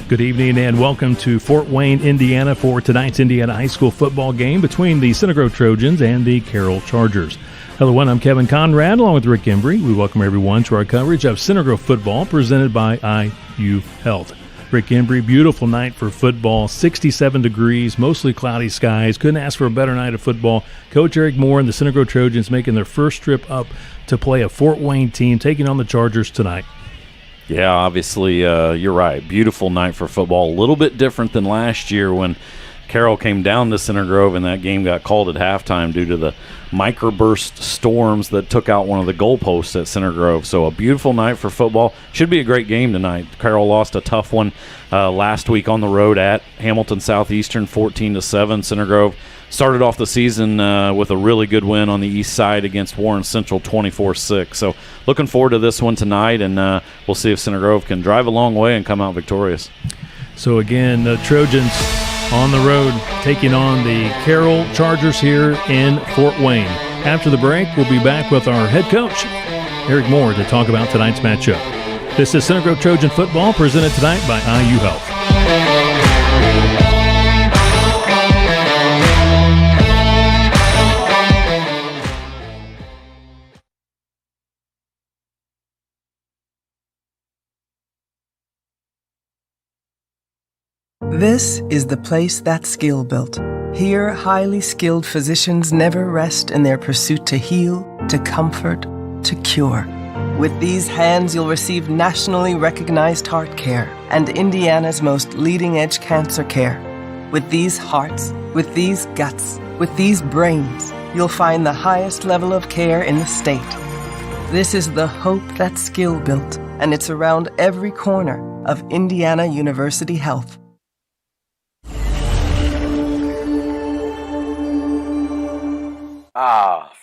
Good evening and welcome to Fort Wayne, Indiana for tonight's Indiana High School football game between the Center Grove Trojans and the Carroll Chargers. Hello, I'm Kevin Conrad along with Rick Embry. We welcome everyone to our coverage of Center Grove football presented by IU Health. Rick Embry, beautiful night for football, 67 degrees, mostly cloudy skies. Couldn't ask for a better night of football. Coach Eric Moore and the Center Grove Trojans making their first trip up to play a Fort Wayne team taking on the Chargers tonight. Yeah, obviously, you're right. Beautiful night for football. A little bit different than last year when Carroll came down to Center Grove and that game got called at halftime due to the microburst storms that took out one of the goalposts at Center Grove. So a beautiful night for football. Should be a great game tonight. Carroll lost a tough one last week on the road at Hamilton Southeastern, 14-7. Center Grove started off the season with a really good win on the east side against Warren Central, 24-6. So looking forward to this one tonight, and we'll see if Center Grove can drive a long way and come out victorious. So again, the Trojans on the road taking on the Carroll Chargers here in Fort Wayne. After the break, we'll be back with our head coach, Eric Moore, to talk about tonight's matchup. This is Center Grove Trojan football presented tonight by IU Health. This is the place that's skill built. Here, highly skilled physicians never rest in their pursuit to heal, to comfort, to cure. With these hands, you'll receive nationally recognized heart care and Indiana's most leading-edge cancer care. With these hearts, with these guts, with these brains, you'll find the highest level of care in the state. This is the hope that's skill built, and it's around every corner of Indiana University Health.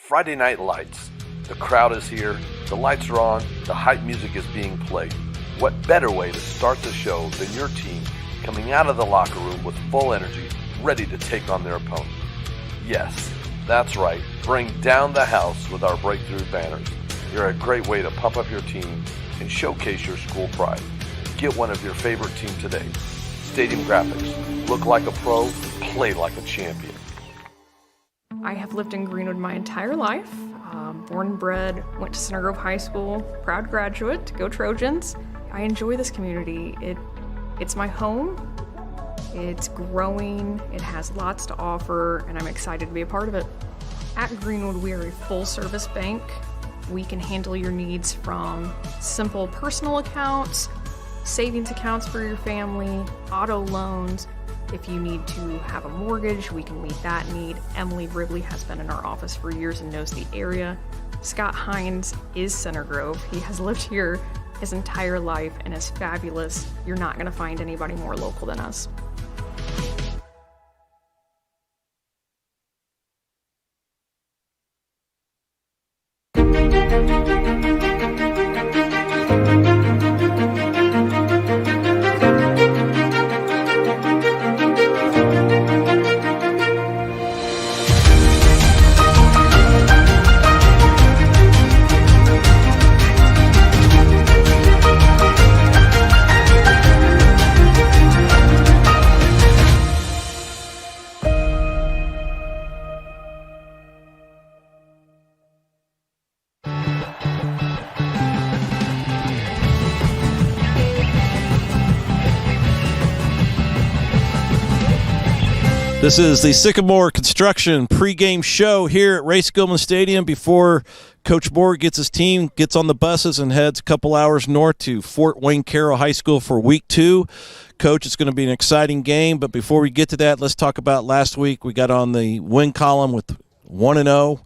Friday Night Lights. The crowd is here, the lights are on, the hype music is being played. What better way to start the show than your team coming out of the locker room with full energy, ready to take on their opponent? Yes, that's right. Bring down the house with our breakthrough banners. They're a great way to pump up your team and showcase your school pride. Get one of your favorite team today. Stadium graphics. Look like a pro, play like a champion. I have lived in Greenwood my entire life. Born and bred, went to Center Grove High School, proud graduate, go Trojans. I enjoy this community. It's my home, it's growing, it has lots to offer, and I'm excited to be a part of it. At Greenwood, we are a full-service bank. We can handle your needs from simple personal accounts, savings accounts for your family, auto loans. If you need to have a mortgage, we can meet that need. Emily Ribley has been in our office for years and knows the area. Scott Hines is Center Grove. He has lived here his entire life and is fabulous. You're not going to find anybody more local than us. This is the Sycamore Construction pregame show here at Race Gilman Stadium before Coach Moore gets his team, gets on the buses, and heads a couple hours north to Fort Wayne Carroll High School for Week 2. Coach, it's going to be an exciting game, but before we get to that, let's talk about last week. We got on the win column with 1-0,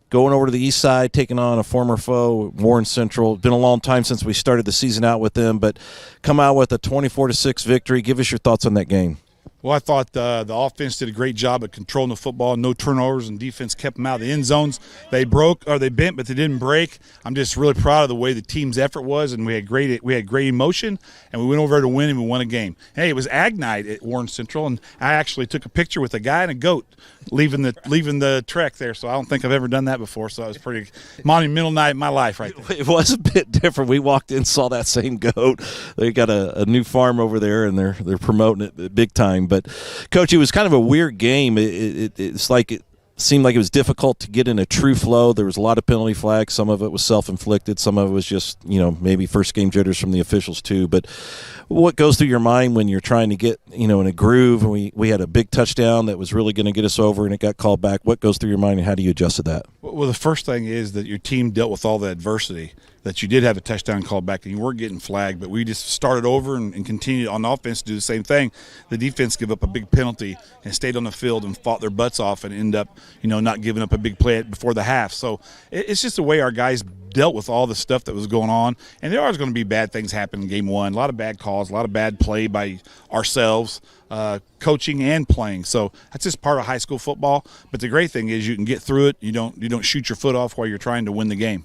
going over to the east side, taking on a former foe, Warren Central. It's been a long time since we started the season out with them, but come out with a 24-6 victory. Give us your thoughts on that game. Well, I thought the offense did a great job of controlling the football, no turnovers, and defense kept them out of the end zones. They bent, but they didn't break. I'm just really proud of the way the team's effort was, and we had great emotion, and we went over to win, and we won a game. Hey, it was Ag Night at Warren Central, and I actually took a picture with a guy and a goat leaving the trek there. So I don't think I've ever done that before. So it was a pretty monumental night in my life right there. It was a bit different. We walked in, saw that same goat. They got a new farm over there, and they're promoting it big time. But, Coach, it was kind of a weird game. It's like it seemed like it was difficult to get in a true flow. There was a lot of penalty flags. Some of it was self-inflicted. Some of it was just, maybe first game jitters from the officials too. But what goes through your mind when you're trying to get, in a groove? And we had a big touchdown that was really going to get us over, and it got called back. What goes through your mind, and how do you adjust to that? Well, the first thing is that your team dealt with all the adversity, that you did have a touchdown called back and you weren't getting flagged, but we just started over and continued on offense to do the same thing. The defense gave up a big penalty and stayed on the field and fought their butts off and ended up, not giving up a big play before the half. So it's just the way our guys dealt with all the stuff that was going on. And there are going to be bad things happen in game one, a lot of bad calls, a lot of bad play by ourselves, coaching and playing. So that's just part of high school football. But the great thing is you can get through it. You don't shoot your foot off while you're trying to win the game.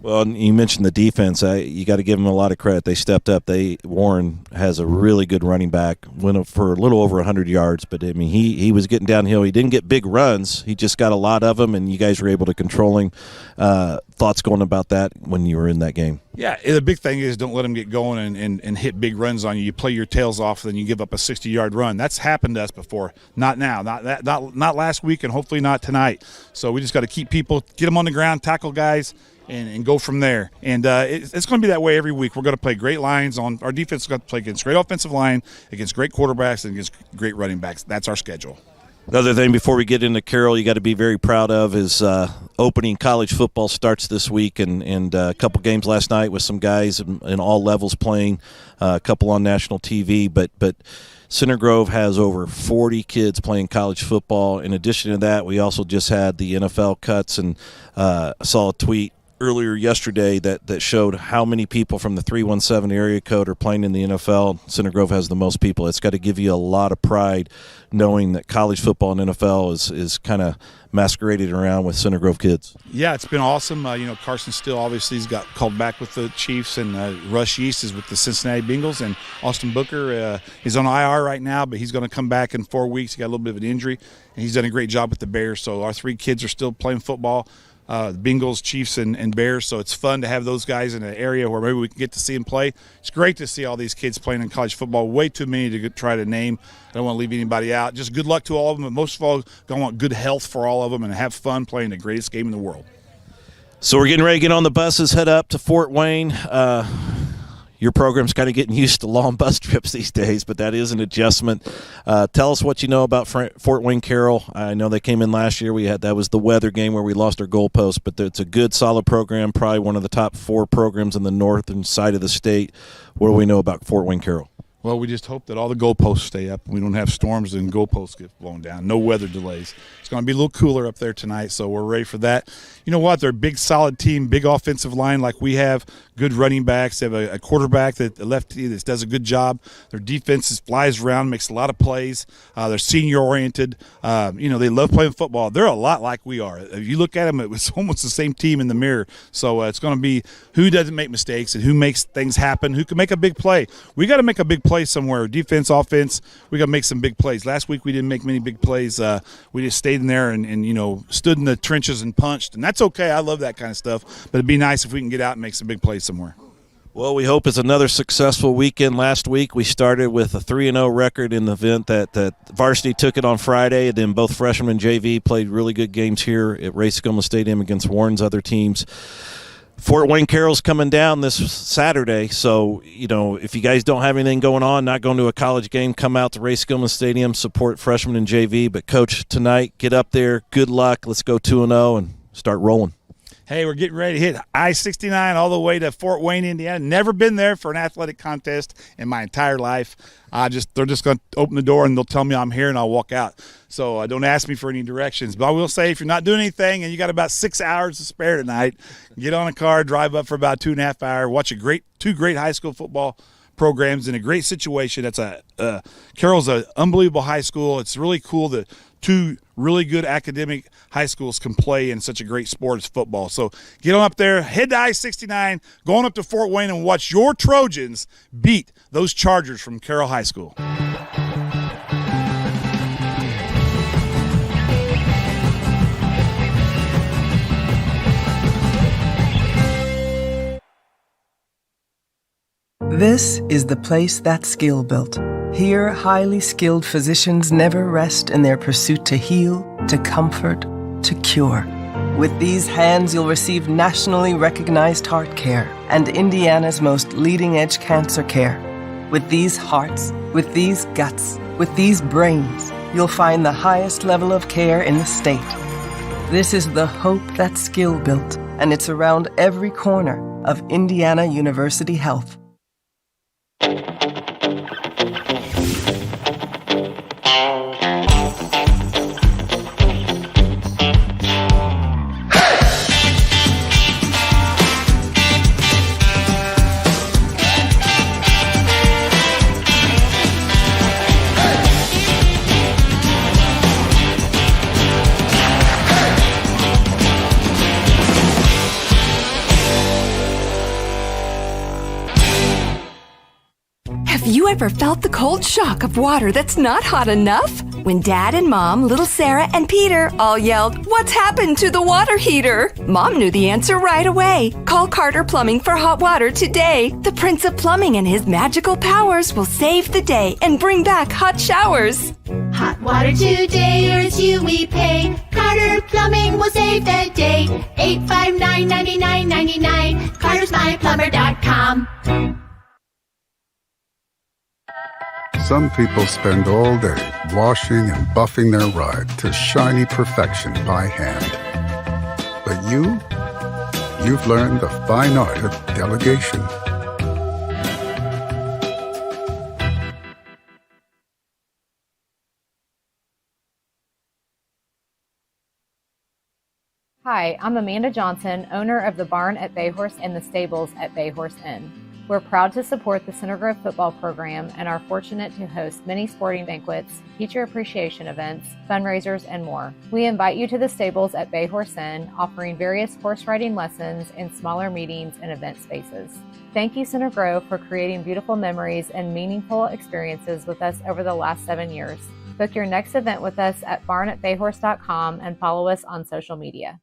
Well, you mentioned the defense. You got to give them a lot of credit. They stepped up. Warren has a really good running back. Went up for a little over 100 yards, but he was getting downhill. He didn't get big runs. He just got a lot of them, and you guys were able to control him. Thoughts going about that when you were in that game? Yeah, the big thing is don't let them get going and hit big runs on you. You play your tails off, then you give up a 60-yard run. That's happened to us before. Not now. Not last week, and hopefully not tonight. So we just got to keep people, get them on the ground, tackle guys, and go from there. And it's going to be that way every week. We're going to play great lines. Our defense is going to play against great offensive line, against great quarterbacks, and against great running backs. That's our schedule. Another thing before we get into Carroll you got to be very proud of is opening college football starts this week, and a couple games last night with some guys in all levels playing, a couple on national TV, but Center Grove has over 40 kids playing college football. In addition to that, we also just had the NFL cuts, and I saw a tweet earlier yesterday that showed how many people from the 317 area code are playing in the NFL. Center Grove has the most people. It's got to give you a lot of pride knowing that college football and NFL is kind of masqueraded around with Center Grove kids. Yeah, it's been awesome. Carson Steele obviously has got called back with the Chiefs, and Rush East is with the Cincinnati Bengals, and Austin Booker is on IR right now, but he's going to come back in 4 weeks. He got a little bit of an injury, and he's done a great job with the Bears. So our three kids are still playing football. The Bengals, Chiefs, and Bears, so it's fun to have those guys in an area where maybe we can get to see them play. It's great to see all these kids playing in college football. Way too many to try to name. I don't want to leave anybody out. Just good luck to all of them, but most of all, I want good health for all of them and have fun playing the greatest game in the world. So we're getting ready to get on the buses, head up to Fort Wayne. Your program's kind of getting used to long bus trips these days, but that is an adjustment. Tell us what you know about Fort Wayne Carroll. I know they came in last year. That was the weather game where we lost our goalpost, but it's a good, solid program, probably one of the top 4 programs in the northern side of the state. What do we know about Fort Wayne Carroll? Well, we just hope that all the goalposts stay up. We don't have storms and goalposts get blown down. No weather delays. It's going to be a little cooler up there tonight, so we're ready for that. You know what? They're a big, solid team, big offensive line like we have, good running backs. They have a quarterback, a lefty that does a good job. Their defense flies around, makes a lot of plays. They're senior-oriented. They love playing football. They're a lot like we are. If you look at them, it was almost the same team in the mirror. So it's going to be who doesn't make mistakes and who makes things happen, who can make a big play. We got to make a big play somewhere. Defense, offense, we got to make some big plays. Last week we didn't make many big plays. We just stayed in there and stood in the trenches and punched, and that's okay. I love that kind of stuff, but it'd be nice if we can get out and make some big plays somewhere. Well, we hope it's another successful weekend. Last week we started with a 3-0 record in the event that Varsity took it on Friday, and then both freshmen and JV played really good games here at Racegoma Stadium against Warren's other teams. Fort Wayne Carroll's coming down this Saturday, so, if you guys don't have anything going on, not going to a college game, come out to Racegoma Stadium, support freshmen and JV. But, Coach, tonight, get up there. Good luck. Let's go 2-0 and start rolling. Hey, we're getting ready to hit I-69 all the way to Fort Wayne, Indiana. Never been there for an athletic contest in my entire life. They're just going to open the door and they'll tell me I'm here and I'll walk out. So don't ask me for any directions. But I will say, if you're not doing anything and you got about 6 hours to spare tonight, get on a car, drive up for about 2.5 hours, watch two great high school football programs in a great situation. Carroll's an unbelievable high school. It's really cool that two really good academic high schools can play in such a great sport as football. So get on up there, head to I-69, go on up to Fort Wayne and watch your Trojans beat those Chargers from Carroll High School. This is the place that's skill built. Here, highly skilled physicians never rest in their pursuit to heal, to comfort, to cure. With these hands, you'll receive nationally recognized heart care and Indiana's most leading-edge cancer care. With these hearts, with these guts, with these brains, you'll find the highest level of care in the state. This is the hope that's skill built, and it's around every corner of Indiana University Health. Have you ever felt the cold shock of water that's not hot enough? When Dad and Mom, little Sarah and Peter all yelled, "What's happened to the water heater?" Mom knew the answer right away. Call Carter Plumbing for hot water today. The Prince of Plumbing and his magical powers will save the day and bring back hot showers. Hot water today, or it's you we pay. Carter Plumbing will save the day. 859-9999. CartersMyPlumber.com. Some people spend all day washing and buffing their ride to shiny perfection by hand. But you've learned the fine art of delegation. Hi, I'm Amanda Johnson, owner of the Barn at Bayhorse and the Stables at Bayhorse Inn. We're proud to support the Center Grove football program and are fortunate to host many sporting banquets, teacher appreciation events, fundraisers, and more. We invite you to the stables at Bayhorse Inn, offering various horse riding lessons and smaller meetings and event spaces. Thank you, Center Grove, for creating beautiful memories and meaningful experiences with us over the last 7 years. Book your next event with us at barnatbayhorse.com and follow us on social media.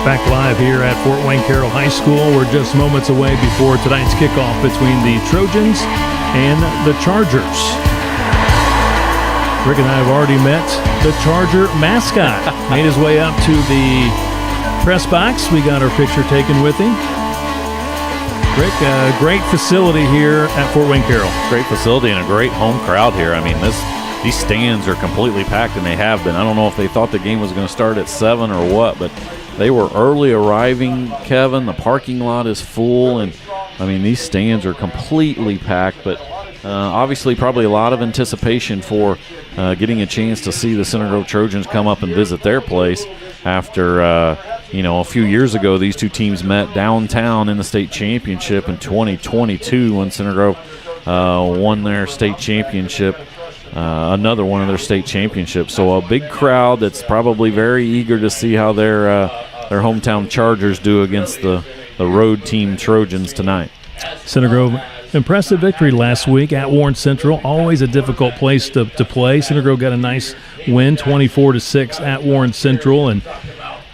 Back live here at Fort Wayne Carroll High School. We're just moments away before tonight's kickoff between the Trojans and the Chargers. Rick and I have already met the Charger mascot. Made his way up to the press box. We got our picture taken with him. Rick, great facility here at Fort Wayne Carroll. Great facility and a great home crowd here. I mean, these stands are completely packed, and they have been. I don't know if they thought the game was going to start at 7 or what, but they were early arriving, Kevin. The parking lot is full, and, I mean, these stands are completely packed, but obviously probably a lot of anticipation for getting a chance to see the Center Grove Trojans come up and visit their place after, a few years ago these two teams met downtown in the state championship in 2022 when Center Grove won their state championship. Another one of their state championships. So a big crowd that's probably very eager to see how their hometown Chargers do against the road team Trojans tonight. Center Grove, impressive victory last week at Warren Central. Always a difficult place to play. Center Grove got a nice win, 24-6 at Warren Central. And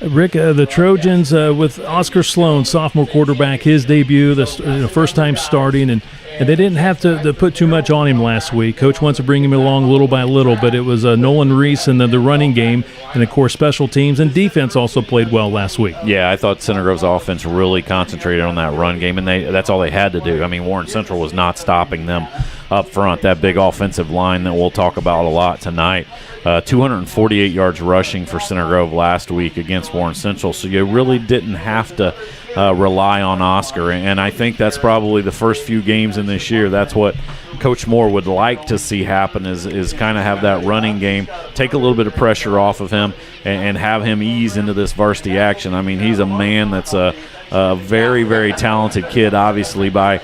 Rick, the Trojans with Oscar Sloan, sophomore quarterback, his debut, the first time starting, and they didn't have to put too much on him last week. Coach wants to bring him along little by little, but it was Nolan Reese and the running game, and of course special teams and defense also played well last week. Yeah, I thought Center Grove's offense really concentrated on that run game, and that's all they had to do. I mean, Warren Central was not stopping them up front. That big offensive line that we'll talk about a lot tonight. 248 yards rushing for Center Grove last week against Warren Central, so you really didn't have to rely on Oscar. And I think that's probably the first few games in this year. That's what Coach Moore would like to see happen is kind of have that running game, take a little bit of pressure off of him and have him ease into this varsity action. I mean, he's a man that's a very, very talented kid, obviously, by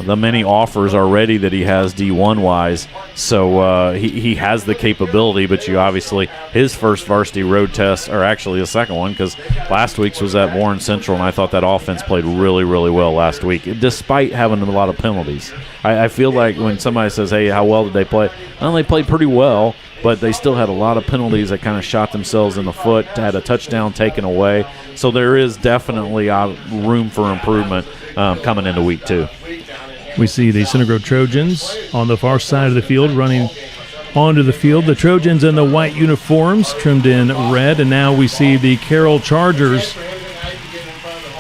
the many offers already that he has D1-wise. So he has the capability, but you obviously, his first varsity road test, or actually the second one, because last week's was at Warren Central, and I thought that offense played really, really well last week, despite having a lot of penalties. I feel like when somebody says, hey, how well did they play? Well, they played pretty well, but they still had a lot of penalties that kind of shot themselves in the foot, had a touchdown taken away. So there is definitely room for improvement coming into week 2. We see the Center Grove Trojans on the far side of the field running onto the field. The Trojans in the white uniforms trimmed in red, and now we see the Carroll Chargers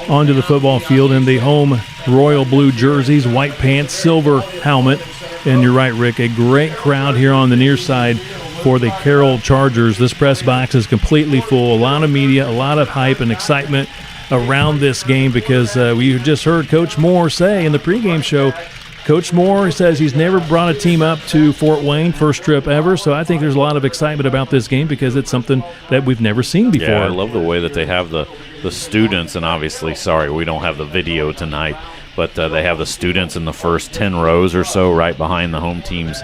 onto the football field in the home royal blue jerseys, white pants, silver helmet. And you're right, Rick, a great crowd here on the near side for the Carroll Chargers. This press box is completely full. A lot of media, a lot of hype and excitement around this game because we just heard Coach Moore say in the pregame show, Coach Moore says he's never brought a team up to Fort Wayne, first trip ever, so I think there's a lot of excitement about this game because it's something that we've never seen before. Yeah, I love the way that they have the students, and obviously, sorry, we don't have the video tonight, but they have the students in the first 10 rows or so right behind the home team's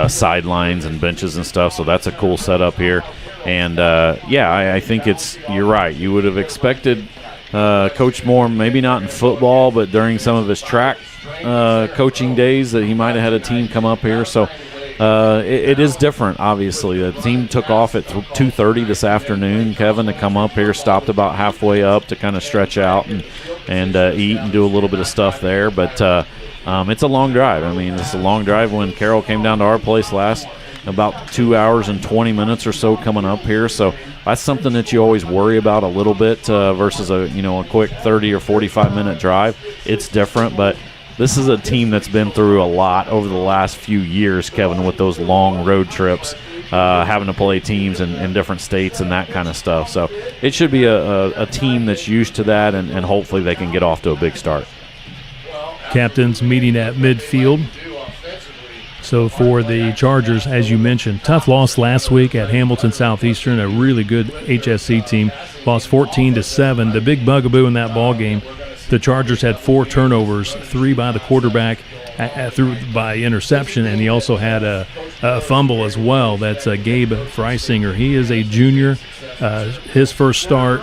sidelines and benches and stuff, so that's a cool setup here. And, I think you're right. You would have expected Coach Moore, maybe not in football, but during some of his track coaching days, that he might have had a team come up here. So it is different, obviously. The team took off at 2:30 this afternoon, Kevin, to come up here, stopped about halfway up to kind of stretch out and eat and do a little bit of stuff there. But it's a long drive. I mean, it's a long drive. When Carroll came down to our place last, about 2 hours and 20 minutes or so coming up here. So that's something that you always worry about a little bit versus a quick 30 or 45-minute drive. It's different, but this is a team that's been through a lot over the last few years, Kevin, with those long road trips, having to play teams in different states and that kind of stuff. So it should be a team that's used to that, and hopefully they can get off to a big start. Captains meeting at midfield. So for the Chargers, as you mentioned, tough loss last week at Hamilton Southeastern, a really good HSC team, lost 14-7. The big bugaboo in that ball game, the Chargers had 4 turnovers, 3 by the quarterback through by interception, and he also had a fumble as well. That's Gabe Freisinger. He is a junior, his first start.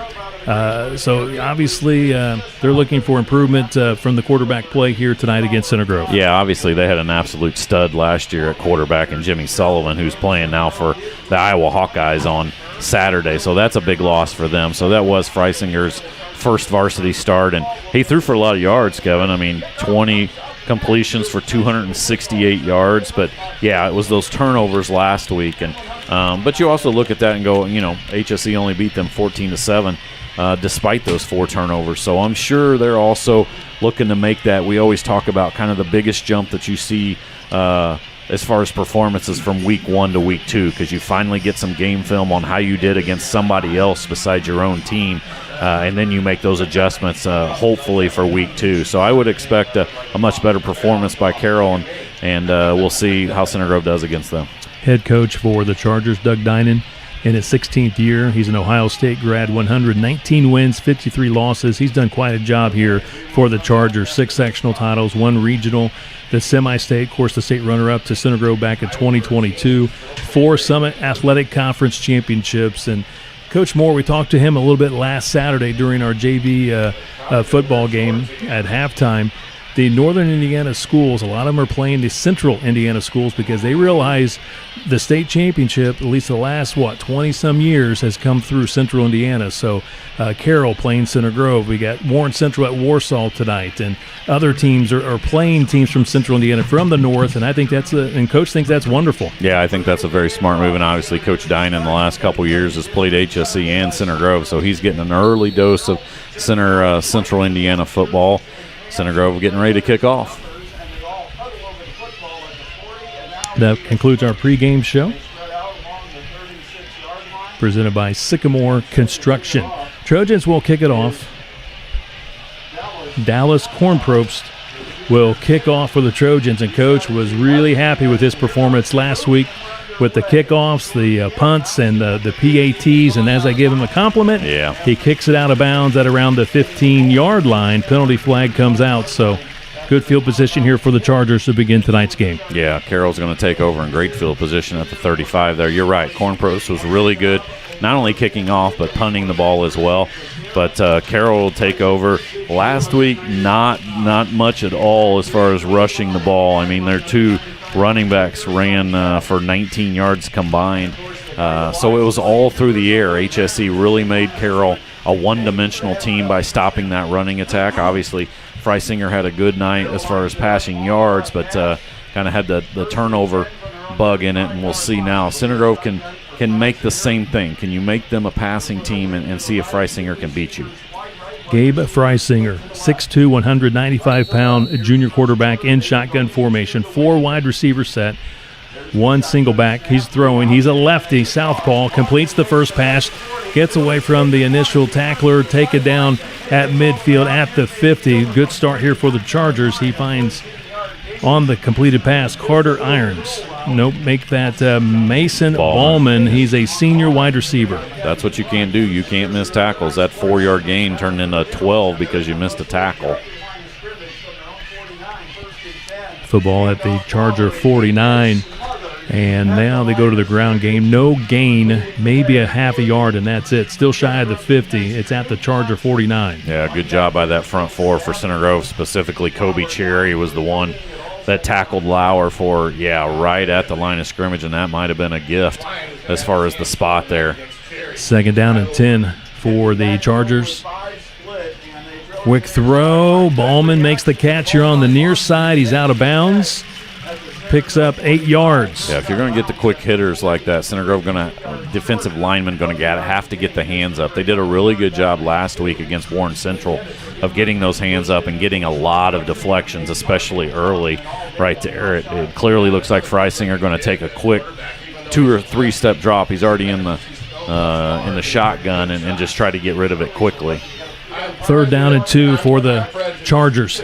So obviously they're looking for improvement from the quarterback play here tonight against Center Grove. Yeah, obviously they had an absolute stud last year at quarterback in Jimmy Sullivan, who's playing now for the Iowa Hawkeyes on Saturday. So that's a big loss for them. So that was Freisinger's first varsity start, and he threw for a lot of yards, Kevin. I mean, 20 completions for 268 yards. But, yeah, it was those turnovers last week. And but you also look at that and go, HSC only beat them 14-7. Despite those 4 turnovers. So I'm sure they're also looking to make that. We always talk about kind of the biggest jump that you see as far as performances from week 1 to week 2, because you finally get some game film on how you did against somebody else besides your own team, and then you make those adjustments hopefully for week 2. So I would expect a much better performance by Carroll, and we'll see how Center Grove does against them. Head coach for the Chargers, Doug Dinan, in his 16th year. He's an Ohio State grad, 119 wins, 53 losses. He's done quite a job here for the Chargers. 6 sectional titles, 1 regional, the semi-state, of course, the state runner-up to Center Grove back in 2022, 4 Summit Athletic Conference championships. And Coach Moore, we talked to him a little bit last Saturday during our JV football game at halftime. The Northern Indiana schools, a lot of them are playing the Central Indiana schools because they realize the state championship, at least the last, 20-some years, has come through Central Indiana. So Carroll playing Center Grove. We got Warren Central at Warsaw tonight, and other teams are playing teams from Central Indiana from the north, and I think and Coach thinks that's wonderful. Yeah, I think that's a very smart move, and obviously Coach Dine in the last couple years has played HSC and Center Grove, so he's getting an early dose of Central Indiana football. Center Grove getting ready to kick off. That concludes our pregame show, presented by Sycamore Construction. Trojans will kick it off Dallas Cornprobst will kick off for the Trojans, and Coach was really happy with his performance last week with the kickoffs, the punts, and the PATs, and as I give him a compliment, he kicks it out of bounds at around the 15-yard line. Penalty flag comes out, so good field position here for the Chargers to begin tonight's game. Yeah, Carroll's going to take over in great field position at the 35 there. You're right, Cornprobst was really good, not only kicking off but punting the ball as well. But Carroll will take over. Last week, not much at all as far as rushing the ball. I mean, their two running backs ran for 19 yards combined. So it was all through the air. HSE really made Carroll a one-dimensional team by stopping that running attack. Obviously, Freisinger had a good night as far as passing yards, but kind of had the turnover bug in it, and we'll see now. Center Grove can make the same thing. Can you make them a passing team and see if Freisinger can beat you? Gabe Freisinger, 6'2", 195-pound junior quarterback in shotgun formation, 4 wide receiver set, 1 single back. He's throwing. He's a lefty, southpaw, completes the first pass, gets away from the initial tackler, take it down at midfield at the 50. Good start here for the Chargers. He finds on the completed pass Carter Irons. Nope, make that Mason Ballman. He's a senior wide receiver. That's what you can't do. You can't miss tackles. That 4-yard gain turned into 12 because you missed a tackle. Football at the Charger 49. And now they go to the ground game. No gain, maybe a half a yard, and that's it. Still shy of the 50. It's at the Charger 49. Yeah, good job by that front four for Center Grove, specifically Kobe Cherry was the one that tackled Lauer for, right at the line of scrimmage, and that might have been a gift as far as the spot there. 2nd down and 10 for the Chargers. Quick throw. Ballman makes the catch here on the near side. He's out of bounds. Picks up 8 yards. Yeah, if you're going to get the quick hitters like that, Center Grove defensive linemen going to have to get the hands up. They did a really good job last week against Warren Central of getting those hands up and getting a lot of deflections, especially early right there. It clearly looks like Freisinger going to take a quick 2 or 3 step drop. He's already in the shotgun and just try to get rid of it quickly. 3rd down and 2 for the Chargers.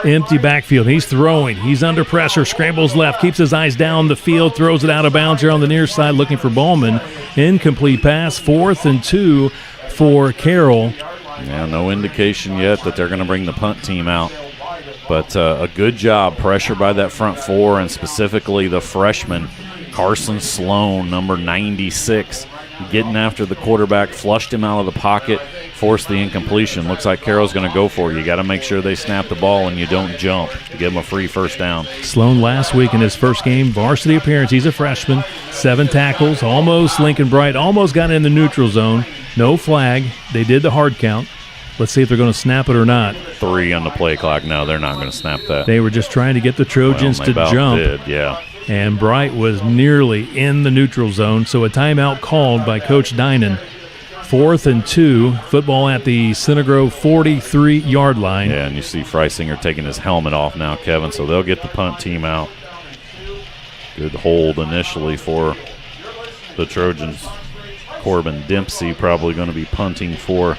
Empty backfield. He's throwing. He's under pressure. Scrambles left. Keeps his eyes down the field. Throws it out of bounds here on the near side looking for Ballman. Incomplete pass. 4th and 2 for Carroll. Yeah, no indication yet that they're going to bring the punt team out. But a good job. Pressure by that front four, and specifically the freshman, Carson Sloan, number 96, getting after the quarterback, flushed him out of the pocket, forced the incompletion. Looks like Carroll's going to go for it. You got to make sure they snap the ball and you don't jump to give them a free 1st down. Sloan last week in his first game, varsity appearance. He's a freshman, 7 tackles, almost Lincoln Bright, almost got in the neutral zone. No flag. They did the hard count. Let's see if they're going to snap it or not. 3 on the play clock. No, they're not going to snap that. They were just trying to get the Trojans to jump. And Bright was nearly in the neutral zone, so a timeout called by Coach Dinan. 4th and 2, football at the Center Grove 43-yard line. Yeah, and you see Freisinger taking his helmet off now, Kevin, so they'll get the punt team out. Good hold initially for the Trojans. Corbin Dempsey probably going to be punting for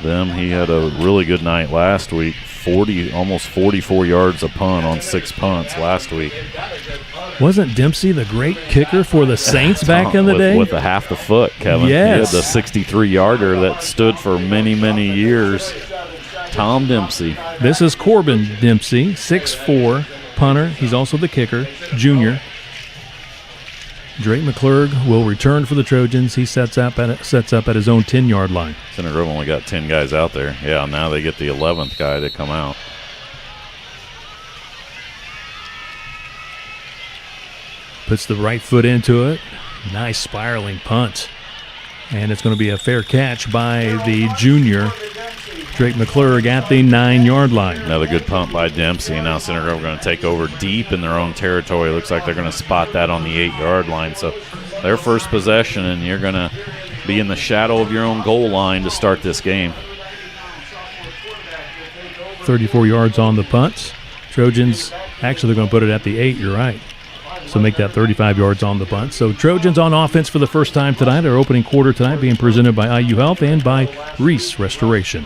them. He had a really good night last week. Almost 44 yards a punt on 6 punts last week. Wasn't Dempsey the great kicker for the Saints back in the day? With the half the foot, Kevin. Yes. He had the 63-yarder that stood for many, many years. Tom Dempsey. This is Corbin Dempsey, 6'4", punter. He's also the kicker, junior. Drake McClurg will return for the Trojans. He sets up at his own 10-yard line. Center Grove only got 10 guys out there. Yeah, now they get the 11th guy to come out. Puts the right foot into it. Nice spiraling punt. And it's going to be a fair catch by the junior, Drake McClurg, at the 9-yard line. Another good punt by Dempsey. Now Center Grove going to take over deep in their own territory. Looks like they're going to spot that on the 8-yard line. So their first possession, and you're going to be in the shadow of your own goal line to start this game. 34 yards on the punt. Trojans, actually, they're going to put it at the 8. You're right. So make that 35 yards on the punt. So Trojans on offense for the first time tonight. Our opening quarter tonight being presented by IU Health and by Reese Restoration.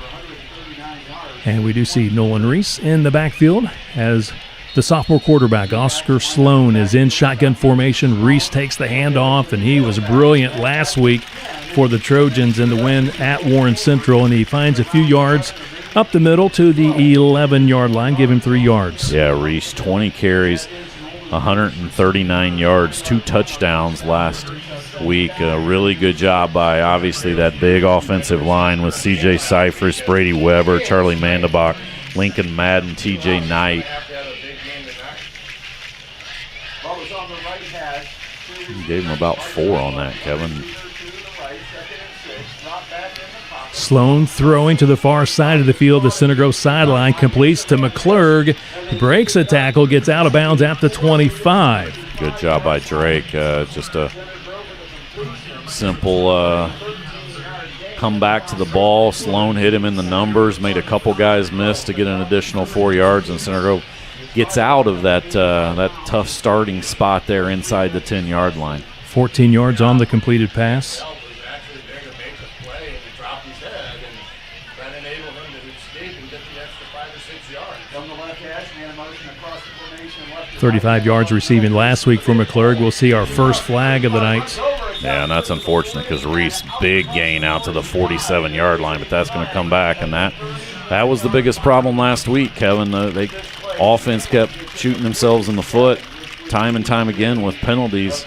And we do see Nolan Reese in the backfield as the sophomore quarterback, Oscar Sloan, is in shotgun formation. Reese takes the handoff, and he was brilliant last week for the Trojans in the win at Warren Central, and he finds a few yards up the middle to the 11-yard line, give him 3 yards. Yeah, Reese, 20 carries, 139 yards, 2 touchdowns last week. A really good job by, obviously, that big offensive line with C.J. Cyphers, Brady Weber, Charlie Mandebach, Lincoln Madden, T.J. Knight. You gave him about 4 on that, Kevin. Sloan throwing to the far side of the field. The Center Grove sideline completes to McClurg. Breaks a tackle, gets out of bounds at the 25. Good job by Drake. Just a simple comeback to the ball. Sloan hit him in the numbers, made a couple guys miss to get an additional 4 yards, and Center Grove gets out of that tough starting spot there inside the 10-yard line. 14 yards on the completed pass. 35 yards receiving last week for McClurg. We'll see our first flag of the night. Yeah, and that's unfortunate because Reese, big gain out to the 47-yard line, but that's going to come back, and that was the biggest problem last week, Kevin. They offense kept shooting themselves in the foot time and time again with penalties,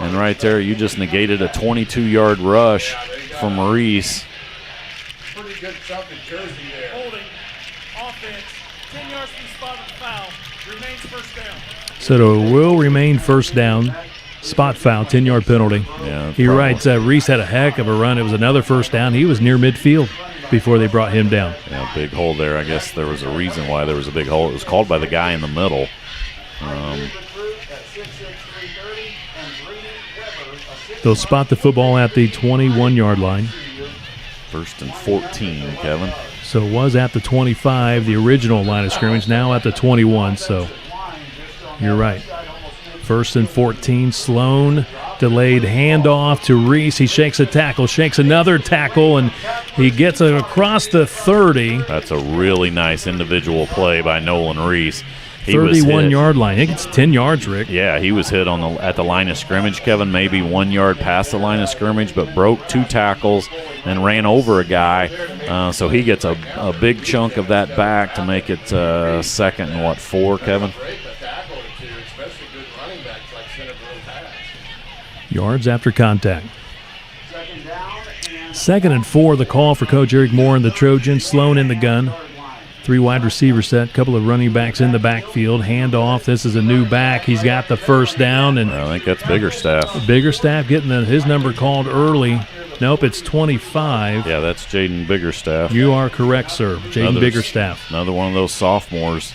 and right there you just negated a 22-yard rush from Reese. Pretty good chunk of jersey there. Holding, offense, 10 yards from the spot of the foul, remains first down. So it will remain first down. Spot foul, 10-yard penalty. Yeah, he writes Reese had a heck of a run. It was another first down. He was near midfield before they brought him down. Yeah, big hole there. I guess there was a reason why there was a big hole. It was called by the guy in the middle. They'll spot the football at the 21-yard line. First and 14, Kevin. So it was at the 25, the original line of scrimmage, now at the 21. So you're right. First and 14, Sloan, delayed handoff to Reese. He shakes a tackle, shakes another tackle, and he gets it across the 30. That's a really nice individual play by Nolan Reese. 31-yard line. I think it's 10 yards, Rick. Yeah, he was hit at the line of scrimmage, Kevin, maybe 1 yard past the line of scrimmage, but broke 2 tackles and ran over a guy. So he gets a big chunk of that back to make it second and 4, Kevin? Yards after contact. Second and 4, the call for Coach Eric Moore and the Trojans. Sloan in the gun. 3 wide receiver set, couple of running backs in the backfield. Handoff. This is a new back. He's got the first down. And I think that's Biggerstaff. Biggerstaff getting his number called early. Nope, it's 25. Yeah, that's Jaden Biggerstaff. You are correct, sir. Jaden Biggerstaff. Another one of those sophomores.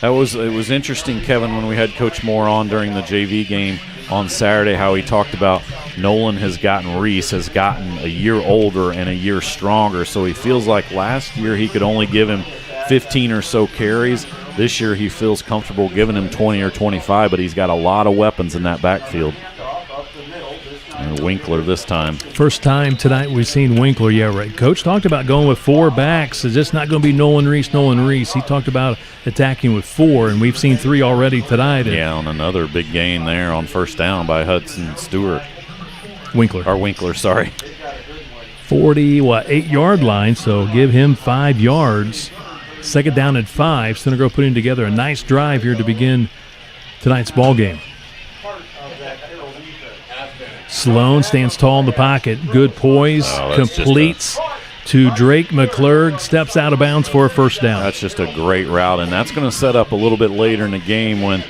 It was interesting, Kevin, when we had Coach Moore on during the JV game on Saturday, how he talked about Reese has gotten a year older and a year stronger. So he feels like last year he could only give him 15 or so carries. This year he feels comfortable giving him 20 or 25, but he's got a lot of weapons in that backfield. And Winkler this time. First time tonight we've seen Winkler. Yeah, right. Coach talked about going with 4 backs. It's just not going to be Nolan Reese. He talked about attacking with 4, and we've seen 3 already tonight. Yeah, on another big gain there on first down by Hudson Stewart. Winkler, sorry. 8-yard line, so give him 5 yards. Second down at 5. Center Grove putting together a nice drive here to begin tonight's ball game. Sloan stands tall in the pocket. Good poise. Completes to Drake McClurg. Steps out of bounds for a first down. That's just a great route, and that's going to set up a little bit later in the game when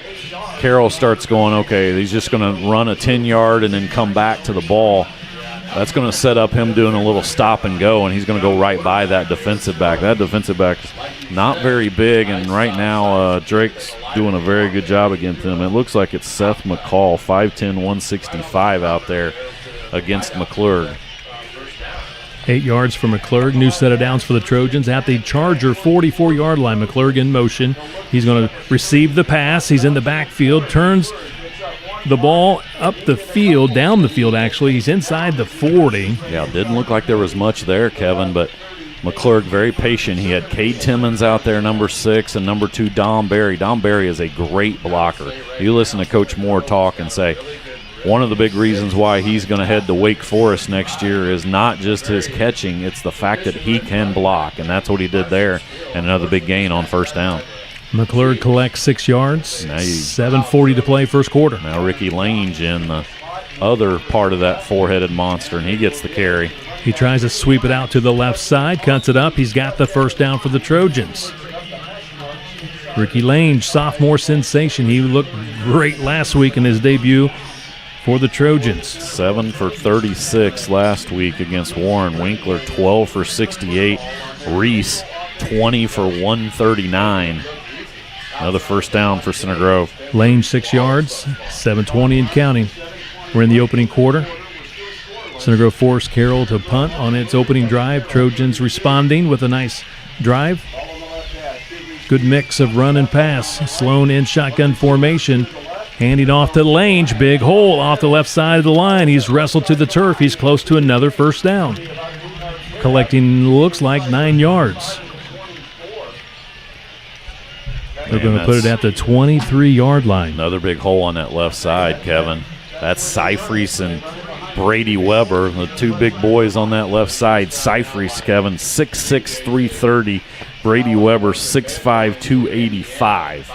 Carroll starts going, okay, he's just going to run a 10-yard and then come back to the ball. That's going to set up him doing a little stop and go, and he's going to go right by that defensive back. That defensive back is not very big, and right now Drake's doing a very good job against him. It looks like it's Seth McCall, 5'10", 165 out there against McClurg. 8 yards for McClurg. New set of downs for the Trojans at the Charger 44-yard line. McClurg in motion. He's going to receive the pass. He's in the backfield. Turns the ball up the field, down the field actually. He's inside the 40. Yeah, it didn't look like there was much there, Kevin, but McClurg very patient. He had Cade Timmons out there, number 6, and number 2, Dom Berry. Dom Berry is a great blocker. You listen to Coach Moore talk and say one of the big reasons why he's going to head to Wake Forest next year is not just his catching, it's the fact that he can block, and that's what he did there, and another big gain on first down. McClurg collects 6 yards, 7:40 to play first quarter. Now Ricky Lange in the other part of that four-headed monster, and he gets the carry. He tries to sweep it out to the left side, cuts it up. He's got the first down for the Trojans. Ricky Lange, sophomore sensation. He looked great last week in his debut for the Trojans. 7 for 36 last week against Warren. Winkler, 12 for 68. Reese, 20 for 139. Another first down for Center Grove. Lange, 6 yards, 7:20 and counting. We're in the opening quarter. Center Grove forced Carroll to punt on its opening drive. Trojans responding with a nice drive. Good mix of run and pass. Sloan in shotgun formation. Handing off to Lange. Big hole off the left side of the line. He's wrestled to the turf. He's close to another first down. Collecting looks like 9 yards. They're going to put it at the 23-yard line. Another big hole on that left side, Kevin. That's Seifries and Brady Weber, the two big boys on that left side. Seifries, Kevin, 6'6", 330. Brady Weber, 6'5", 285.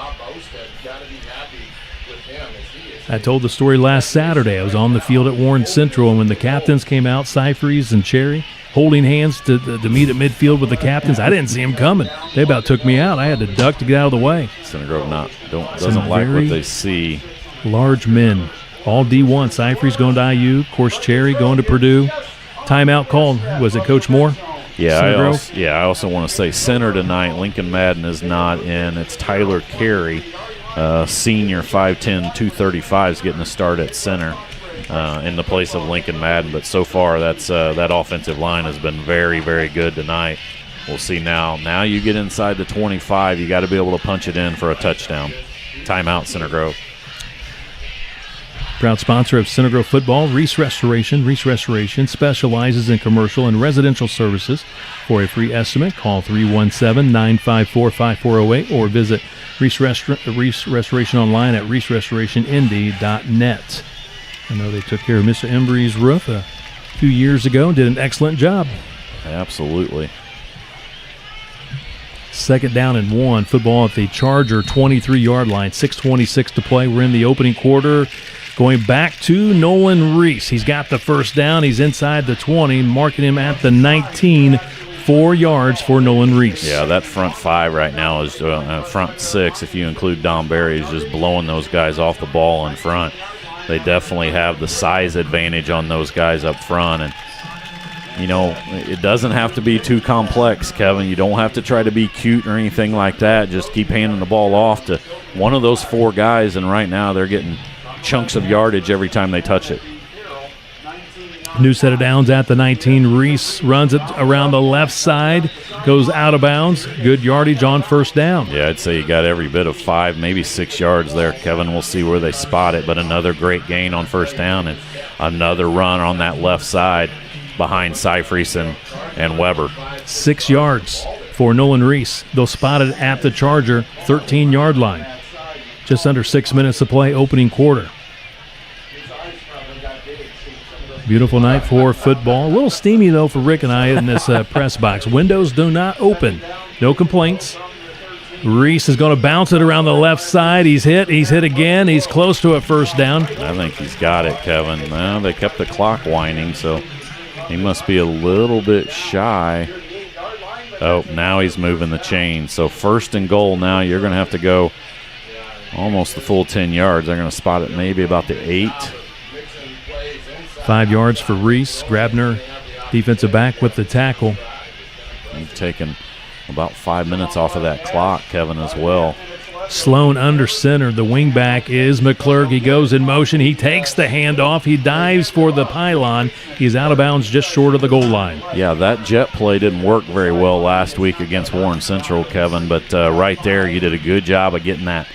I told the story last Saturday. I was on the field at Warren Central, and when the captains came out, Seifries and Cherry, holding hands to meet at midfield with the captains, I didn't see them coming. They about took me out. I had to duck to get out of the way. Center Grove doesn't like what they see. Large men. All D1. Seifries going to IU. Of course, Cherry going to Purdue. Timeout called. Was it Coach Moore? I also want to say center tonight, Lincoln Madden is not in. It's Tyler Carey, senior, 5'10", 235, is getting a start at center in the place of Lincoln Madden. But so far, that offensive line has been very, very good tonight. We'll see now. Now you get inside the 25, you got to be able to punch it in for a touchdown. Timeout, Center Grove. Proud sponsor of Center Grove football, Reese Restoration. Reese Restoration specializes in commercial and residential services. For a free estimate, call 317-954-5408 or visit Reese Restoration online at reeserestorationindy.net. I know they took care of Mr. Embry's roof a few years ago and did an excellent job. Absolutely. Second down and 1. Football at the Charger 23-yard line. 6:26 to play. We're in the opening quarter. Going back to Nolan Reese. He's got the first down. He's inside the 20, marking him at the 19. 4 yards for Nolan Reese. Yeah, that front 5 right now is front 6, if you include Dom Berry, is just blowing those guys off the ball in front. They definitely have the size advantage on those guys up front. And, you know, it doesn't have to be too complex, Kevin. You don't have to try to be cute or anything like that. Just keep handing the ball off to one of those 4 guys, and right now they're getting chunks of yardage every time they touch it. New set of downs at the 19. Reese runs it around the left side, goes out of bounds. Good yardage on first down. Yeah, I'd say you got every bit of 5, maybe 6 yards there, Kevin. We'll see where they spot it, but another great gain on first down and another run on that left side behind Seifries and Weber. 6 yards for Nolan Reese. They'll spot it at the Charger 13-yard line. Just under 6 minutes to play, opening quarter. Beautiful night for football. A little steamy, though, for Rick and I in this press box. Windows do not open. No complaints. Reese is going to bounce it around the left side. He's hit again. He's close to a first down. I think he's got it, Kevin. Well, they kept the clock winding, so he must be a little bit shy. Oh, now he's moving the chain. So first and goal now, you're going to have to go almost the full 10 yards. They're going to spot it maybe about the 8. 5 yards for Reese. Grabner, defensive back, with the tackle. You've taken about 5 minutes off of that clock, Kevin, as well. Sloan under center. The wingback is McClurg. He goes in motion. He takes the handoff. He dives for the pylon. He's out of bounds just short of the goal line. Yeah, that jet play didn't work very well last week against Warren Central, Kevin, but right there you did a good job of getting that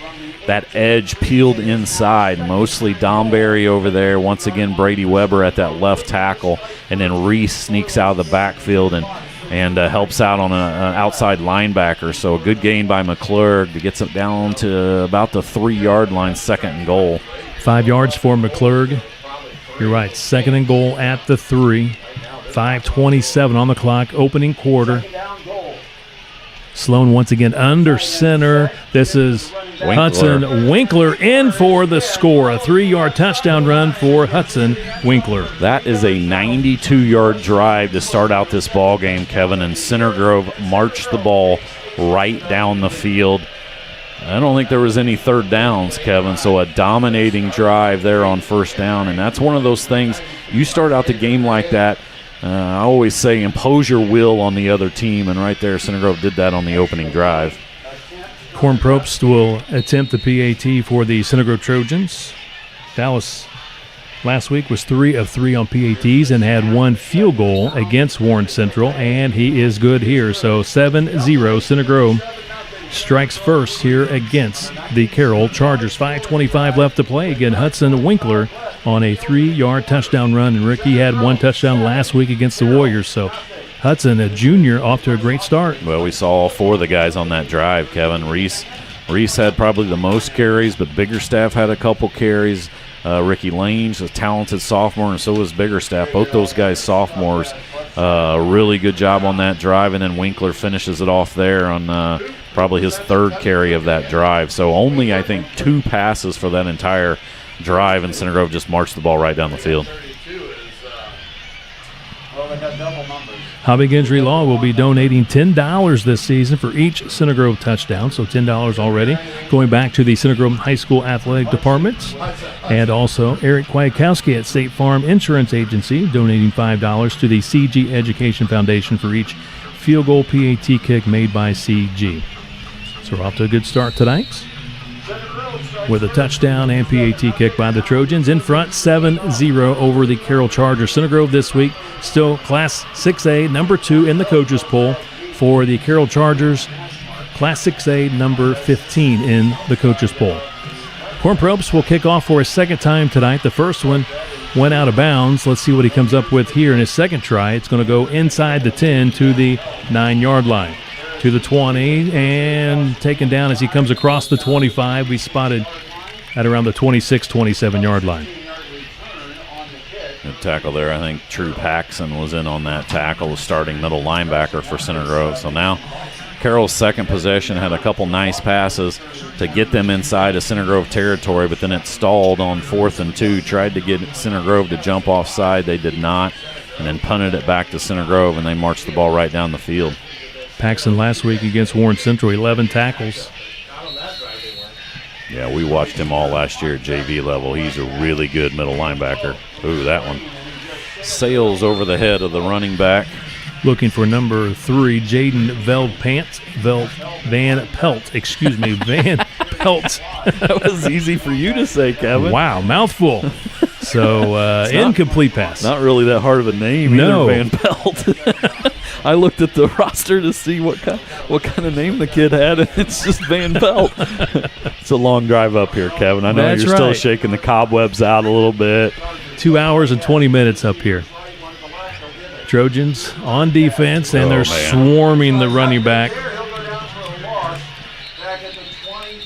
edge peeled inside. Mostly Dom Berry over there. Once again, Brady Weber at that left tackle. And then Reese sneaks out of the backfield and and helps out on an outside linebacker. So a good gain by McClurg to get it down to about the 3-yard line, 2nd and goal. 5 yards for McClurg. You're right, 2nd and goal at the 3. 5:27 on the clock, opening quarter. Sloan once again under center. This is Winkler. Hudson Winkler in for the score. A 3-yard touchdown run for Hudson Winkler. That is a 92-yard drive to start out this ball game, Kevin, and Center Grove marched the ball right down the field. I don't think there was any third downs, Kevin, so a dominating drive there on first down, and that's one of those things. You start out the game like that, I always say impose your will on the other team, and right there Center Grove did that on the opening drive. Corn Probst will attempt the PAT for the Center Grove Trojans. Dallas last week was 3 of 3 on PATs and had 1 field goal against Warren Central, and he is good here. So 7-0, Center Grove strikes first here against the Carroll Chargers. 5:25 left to play. Again, Hudson Winkler on a 3-yard touchdown run, and Ricky had 1 touchdown last week against the Warriors. So Hudson, a junior, off to a great start. Well, we saw all 4 of the guys on that drive, Kevin. Reese had probably the most carries, but Biggerstaff had a couple carries. Ricky Lange, a talented sophomore, and so was Biggerstaff. Both those guys sophomores. Really good job on that drive, and then Winkler finishes it off there on probably his 3rd carry of that drive. So only, I think, 2 passes for that entire drive, and Center Grove just marched the ball right down the field. Hobbig Injury Law will be donating $10 this season for each Center Grove touchdown, so $10 already going back to the Center Grove High School Athletic Department. And also Eric Kwiatkowski at State Farm Insurance Agency donating $5 to the CG Education Foundation for each field goal PAT kick made by CG. So we're off to a good start tonight with a touchdown and PAT kick by the Trojans. In front, 7-0 over the Carroll Chargers. Center Grove this week still Class 6A, number 2 in the coaches poll for the Carroll Chargers. Class 6A, number 15 in the coaches poll. Corn Probst will kick off for a 2nd time tonight. The first one went out of bounds. Let's see what he comes up with here in his 2nd try. It's going to go inside the 10 to the 9-yard line. To the 20, and taken down as he comes across the 25. We spotted at around the 26, 27-yard line. Good tackle there. I think True Paxson was in on that tackle, the starting middle linebacker for Center Grove. So now Carroll's 2nd possession had a couple nice passes to get them inside of Center Grove territory, but then it stalled on 4th and 2. Tried to get Center Grove to jump offside. They did not, and then punted it back to Center Grove, and they marched the ball right down the field. Paxson last week against Warren Central, 11 tackles. Yeah, we watched him all last year at JV level. He's a really good middle linebacker. Ooh, that one sails over the head of the running back. Looking for number 3, Jaden Van Pelt. Van Pelt. That was easy for you to say, Kevin. Wow, mouthful. So, incomplete pass. Not really that hard of a name either, Van Pelt. I looked at the roster to see what kind of name the kid had, and it's just Van Pelt. It's a long drive up here, Kevin. I know That's you're still shaking the cobwebs out a little bit. 2 hours and 20 minutes up here. Trojans on defense, and they're swarming the running back.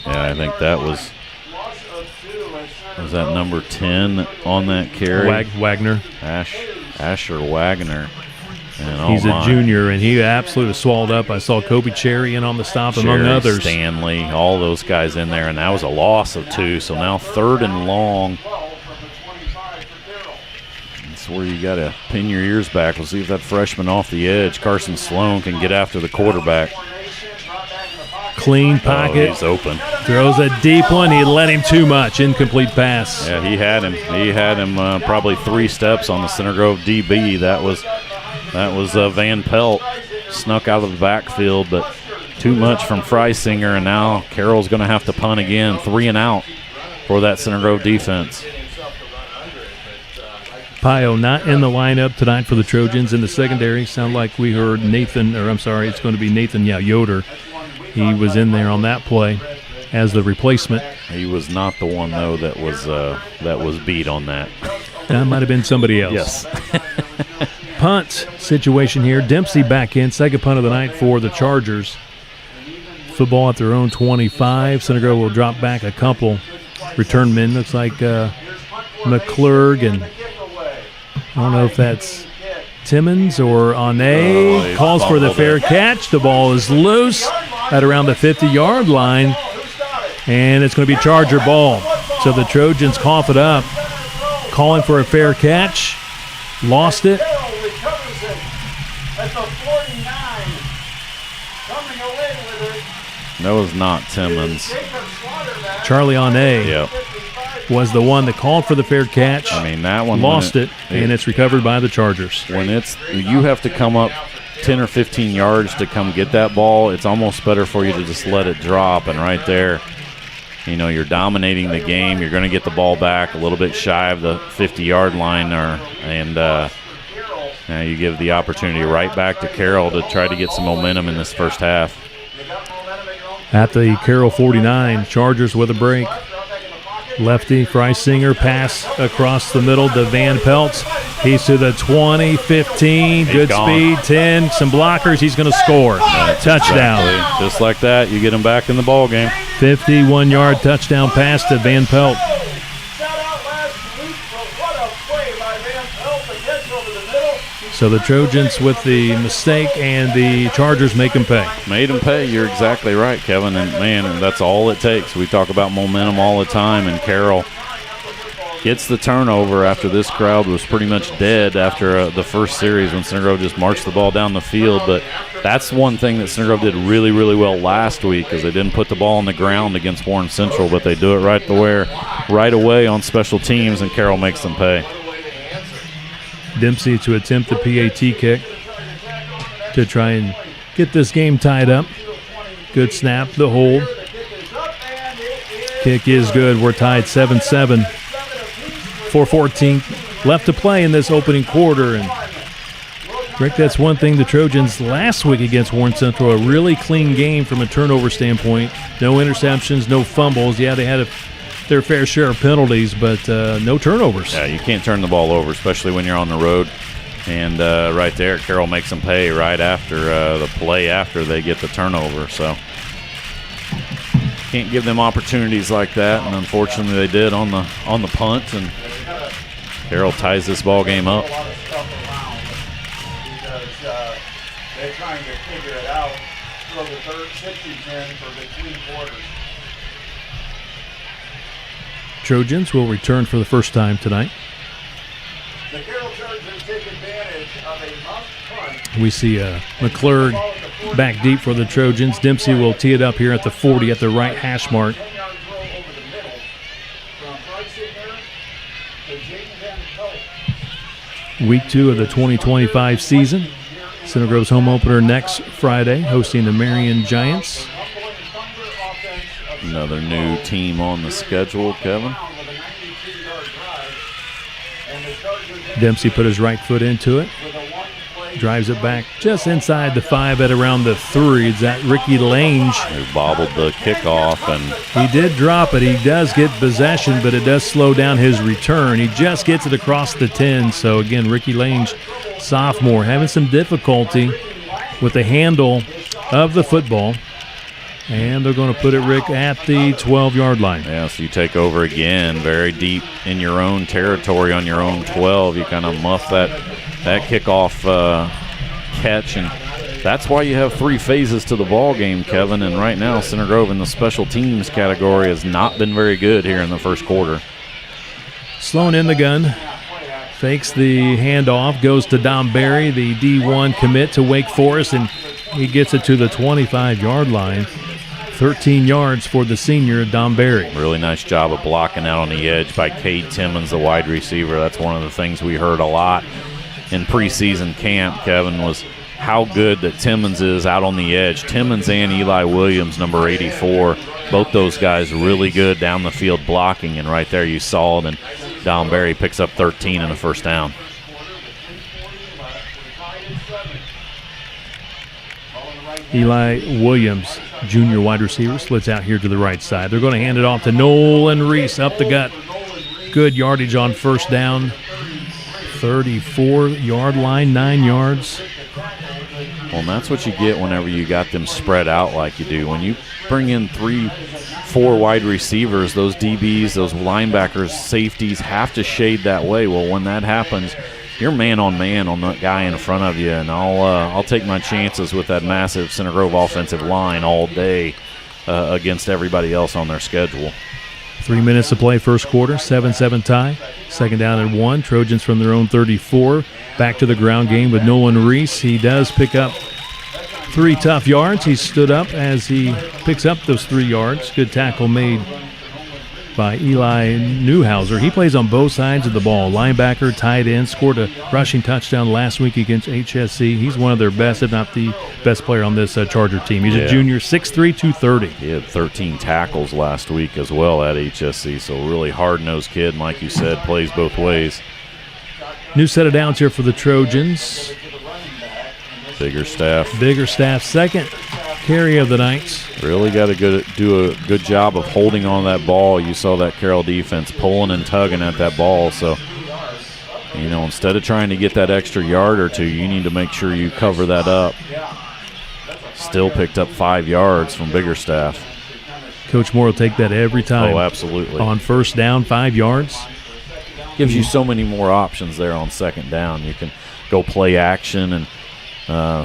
Yeah, I think that was that number 10 on that carry? Wagner. Asher Wagner. And he's a junior, and he absolutely swallowed up. I saw Kobe Cherry in on the stop, among others. Stanley, all those guys in there, and that was a loss of 2. So now 3rd and long. That's where you got to pin your ears back. We'll see if that freshman off the edge, Carson Sloan, can get after the quarterback. Clean pocket. Oh, he's open. Throws a deep one. He let him too much. Incomplete pass. Yeah, he had him. He had him probably 3 steps on the Center Grove DB. That was Van Pelt. Snuck out of the backfield, but too much from Freisinger, and now Carroll's going to have to punt again. 3 and out for that Center Grove defense. Pio not in the lineup tonight for the Trojans in the secondary. Sound like we heard Nathan, it's going to be Nathan Yoder. He was in there on that play as the replacement. He was not the one, though, that was beat on that. That might have been somebody else. Yes. punt situation here. Dempsey back in, second punt of the night for the Chargers. Football at their own 25. Center Grove will drop back a couple. Return men looks like McClurg, and I don't know if that's Timmons or Ane. Calls for the fair catch. The ball is loose at around the 50-yard line, and it's going to be Charger ball. So the Trojans cough it up, calling for a fair catch. Lost it. That was not Timmons. Charlie Ane. Yep. Was the one that called for the fair catch. I mean, that one lost it, and it's recovered by the Chargers. When you have to come up 10 or 15 yards to come get that ball, it's almost better for you to just let it drop. And right there, you're dominating the game. You're going to get the ball back a little bit shy of the 50-yard line, and now you give the opportunity right back to Carroll to try to get some momentum in this first half. At the Carroll 49, Chargers with a break. Lefty, Freisinger, pass across the middle to Van Pelt. He's to the 20, 15, good speed, 10, some blockers. He's going to score. Touchdown. Exactly. Just like that, you get him back in the ball game. 51-yard touchdown pass to Van Pelt. So the Trojans with the mistake, and the Chargers make them pay. Made them pay. You're exactly right, Kevin. And, man, that's all it takes. We talk about momentum all the time, and Carroll gets the turnover after this crowd was pretty much dead after the first series when Center Grove just marched the ball down the field. But that's one thing that Center Grove did really, really well last week, is they didn't put the ball on the ground against Warren Central, but they do it right away on special teams, and Carroll makes them pay. Dempsey to attempt the PAT kick to try and get this game tied up. Good snap, the hold. Kick is good. We're tied 7-7. 4:14 left to play in this opening quarter. And Rick, that's one thing the Trojans last week against Warren Central, a really clean game from a turnover standpoint. No interceptions, no fumbles. Yeah, they had their fair share of penalties, but no turnovers. Yeah, you can't turn the ball over, especially when you're on the road. And right there, Carroll makes them pay right after the play after they get the turnover. So can't give them opportunities like that, and unfortunately they did on the punt, and Carroll ties this ball game up. They're trying to figure it out. Throw the third 60s in for between quarters. Trojans will return for the first time tonight. The Carroll Chargers take advantage of a muff punt. We see McClurg back deep for the Trojans. Dempsey will tee it up here at the 40 at the right hash mark. Week 2 of the 2025 season. Center Grove's home opener next Friday, hosting the Marion Giants. Another new team on the schedule, Kevin. Dempsey put his right foot into it. Drives it back just inside the 5 at around the 3. It's that Ricky Lange. Who bobbled the kickoff. And he did drop it. He does get possession, but it does slow down his return. He just gets it across the 10. So, again, Ricky Lange, sophomore, having some difficulty with the handle of the football. And they're going to put it, Rick, at the 12-yard line. Yeah, so you take over again, very deep in your own territory on your own 12. You kind of muff that kickoff catch, and that's why you have 3 phases to the ball game, Kevin. And right now, Center Grove in the special teams category has not been very good here in the first quarter. Sloan in the gun, fakes the handoff, goes to Dom Berry, the D1 commit to Wake Forest, and he gets it to the 25-yard line. 13 yards for the senior, Dom Berry. Really nice job of blocking out on the edge by Cade Timmons, the wide receiver. That's one of the things we heard a lot in preseason camp, Kevin, was how good that Timmons is out on the edge. Timmons and Eli Williams, number 84, both those guys really good down the field blocking, and right there you saw it, and Dom Berry picks up 13 and a first down. Eli Williams, junior wide receiver, splits out here to the right side. They're going to hand it off to Nolan Reese up the gut. Good yardage on first down. 34-yard line, 9 yards. Well, and that's what you get whenever you got them spread out like you do. When you bring in 3-4 wide receivers, those DBs, those linebackers, safeties have to shade that way. Well, when that happens, you're man-on-man on that guy in front of you, and I'll take my chances with that massive Center Grove offensive line all day against everybody else on their schedule. 3 minutes to play first quarter, 7-7 tie. Second down and 1. Trojans from their own 34. Back to the ground game with Nolan Reese. He does pick up 3 tough yards. He stood up as he picks up those 3 yards. Good tackle made by Eli Newhouser. He plays on both sides of the ball. Linebacker, tight end, scored a rushing touchdown last week against HSC. He's one of their best, if not the best player on this Charger team. He's a junior, 6'3", 230. He had 13 tackles last week as well at HSC, so really hard-nosed kid, and like you said, plays both ways. New set of downs here for the Trojans. Biggerstaff, second carry of the night. Really got to do a good job of holding on that ball. You saw that Carroll defense pulling and tugging at that ball. So, instead of trying to get that extra yard or 2, you need to make sure you cover that up. Still picked up 5 yards from Biggerstaff. Coach Moore will take that every time. Oh, absolutely. On first down, 5 yards. Gives you so many more options there on second down. You can go play action and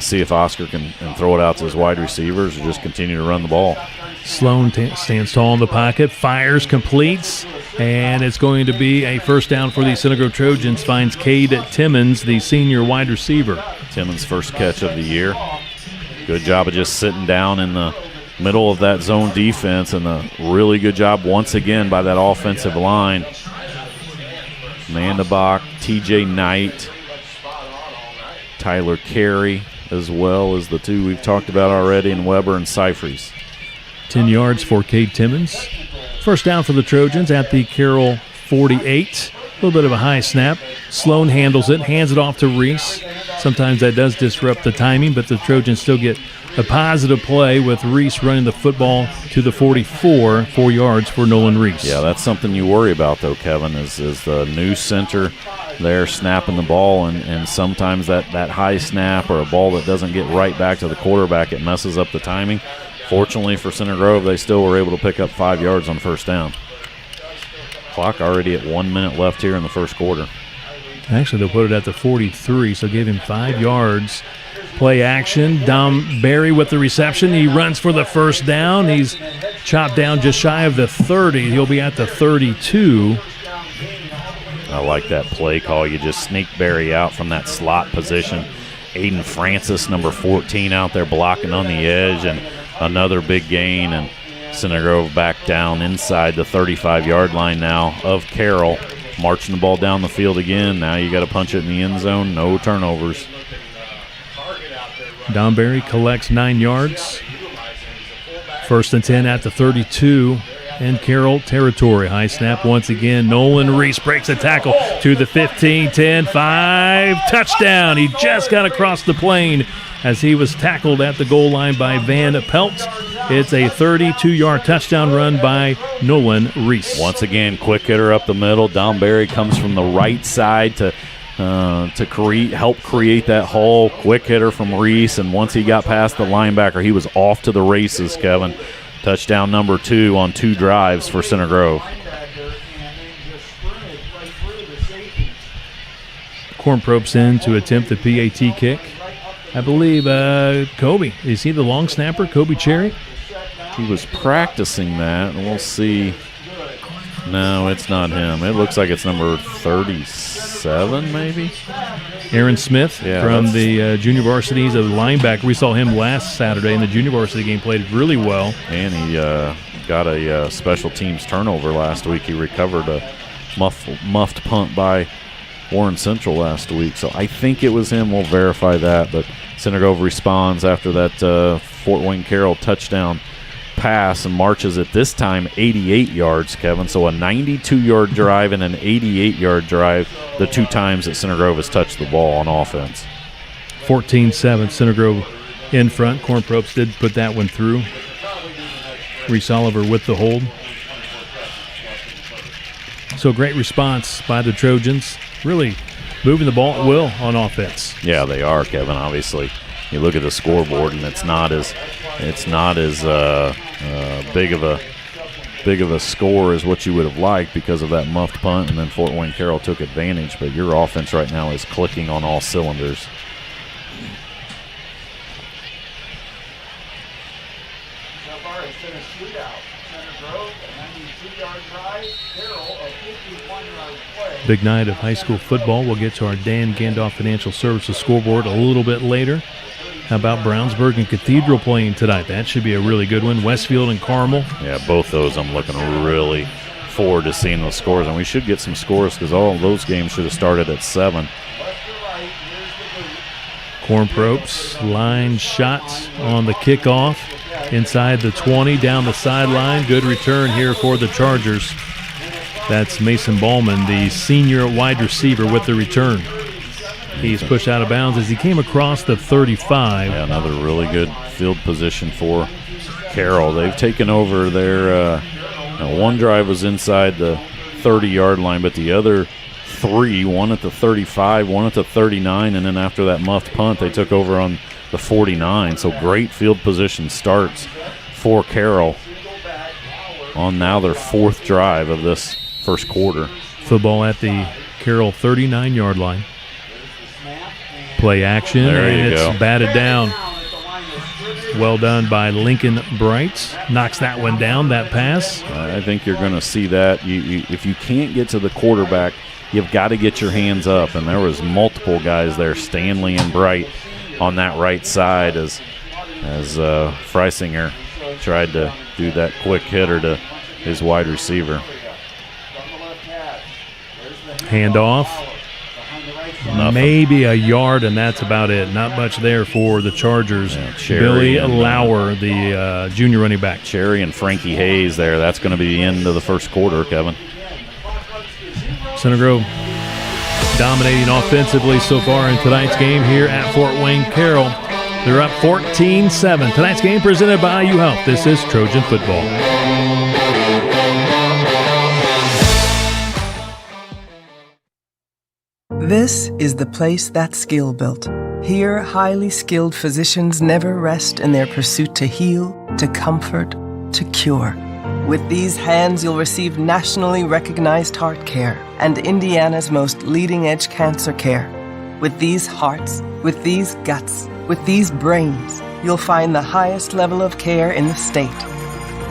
see if Oscar can throw it out to his wide receivers or just continue to run the ball. Sloan stands tall in the pocket, fires, completes, and it's going to be a first down for the Center Grove Trojans. Finds Cade Timmons, the senior wide receiver. Timmons' first catch of the year. Good job of just sitting down in the middle of that zone defense, and a really good job once again by that offensive line. Mandabach, TJ Knight, Tyler Carey, as well as the 2 we've talked about already, and Weber and Seifries. 10 yards for Cade Timmons. First down for the Trojans at the Carroll 48. A little bit of a high snap. Sloan handles it, hands it off to Reese. Sometimes that does disrupt the timing, but the Trojans still get a positive play with Reese running the football to the 44, 4 yards for Nolan Reese. Yeah, that's something you worry about, though, Kevin, is the new center there snapping the ball, and sometimes that high snap or a ball that doesn't get right back to the quarterback, it messes up the timing. Fortunately for Center Grove, they still were able to pick up 5 yards on first down. Clock already at 1 minute left here in the first quarter. Actually, they'll put it at the 43, so give him 5 yards. Play action. Dom Barry with the reception. He runs for the first down. He's chopped down just shy of the 30. He'll be at the 32. I like that play call. You just sneak Barry out from that slot position. Aiden Francis, number 14, out there blocking on the edge, and another big gain. And Center Grove back down inside the 35-yard line now of Carroll. Marching the ball down the field again. Now you got to punch it in the end zone. No turnovers. Don Barry collects 9 yards. First and 10 at the 32 in Carroll territory. High snap once again. Nolan Reese breaks a tackle to the 15, 10, 5. Touchdown. He just got across the plane as he was tackled at the goal line by Van Pelt. It's a 32-yard touchdown run by Nolan Reese. Once again, quick hitter up the middle. Don Barry comes from the right side to help create that hole. Quick hitter from Reese, and once he got past the linebacker, he was off to the races, Kevin. Touchdown number 2 on 2 drives for Center Grove. Cornprope's in to attempt the PAT kick. I believe Kobe. Is he the long snapper, Kobe Cherry? He was practicing that, and we'll see. No, it's not him. It looks like it's number 37, maybe. Aaron Smith from the junior varsity. He's a linebacker. We saw him last Saturday in the junior varsity game. Played really well. And he got a special teams turnover last week. He recovered a muffed punt by Warren Central last week. So I think it was him. We'll verify that. But Center Grove responds after that Fort Wayne Carroll touchdown pass and marches at this time 88 yards, Kevin. So a 92-yard drive and an 88-yard drive the 2 times that Center Grove has touched the ball on offense. 14-7, Center Grove in front. Cornpropes did put that one through. Reese Oliver with the hold. So great response by the Trojans. Really moving the ball at will on offense. Yeah, they are, Kevin. Obviously, you look at the scoreboard, and it's not as big of a score as what you would have liked because of that muffed punt, and then Fort Wayne Carroll took advantage. But your offense right now is clicking on all cylinders. Big night of high school football. We'll get to our Dan Gandolf Financial Services scoreboard a little bit later. How about Brownsburg and Cathedral playing tonight? That should be a really good one. Westfield and Carmel. Yeah, both those I'm looking really forward to seeing those scores. And we should get some scores because all of those games should have started at 7. Cornpropes line shots on the kickoff inside the 20, down the sideline. Good return here for the Chargers. That's Mason Ballman, the senior wide receiver, with the return. He's pushed out of bounds as he came across the 35. Yeah, another really good field position for Carroll. They've taken over their one drive was inside the 30-yard line, but the other 3, one at the 35, one at the 39, and then after that muffed punt, they took over on the 49. So great field position starts for Carroll on now their 4th drive of this first quarter. Football at the Carroll 39-yard line. Play action, and it's batted down. Well done by Lincoln Bright. Knocks that one down, that pass. I think you're going to see that. If you can't get to the quarterback, you've got to get your hands up. And there was multiple guys there, Stanley and Bright, on that right side as Freisinger tried to do that quick hitter to his wide receiver. Handoff. Maybe a yard, and that's about it. Not much there for the Chargers. Yeah, Billy Lauer, the junior running back. Cherry and Frankie Hayes there. That's going to be the end of the first quarter, Kevin. Center Grove dominating offensively so far in tonight's game here at Fort Wayne Carroll. They're up 14-7. Tonight's game presented by UHealth. This is Trojan Football. This is the place that's skill built. Here, highly skilled physicians never rest in their pursuit to heal, to comfort, to cure. With these hands, you'll receive nationally recognized heart care and Indiana's most leading-edge cancer care. With these hearts, with these guts, with these brains, you'll find the highest level of care in the state.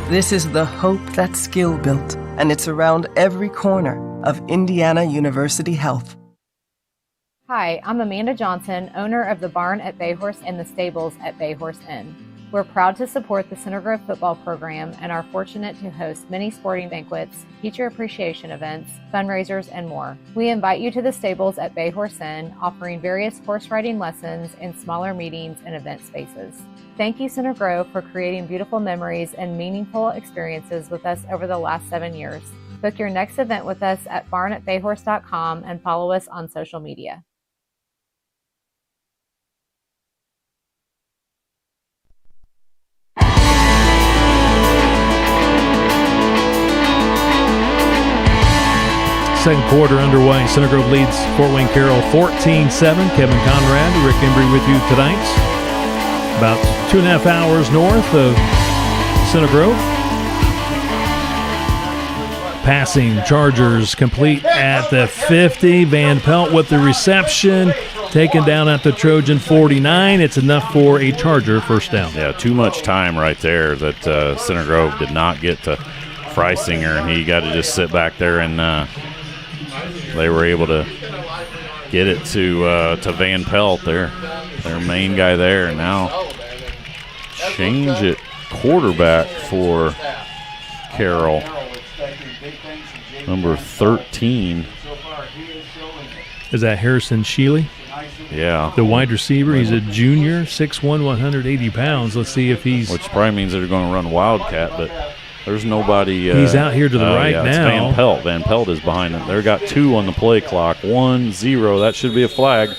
This is the hope that's skill built, and it's around every corner of Indiana University Health. Hi, I'm Amanda Johnson, owner of the Barn at Bayhorse and the Stables at Bayhorse Inn. We're proud to support the Center Grove football program and are fortunate to host many sporting banquets, teacher appreciation events, fundraisers, and more. We invite you to the stables at Bayhorse Inn, offering various horse riding lessons in smaller meetings and event spaces. Thank you, Center Grove, for creating beautiful memories and meaningful experiences with us over the last 7 years. Book your next event with us at barnatbayhorse.com and follow us on social media. Second quarter underway. Center Grove leads Fort Wayne Carroll 14-7. Kevin Conrad, Rick Embry with you tonight. About 2.5 hours north of Center Grove. Passing Chargers complete at the 50. Van Pelt with the reception. Taken down at the Trojan 49. It's enough for a Charger first down. Yeah, too much time right there that Center Grove did not get to Freisinger. He got to just sit back there and they were able to get it to Van Pelt, their main guy there. Now change it quarterback for Carroll. Number 13. Is that Harrison Sheely? Yeah. The wide receiver. He's a junior, 6'1", 180 pounds. Let's see if he's... Which probably means they're going to run Wildcat, but there's nobody. He's out here to the right now. It's Van Pelt. Van Pelt is behind him. They've got 2 on the play clock. 1-0. That should be a flag.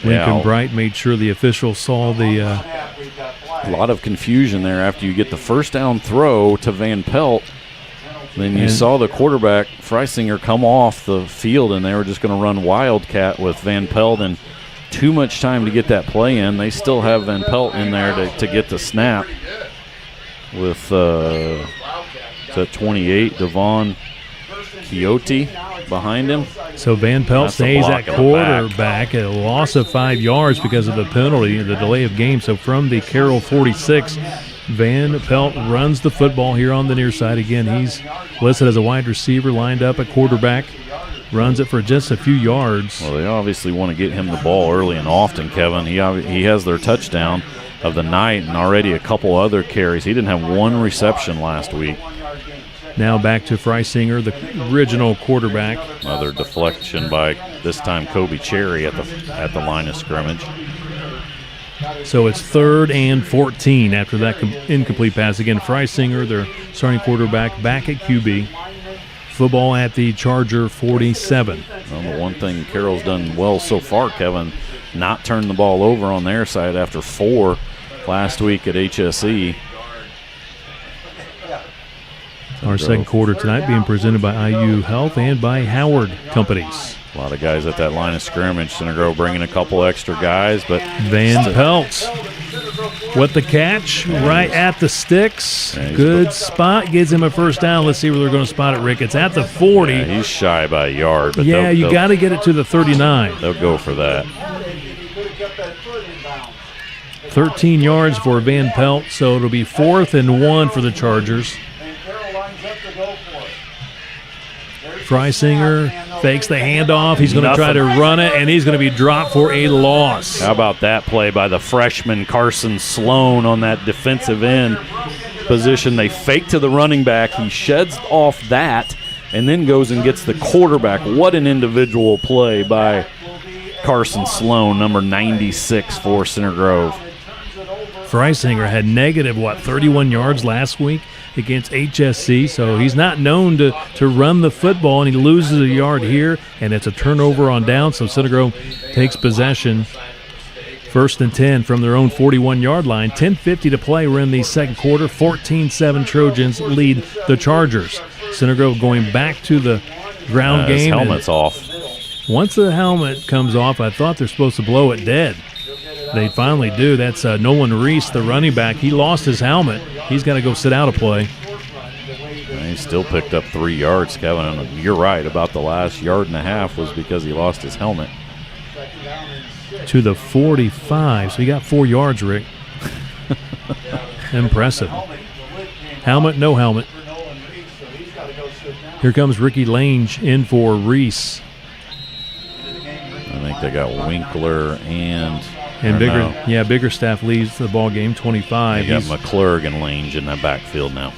Lincoln Bright made sure the official saw the... A lot of confusion there after you get the first down throw to Van Pelt. Then you saw the quarterback, Freisinger, come off the field, and they were just going to run Wildcat with Van Pelt, and too much time to get that play in. They still have Van Pelt in there to get the snap with to 28, Devon Quixote behind him. So Van Pelt stays at quarterback, a loss of 5 yards because of the penalty, the delay of game. So from the Carroll 46, Van Pelt runs the football here on the near side. Again, he's listed as a wide receiver, lined up at quarterback, runs it for just a few yards. Well, they obviously want to get him the ball early and often, Kevin. He has their touchdown of the night and already a couple other carries. He didn't have one reception last week. Now back to Freisinger, the original quarterback. Another deflection by, this time, Kobe Cherry at the line of scrimmage. So it's 3rd and 14 after that incomplete pass. Again, Freisinger, their starting quarterback, back at QB. Football at the Charger 47. Well, the one thing Carroll's done well so far, Kevin, not turn the ball over on their side after 4 last week at HSE. Our second quarter tonight being presented by IU Health and by Howard Companies. A lot of guys at that line of scrimmage. Center Grove bringing a couple extra guys, but Van Pelt with the catch right at the sticks. Good spot, gives him a first down. Let's see where they're going to spot it, Rick. It's at the 40. Yeah, he's shy by a yard. But yeah, you got to get it to the 39. They'll go for that. 13 yards for Van Pelt, so it'll be 4th and 1 for the Chargers. Freisinger fakes the handoff. He's going to try to run it, and he's going to be dropped for a loss. How about that play by the freshman Carson Sloan on that defensive end position? They fake to the running back. He sheds off that and then goes and gets the quarterback. What an individual play by Carson Sloan, number 96 for Center Grove. Freisinger had negative, 31 yards last week against HSC, so he's not known to run the football, and he loses a yard here, and it's a turnover on down, so Center Grove takes possession. 1st and 10 from their own 41-yard line. 10:50 to play. We're in the second quarter. 14-7 Trojans lead the Chargers. Center Grove going back to the ground game. His helmet's off. Once the helmet comes off, I thought they're supposed to blow it dead. They finally do. That's Nolan Reese, the running back. He lost his helmet. He's got to go sit out a play. And he still picked up 3 yards, Kevin. And you're right about the last yard and a half was because he lost his helmet. To the 45. So he got 4 yards, Rick. Impressive. Helmet, no helmet. Here comes Ricky Lange in for Reese. I think they got Winkler and Biggerstaff leads the ball game, 25. They got McClurg and Lange in that backfield now.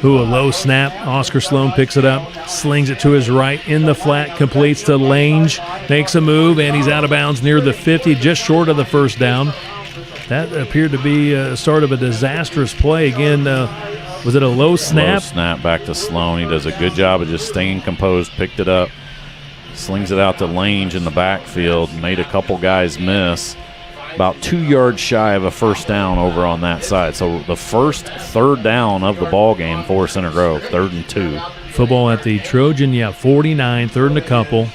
A low snap. Oscar Sloan picks it up, slings it to his right in the flat, completes to Lange, makes a move, and he's out of bounds near the 50, just short of the first down. That appeared to be a start of a disastrous play. Again, was it a low snap? Low snap back to Sloan. He does a good job of just staying composed, picked it up, slings it out to Lange in the backfield, made a couple guys miss. About 2 yards shy of a first down over on that side. So the first 3rd down of the ball game for Center Grove, 3rd and 2. Football at the Trojan, 49, 3rd and a couple.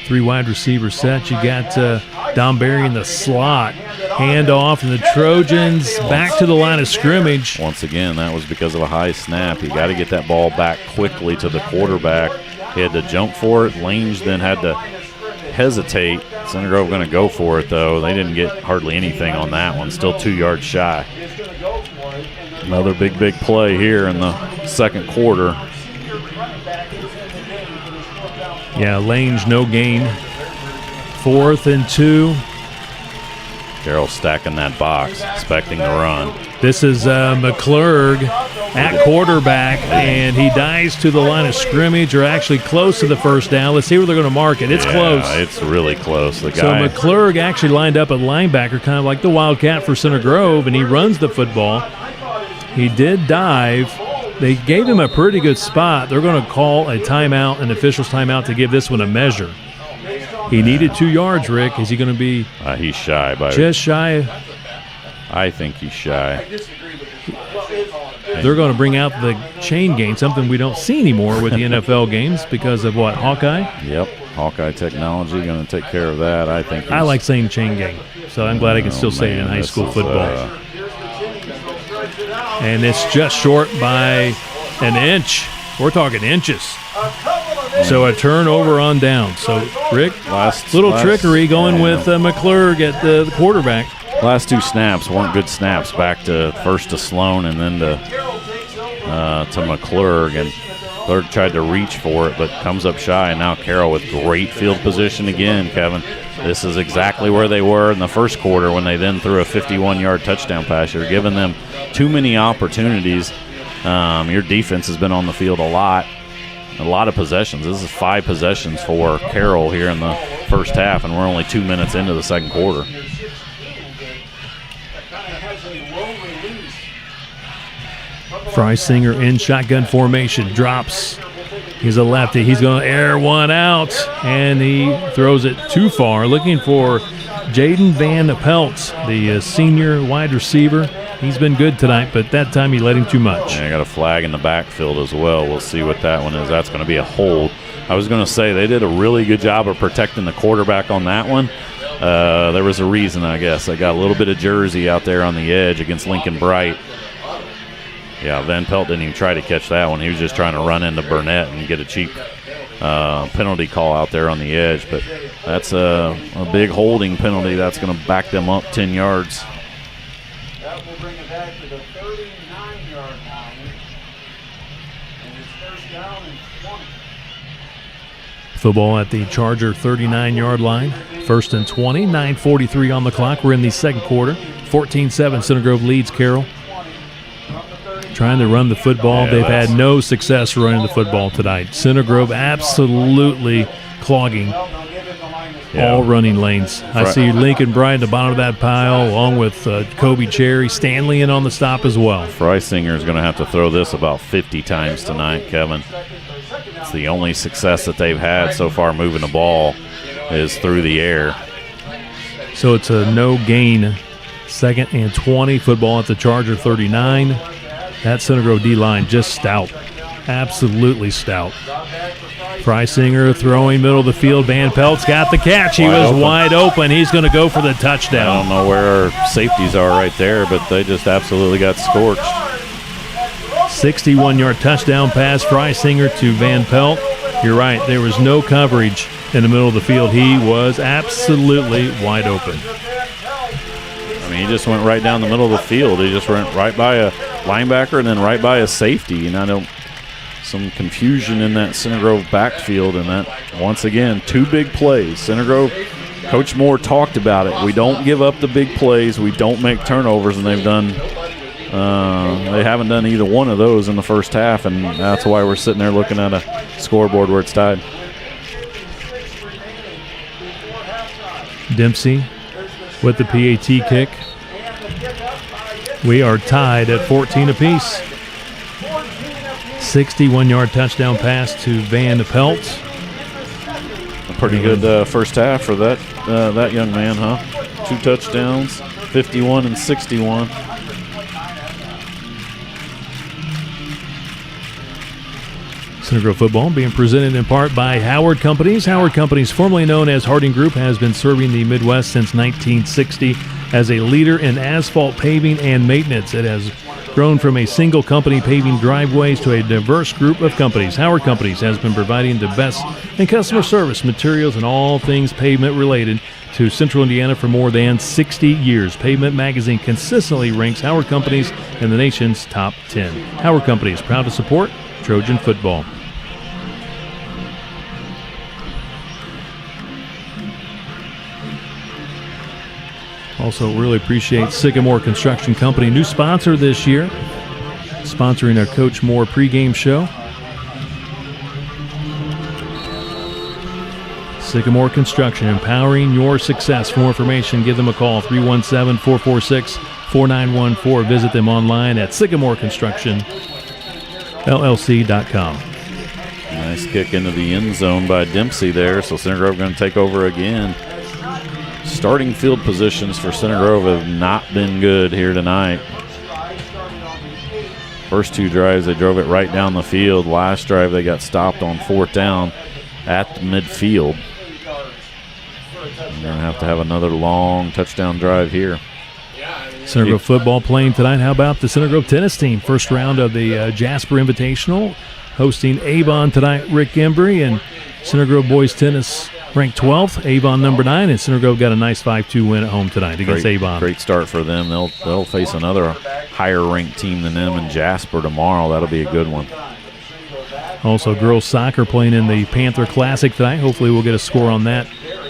3 wide receiver sets. You got Don Barry in the slot. Hand off, and the Trojans back to the line of scrimmage. Once again, that was because of a high snap. You got to get that ball back quickly to the quarterback. He had to jump for it. Lange then had to hesitate. Center Grove going to go for it, though. They didn't get hardly anything on that one. Still 2 yards shy. Another big play here in the second quarter. Lange, no gain. 4th and 2. Carroll stacking that box, expecting the run. This is McClurg at quarterback, and he dives to the line of scrimmage, or actually close to the first down. Let's see where they're going to mark it. It's close. It's really close. The guy. So McClurg actually lined up at linebacker, kind of like the Wildcat for Center Grove, and he runs the football. He did dive. They gave him a pretty good spot. They're going to call a timeout, an official's timeout, to give this one a measure. He needed 2 yards, Rick. Is he going to be he's shy. Just shy? I think he's shy. they're going to bring out the chain gang, something we don't see anymore with the NFL games because of what, Hawkeye? Yep, Hawkeye technology going to take care of that. I think. I like saying chain gang, so I'm glad I can still say it in high school football. And it's just short by an inch. We're talking inches. So a turnover on down. So, Rick, little trickery going with McClurg at the quarterback. Last two snaps weren't good snaps. Back to first to Sloan and then to McClurg. And McClurg tried to reach for it, but comes up shy. And now Carroll with great field position again, Kevin. This is exactly where they were in the first quarter when they then threw a 51-yard touchdown pass. You're giving them too many opportunities. Your defense has been on the field a lot of possessions. This is 5 possessions for Carroll here in the first half, and we're only 2 minutes into the second quarter. Freisinger in shotgun formation, drops. He's a lefty. He's going to air one out, and he throws it too far, looking for Jaden Van Pelt, the senior wide receiver. He's been good tonight, but that time he let him too much. Yeah, I got a flag in the backfield as well. We'll see what that one is. That's going to be a hold. I was going to say they did a really good job of protecting the quarterback on that one. There was a reason, I guess. They got a little bit of jersey out there on the edge against Lincoln Bright. Yeah, Van Pelt didn't even try to catch that one. He was just trying to run into Burnett and get a cheap penalty call out there on the edge. But that's a big holding penalty. That's going to back them up 10 yards. That will bring it back to the 39-yard line. And it's first down and 20. Football at the Charger 39-yard line. First and 20, 9:43 on the clock. We're in the second quarter. 14-7, Center Grove leads Carroll. Trying to run the football. They've had no success running the football tonight. Center Grove absolutely clogging all running lanes. I see Lincoln Bright at the bottom of that pile, along with Kobe Cherry, Stanley in on the stop as well. Freisinger is going to have to throw this about 50 times tonight, Kevin. It's the only success that they've had so far moving the ball is through the air. So it's a no gain. Second and 20, football at the Charger 39. That Center Grove D-line just stout. Absolutely stout. Freisinger throwing middle of the field. Van Pelt's got the catch. He was wide open. He's going to go for the touchdown. I don't know where our safeties are right there, but they just absolutely got scorched. 61-yard touchdown pass, Freisinger to Van Pelt. You're right. There was no coverage in the middle of the field. He was absolutely wide open. I mean, he just went right down the middle of the field. He just went right by a linebacker and then right by a safety. And some confusion in that Center Grove backfield. And that, once again, 2 big plays. Center Grove, Coach Moore talked about it. We don't give up the big plays. We don't make turnovers, and they've done. They haven't done either one of those in the first half, and that's why we're sitting there looking at a scoreboard where it's tied. Dempsey with the PAT kick. We are tied at 14 apiece. 61-yard touchdown pass to Van Pelt. A pretty good first half for that young man, huh? 2 touchdowns, 51 and 61. Center Grove football being presented in part by Howard Companies. Howard Companies, formerly known as Harding Group, has been serving the Midwest since 1960 as a leader in asphalt paving and maintenance. It has grown from a single company paving driveways to a diverse group of companies. Howard Companies has been providing the best in customer service, materials, and all things pavement related to Central Indiana for more than 60 years. Pavement Magazine consistently ranks Howard Companies in the nation's top 10. Howard Companies, proud to support Trojan football. Also, really appreciate Sycamore Construction Company, new sponsor this year, sponsoring our Coach Moore pregame show. Sycamore Construction, empowering your success. For more information, give them a call, 317-446-4914. Visit them online at sycamoreconstructionllc.com. Nice kick into the end zone by Dempsey there, so Center Grove going to take over again. Starting field positions for Center Grove have not been good here tonight. First 2 drives, they drove it right down the field. Last drive, they got stopped on 4th down at the midfield. They're going to have another long touchdown drive here. Center Grove football playing tonight. How about the Center Grove tennis team? First round of the Jasper Invitational, hosting Avon tonight, Rick Embry, and Center Grove boys tennis ranked 12th, Avon number 9, and Center Grove got a nice 5-2 win at home tonight against Avon. Great start for them. They'll face another higher-ranked team than them in Jasper tomorrow. That'll be a good one. Also, girls soccer playing in the Panther Classic tonight. Hopefully we'll get a score on that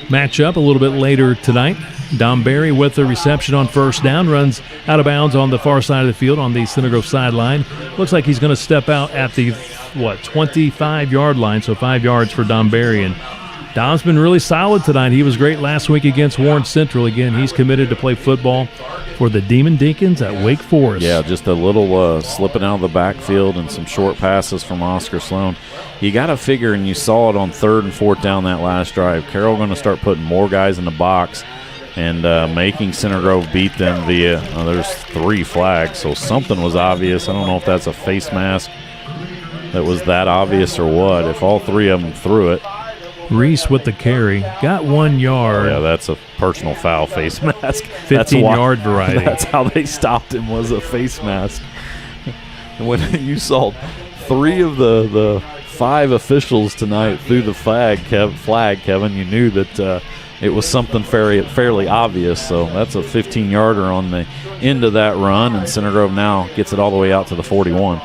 matchup a little bit later tonight. Dom Berry with the reception on first down, runs out of bounds on the far side of the field on the Center Grove sideline. Looks like he's going to step out at the, 25-yard line, so 5 yards for Dom Berry. And Dom's been really solid tonight. He was great last week against Warren Central. Again, he's committed to play football for the Demon Deacons at Wake Forest. Yeah, just a little slipping out of the backfield and some short passes from Oscar Sloan. You got to figure, and you saw it on 3rd and 4th down that last drive, Carroll going to start putting more guys in the box and making Center Grove beat them via, there's 3 flags, so something was obvious. I don't know if that's a face mask that was that obvious or what. If all 3 of them threw it. Reese with the carry, got 1 yard. Yeah, that's a personal foul face mask. 15-yard variety. That's how they stopped him, was a face mask. When you saw 3 of the 5 officials tonight threw the flag, Kevin, you knew that it was something fairly obvious. So that's a 15-yarder on the end of that run, and Center Grove now gets it all the way out to the 41.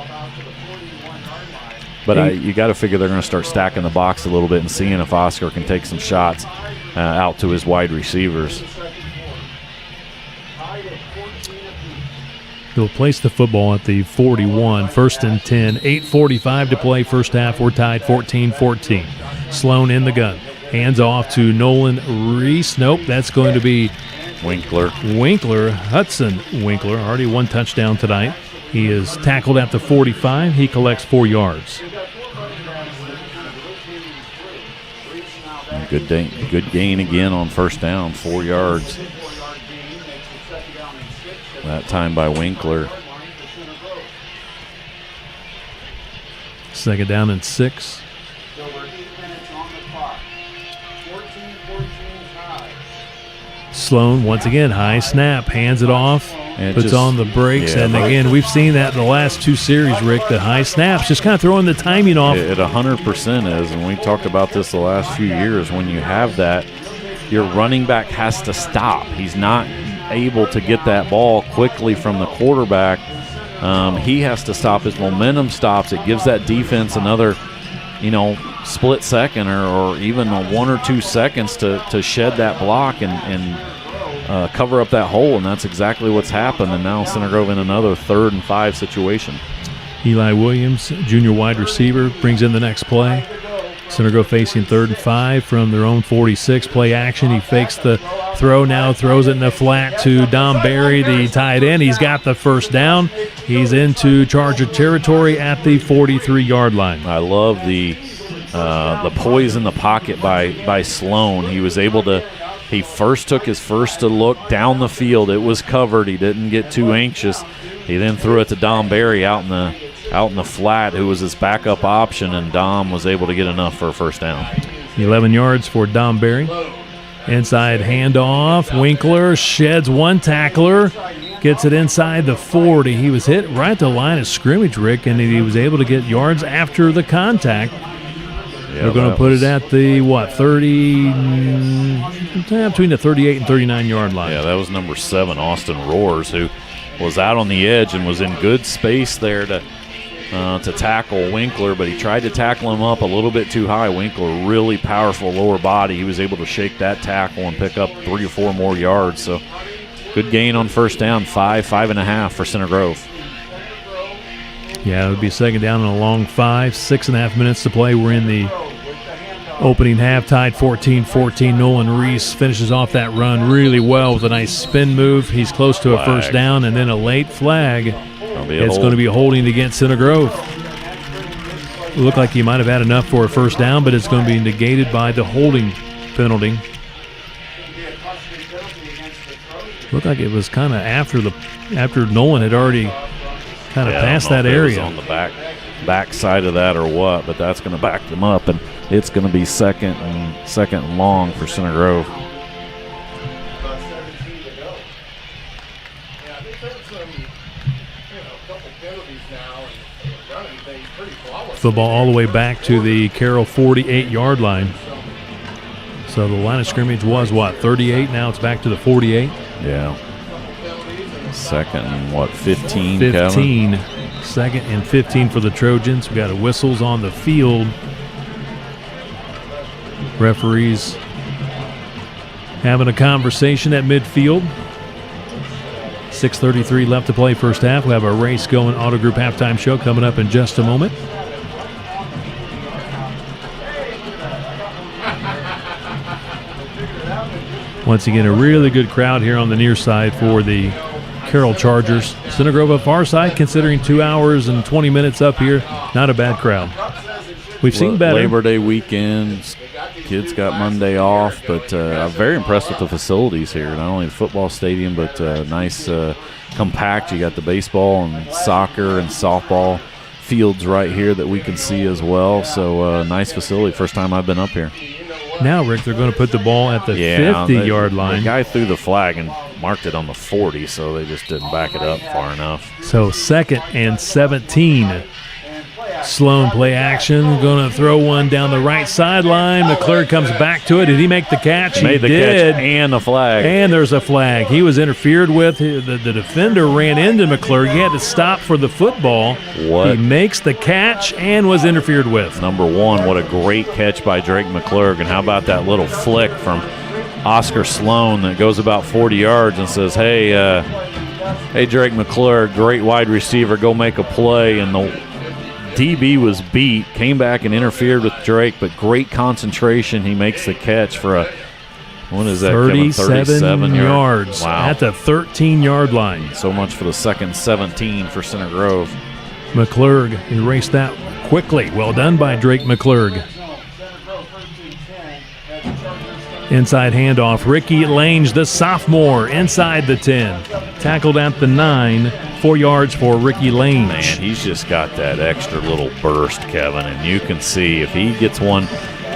But you got to figure they're going to start stacking the box a little bit and seeing if Oscar can take some shots out to his wide receivers. He'll place the football at the 41, 1st and 10, 8:45 to play first half. We're tied 14-14. Sloan in the gun. Hands off to Nolan Reese. Nope, that's going to be Winkler, Hudson Winkler, already 1 touchdown tonight. He is tackled at the 45. He collects 4 yards. Good gain again on first down, 4 yards. That time by Winkler. 2nd down and 6. Sloan, once again, high snap, hands it off, puts on the brakes. And again, we've seen that in the last 2 series, Rick, the high snaps, just kind of throwing the timing off. It 100% is, and we talked about this the last few years. When you have that, your running back has to stop. He's not able to get that ball quickly from the quarterback. He has to stop. His momentum stops. It gives that defense another, split second or even 1 or 2 seconds to shed that block and cover up that hole, and that's exactly what's happened. And now Center Grove in another 3rd and 5 situation. Eli Williams, junior wide receiver, brings in the next play. Center Grove facing 3rd and 5 from their own 46. Play action. He fakes the throw, now throws it in the flat to Dom Berry, the tight end. He's got the first down. He's into Charger territory at the 43-yard line. I love the poise in the pocket by Sloan. He was able to. He first took his first look down the field. It was covered. He didn't get too anxious. He then threw it to Dom Berry out in the flat, who was his backup option, and Dom was able to get enough for a first down. 11 yards for Dom Berry. Inside handoff. Winkler sheds 1 tackler. Gets it inside the 40. He was hit right at the line of scrimmage, Rick, and he was able to get yards after the contact. Yeah, We're going to put it at the, 30, between the 38 and 39-yard line. Yeah, that was number 7, Austin Roars, who was out on the edge and was in good space there to tackle Winkler, but he tried to tackle him up a little bit too high. Winkler, really powerful lower body. He was able to shake that tackle and pick up 3 or 4 more yards. So good gain on first down, 5.5 for Center Grove. Yeah, it would be 2nd down and a long 5, 6.5 minutes to play. We're in the opening half, tied 14-14. Nolan Reese finishes off that run really well with a nice spin move. He's close to a first down, and then a late flag. It's going to be holding against Center Grove. It looked like he might have had enough for a first down, but it's going to be negated by the holding penalty. Looked like it was kind of after Nolan had already kind of Yeah, past I don't that know if it was area. on the back side of that or what, but that's going to back them up, and it's going to be second and long for Center Grove. Football all the way back to the Carroll 48-yard line. So the line of scrimmage was, 38? Now it's back to the 48. Yeah. Second and 15, 15. Kevin? Second and 15 for the Trojans. We got a whistles on the field. Referees having a conversation at midfield. 6:33 left to play first half. We'll have a Race Going Auto Group halftime show coming up in just a moment. Once again, a really good crowd here on the near side for the Carroll Chargers. Center Grove up far side, considering 2 hours and 20 minutes up here, not a bad crowd. We've seen better. Labor Day weekend, kids got Monday off, but I'm very impressed with the facilities here. Not only the football stadium, but nice, compact. You got the baseball and soccer and softball fields right here that we can see as well. So nice facility. First time I've been up here. Now, Rick, they're going to put the ball at the 50-yard line. The guy threw the flag and marked it on the 40, so they just didn't back it up far enough. So 2nd and 17. Sloan play action, going to throw one down the right sideline. McClure comes back to it. Did he make the catch? He made the catch and the flag. And there's a flag. He was interfered with. The defender ran into McClure. He had to stop for the football. What? He makes the catch and was interfered with. Number one, what a great catch by Drake McClure. And how about that little flick from Oscar Sloan that goes about 40 yards and says, hey, Drake McClure, great wide receiver, go make a play. And the DB was beat, came back and interfered with Drake, but great concentration. He makes the catch for a, what is that, 37 yards wow. At the 13-yard line. So much for the 2nd 17 for Center Grove. McClure erased that quickly. Well done by Drake McClure. Inside handoff. Ricky Lange, the sophomore, inside the 10. Tackled at the 9. 4 yards for Ricky Lange. Man, he's just got that extra little burst, Kevin, and you can see if he gets one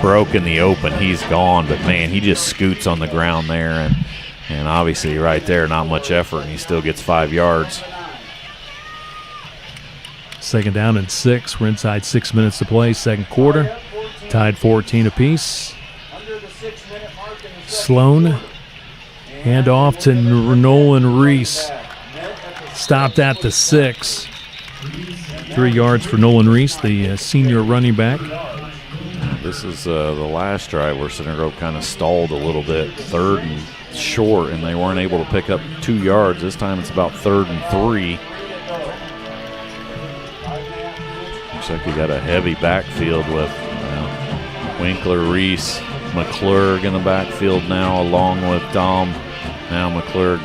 broke in the open, he's gone. But, man, he just scoots on the ground there, and obviously right there, not much effort, and he still gets 5 yards. 2nd down and 6. We're inside 6 minutes to play, second quarter. Tied 14 apiece. Sloan, hand off to Nolan Reese. Stopped at the 6. 3 yards for Nolan Reese, the senior running back. This is the last drive where Center Grove kind of stalled a little bit. 3rd and short, and they weren't able to pick up 2 yards. This time it's about 3rd and 3. Looks like you got a heavy backfield with Winkler, Reese, McClure in the backfield now, along with Dom. Now McClure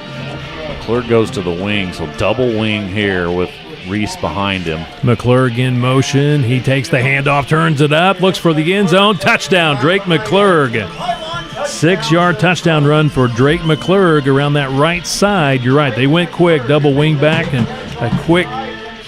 goes to the wing, so double wing here with Reese behind him. McClure in motion. He takes the handoff, turns it up, looks for the end zone. Touchdown, Drake McClure. 6-yard touchdown run for Drake McClure around that right side. You're right, they went quick, double wing back and a quick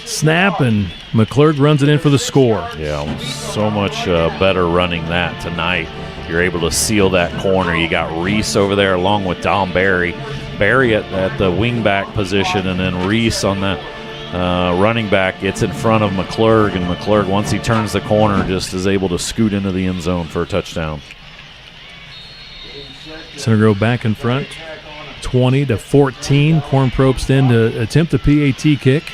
snap, and McClure runs it in for the score. Yeah, so much better running that tonight. You're able to seal that corner. You got Reese over there along with Dom Barry. Barry at the wing-back position, and then Reese on the running back gets in front of McClure, and McClure, once he turns the corner, just is able to scoot into the end zone for a touchdown. Center Grove back in front, 20-14. Corn Probst in to attempt the PAT kick.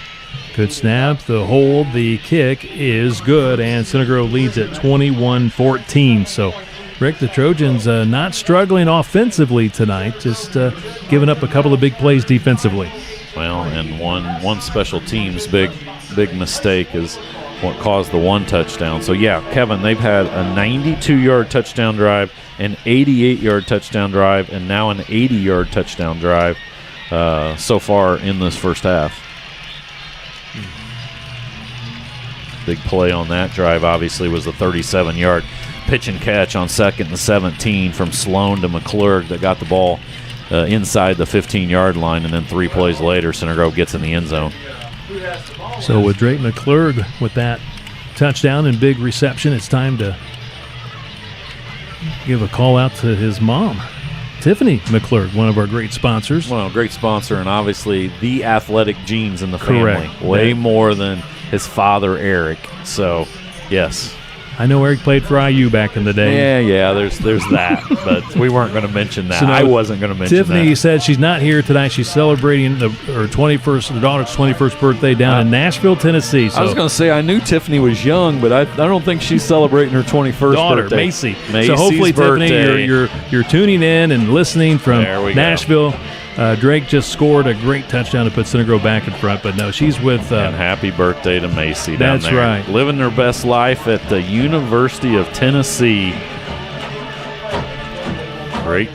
Good snap, the hold, the kick is good, and Center Grove leads at 21-14. So, Rick, the Trojans not struggling offensively tonight, just giving up a couple of big plays defensively. Well, and one special teams big mistake is what caused the one touchdown. So, yeah, Kevin, they've had a 92-yard touchdown drive, an 88-yard touchdown drive, and now an 80-yard touchdown drive so far in this first half. Big play on that drive, obviously, was the 37-yard pitch and catch on 2nd and 17 from Sloan to McClure that got the ball inside the 15-yard line, and then 3 plays later, Center Grove gets in the end zone. So with Drake McClurg with that touchdown and big reception, it's time to give a call out to his mom, Tiffany McClurg, one of our great sponsors. Well, great sponsor, and obviously the athletic genes in the family. Correct. Way more than his father, Eric. So, yes. I know Eric played for IU back in the day. Yeah, there's that, but we weren't going to mention that. So no, I wasn't going to mention Tiffany that. said she's not here tonight. She's celebrating her daughter's 21st birthday down in Nashville, Tennessee. So I was going to say I knew Tiffany was young, but I don't think she's celebrating her 21st daughter, birthday. Macy. Macy's So hopefully, birthday. Tiffany, you're tuning in and listening from There we Nashville. Drake just scored a great touchdown to put Center Grove back in front, but no, she's with. And happy birthday to Macy down that's there. right. Living their best life at the University of Tennessee. Great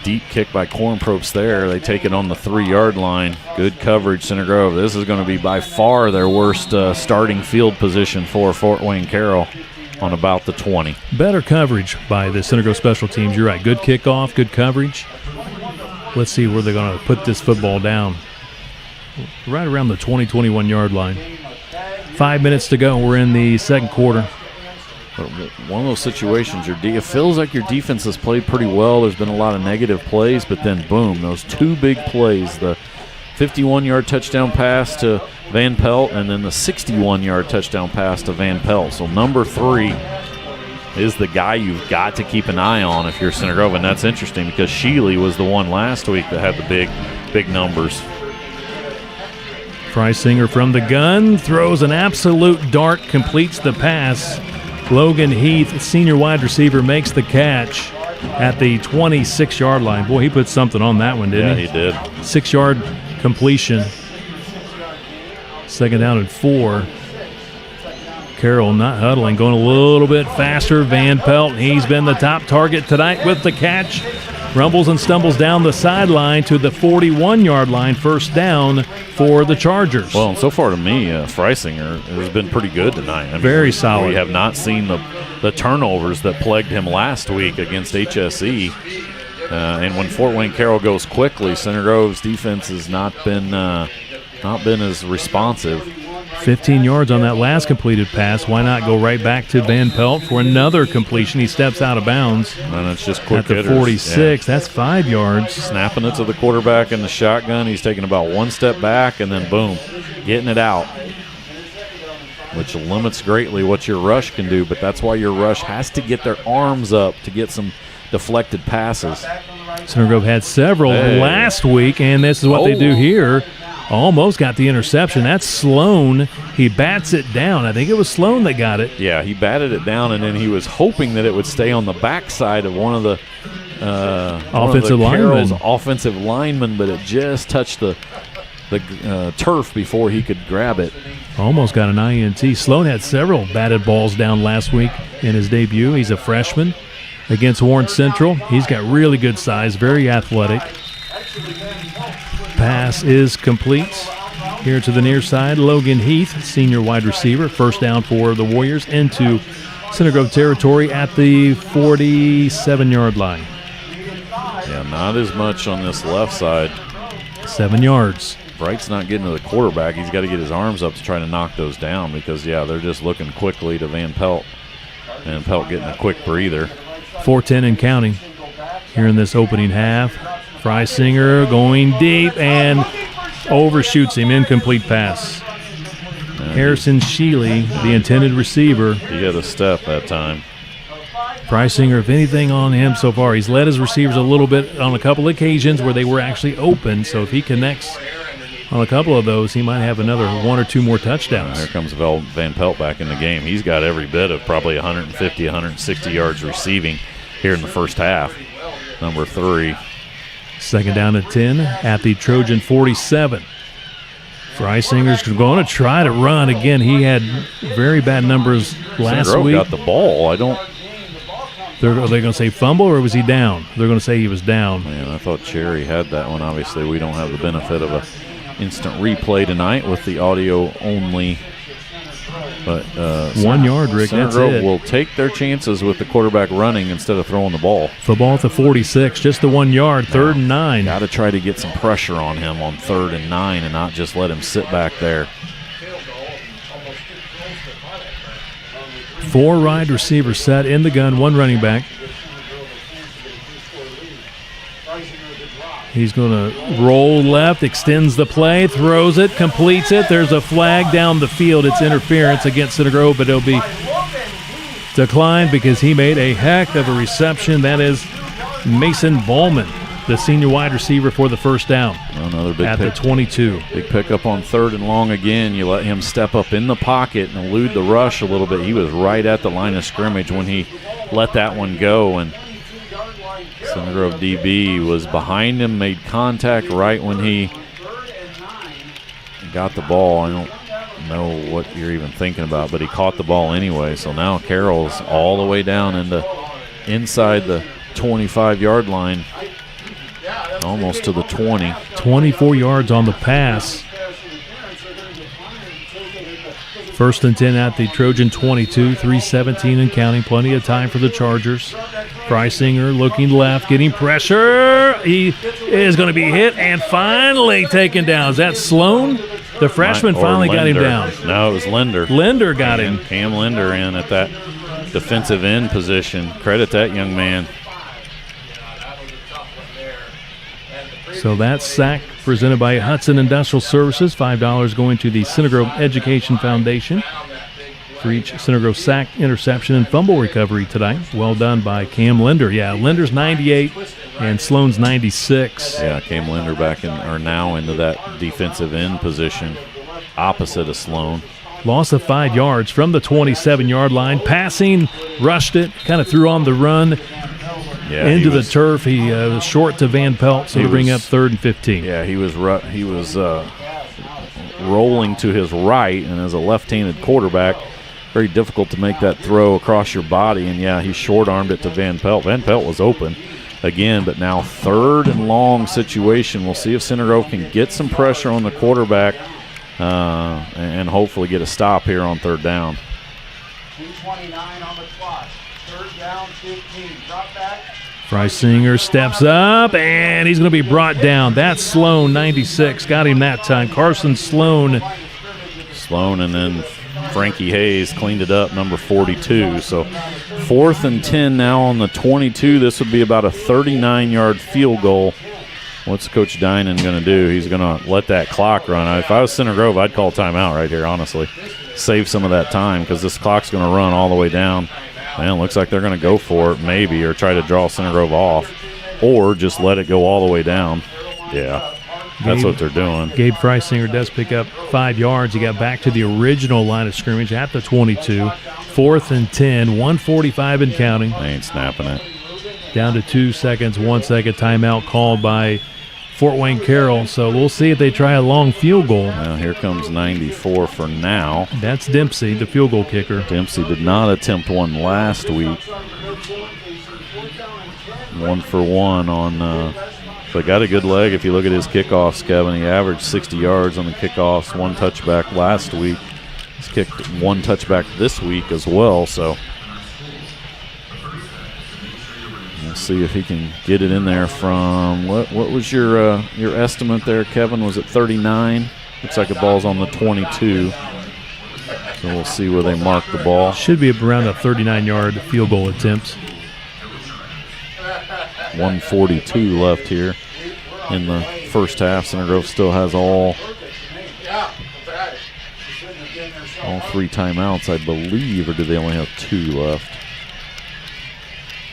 deep kick by Cornpropes there. They take it on the 3-yard line. Good coverage, Center Grove. This is going to be by far their worst starting field position for Fort Wayne Carroll on about the 20. Better coverage by the Center Grove special teams. You're right. Good kickoff, good coverage. Let's see where they're going to put this football down. Right around the 20-21 yard line. 5 minutes to go. We're in the second quarter. One of those situations, it feels like your defense has played pretty well. There's been a lot of negative plays, but then boom, those two big plays, the 51-yard touchdown pass to Van Pelt and then the 61-yard touchdown pass to Van Pelt. So number 3 is the guy you've got to keep an eye on if you're Center Grove, and that's interesting because Sheely was the one last week that had the big numbers. Freisinger from the gun throws an absolute dart, completes the pass. Logan Heath, senior wide receiver, makes the catch at the 26-yard line. Boy, he put something on that one, didn't he? Yeah, he did. 6-yard completion. Second down and 4. Carroll not huddling, going a little bit faster. Van Pelt, he's been the top target tonight with the catch. Rumbles and stumbles down the sideline to the 41-yard line. First down for the Chargers. Well, and so far to me, Freisinger has been pretty good tonight. I mean, very solid. We have not seen the turnovers that plagued him last week against HSE. And when Fort Wayne Carroll goes quickly, Center Grove's defense has not been as responsive. 15 yards on that last completed pass. Why not go right back to Van Pelt for another completion? He steps out of bounds. And it's just quick at the hitters. 46. Yeah. That's 5 yards. Snapping it to the quarterback in the shotgun. He's taking about one step back and then boom, getting it out, which limits greatly what your rush can do. But that's why your rush has to get their arms up to get some deflected passes. Center Grove had several last week, and this is what they do here. Almost got the interception. That's Sloan. He bats it down. I think it was Sloan that got it. Yeah, he batted it down, and then he was hoping that it would stay on the backside of one of the Carroll's offensive linemen, but it just touched the turf before he could grab it. Almost got an INT. Sloan had several batted balls down last week in his debut. He's a freshman against Warren Central. He's got really good size, very athletic. Pass is complete. Here to the near side, Logan Heath, senior wide receiver. First down for the Warriors into Center Grove territory at the 47-yard line. Yeah, not as much on this left side. 7 yards. Bright's not getting to the quarterback. He's got to get his arms up to try to knock those down because, yeah, they're just looking quickly to Van Pelt. Van Pelt getting a quick breather. 4:10 and counting here in this opening half. Freisinger going deep and overshoots him. Incomplete pass. Harrison Sheely, the intended receiver. He had a step that time. Freisinger, if anything on him so far, he's led his receivers a little bit on a couple of occasions where they were actually open. So if he connects on a couple of those, he might have another 1 or 2 more touchdowns. Here comes Van Pelt back in the game. He's got every bit of probably 150, 160 yards receiving here in the first half. Number 3. Second down at 10 at the Trojan 47. Freisinger's going to try to run again. He had very bad numbers last week. Got the ball. Are they going to say fumble or was he down? They're going to say he was down. Man, I thought Cherry had that one. Obviously, we don't have the benefit of a instant replay tonight with the audio only. But 1 yard, Rick, that's Grove it. will take their chances with the quarterback running instead of throwing the ball. Football at the 46, just the 1 yard, 3rd and 9. Got to try to get some pressure on him on 3rd and 9 and not just let him sit back there. 4 wide receivers set in the gun, 1 running back. He's going to roll left, extends the play, throws it, completes it. There's a flag down the field. It's interference against Center Grove, but it'll be declined because he made a heck of a reception. That is Mason Ballman, the senior wide receiver, for the first down. Another big at pick, the 22. Big pickup on 3rd and long again. You let him step up in the pocket and elude the rush a little bit. He was right at the line of scrimmage when he let that one go, and Center Grove DB was behind him, made contact right when he got the ball. I don't know what you're even thinking about, but he caught the ball anyway. So now Carroll's all the way down inside the 25-yard line, almost to the 20. 24 yards on the pass. 1st and 10 at the Trojan 22, 3:17 and counting. Plenty of time for the Chargers. Freisinger looking left, getting pressure. He is going to be hit and finally taken down. Is that Sloan? The freshman finally got him down. No, it was Linder. Linder got him. Cam Linder in at that defensive end position. Credit that young man. So that sack presented by Hudson Industrial Services, $5 going to the Center Grove Education Foundation for each Center Grove sack, interception, and fumble recovery tonight. Well done by Cam Linder. Yeah, Linder's 98 and Sloan's 96. Yeah, Cam Linder now into that defensive end position opposite of Sloan. Loss of 5 yards from the 27-yard line. Passing, rushed it, kind of threw on the run. Yeah, into the turf. He was short to Van Pelt, so to bring up 3rd and 15. Yeah, he was rolling to his right, and as a left-handed quarterback, very difficult to make that throw across your body. And yeah, he short-armed it to Van Pelt. Van Pelt was open again, but now 3rd and long situation. We'll see if Center Grove can get some pressure on the quarterback and hopefully get a stop here on 3rd down. 2:29 on the clock. 3rd down, 15. Drop back. Freisinger steps up, and he's going to be brought down. That's Sloan, 96. Got him that time. Carson Sloan. And then Frankie Hayes cleaned it up, number 42. So 4th and 10 now on the 22. This would be about a 39-yard field goal. What's Coach Dinan going to do? He's going to let that clock run. If I was Center Grove, I'd call timeout right here, honestly. Save some of that time because this clock's going to run all the way down. Man, it looks like they're going to go for it maybe, or try to draw Center Grove off, or just let it go all the way down. Yeah, that's what they're doing. Gabe Freisinger does pick up 5 yards. He got back to the original line of scrimmage at the 22. 4th and 10, 1:45 and counting. They ain't snapping it. Down to 2 seconds, 1 second timeout called by Fort Wayne Carroll. So we'll see if they try a long field goal. Now here comes 94 for now. That's Dempsey, the field goal kicker. Dempsey did not attempt one last week. 1 for 1 on but got a good leg. If you look at his kickoffs, Kevin, he averaged 60 yards on the kickoffs, 1 touchback last week. He's kicked 1 touchback this week as well, so we'll see if he can get it in there from what was your estimate there, Kevin? Was it 39? Looks like the ball's on the 22. So we'll see where they mark the ball. Should be around a 39-yard field goal attempt. 1:42 left here in the first half. Center Grove still has all 3 timeouts, I believe, or do they only have 2 left?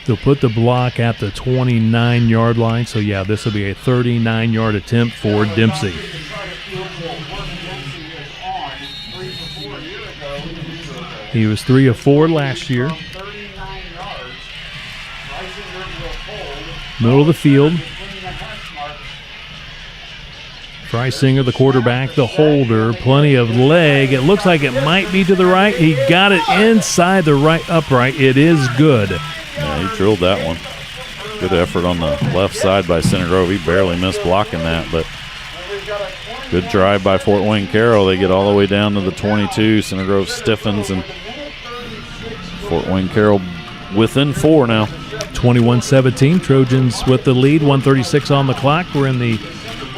They'll put the block at the 29-yard line. So, yeah, this will be a 39-yard attempt for Dempsey. He was 3 of 4 last year. Middle of the field. Freisinger, the quarterback, the holder, plenty of leg. It looks like it might be to the right. He got it inside the right upright. It is good. Yeah, he drilled that one. Good effort on the left side by Center Grove. He barely missed blocking that, but good drive by Fort Wayne Carroll. They get all the way down to the 22. Center Grove stiffens, and Fort Wayne Carroll within 4 now. 21-17. Trojans with the lead. 1:36 on the clock. We're in the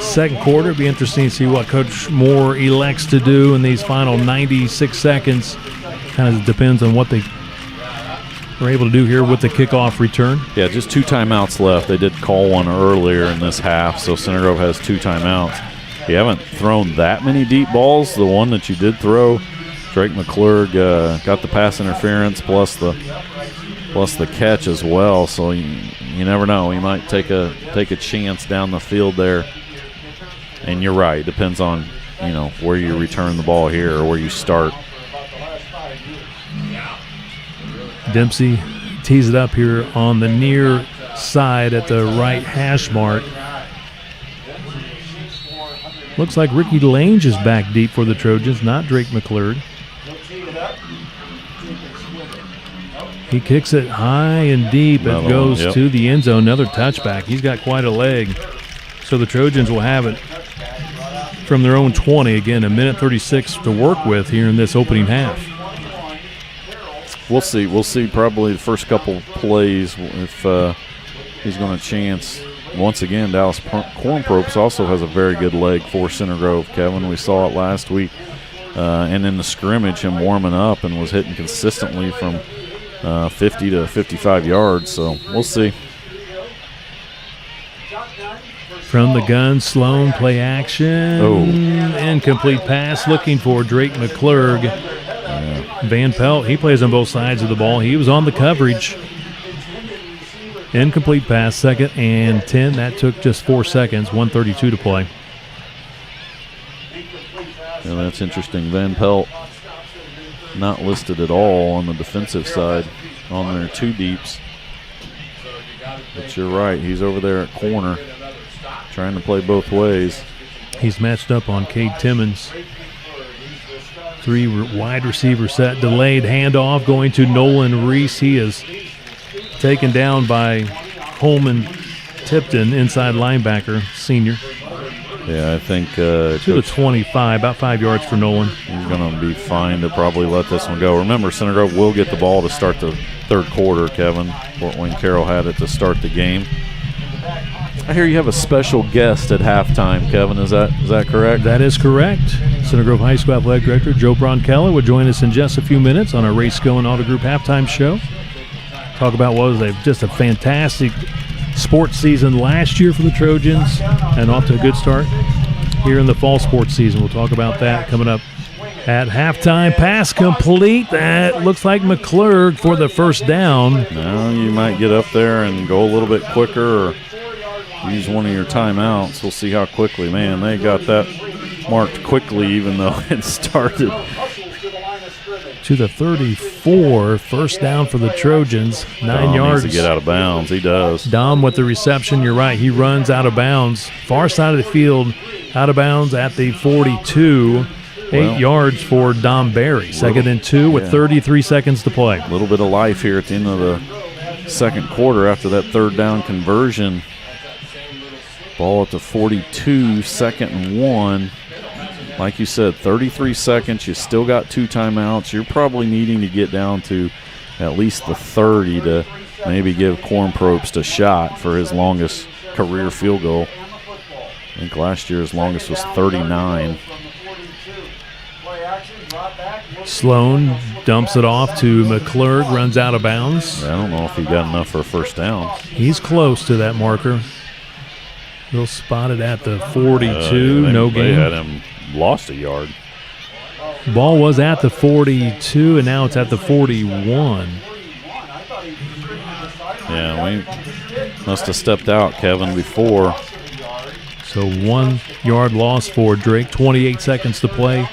second quarter. It'll be interesting to see what Coach Moore elects to do in these final 96 seconds kind of depends on what they are able to do here with the kickoff return. Yeah, just 2 timeouts left. They did call one earlier in this half, so Center Grove has 2 timeouts. You haven't thrown that many deep balls. The one that you did throw, Drake McClurg got the pass interference plus the catch as well. So you never know. He might take a chance down the field there. And you're right. It depends on where you return the ball here or where you start. Dempsey tees it up here on the near side at the right hash mark. Looks like Ricky Lange is back deep for the Trojans, not Drake McClurg. He kicks it high and deep. It goes to the end zone. Another touchback. He's got quite a leg. So the Trojans will have it from their own 20. Again, a minute 36 to work with here in this opening half. We'll see. We'll see probably the first couple plays if he's going to chance. Once again, Dallas Cornpropes also has a very good leg for Center Grove, Kevin. We saw it last week. And in the scrimmage, him warming up and was hitting consistently from 50 to 55 yards. So we'll see. From the gun, Sloan, play action. Oh. Incomplete pass looking for Drake McClurg. Van Pelt, he plays on both sides of the ball. He was on the coverage. Incomplete pass, 2nd and 10. That took just 4 seconds, 1:32 to play. Yeah, that's interesting. Van Pelt not listed at all on the defensive side on their 2 deeps. But you're right, he's over there at corner trying to play both ways. He's matched up on Cade Timmons. 3 wide receiver set, delayed handoff going to Nolan Reese. He is taken down by Holman Tipton, inside linebacker, senior. Yeah, I think to the 25, about 5 yards for Nolan. He's going to be fine to probably let this one go. Remember, Center Grove will get the ball to start the 3rd quarter, Kevin. Fort Wayne Carroll had it to start the game. I hear you have a special guest at halftime, Kevin. Is that correct? That is correct. Center Grove High School Athletic Director Joe Bronkeller will join us in just a few minutes on our Race Going Auto Group halftime show. Talk about what was just a fantastic sports season last year for the Trojans and off to a good start here in the fall sports season. We'll talk about that coming up at halftime. Pass complete. That looks like McClurg for the first down. Now you might get up there and go a little bit quicker or use one of your timeouts. We'll see how quickly. Man, they got that marked quickly even though it started. To the 34, first down for the Trojans, 9 yards. Needs to get out of bounds. He does. Dom with the reception. You're right. He runs out of bounds. Far side of the field, out of bounds at the 42. 8 yards for Dom Berry. 2nd and 2 with 33 seconds to play. A little bit of life here at the end of the 2nd quarter after that 3rd down conversion. Ball at the 42, 2nd and 1. Like you said, 33 seconds. You still got 2 timeouts. You're probably needing to get down to at least the 30 to maybe give Cornpropst a shot for his longest career field goal. I think last year his longest was 39. Sloan dumps it off to McClurg, runs out of bounds. I don't know if he got enough for a first down. He's close to that marker. He'll spot it at the 42. No gain. They had him lost a yard. Ball was at the 42, and now it's at the 41. Yeah, we must have stepped out, Kevin, before. So 1 yard loss for Drake. 28 seconds to play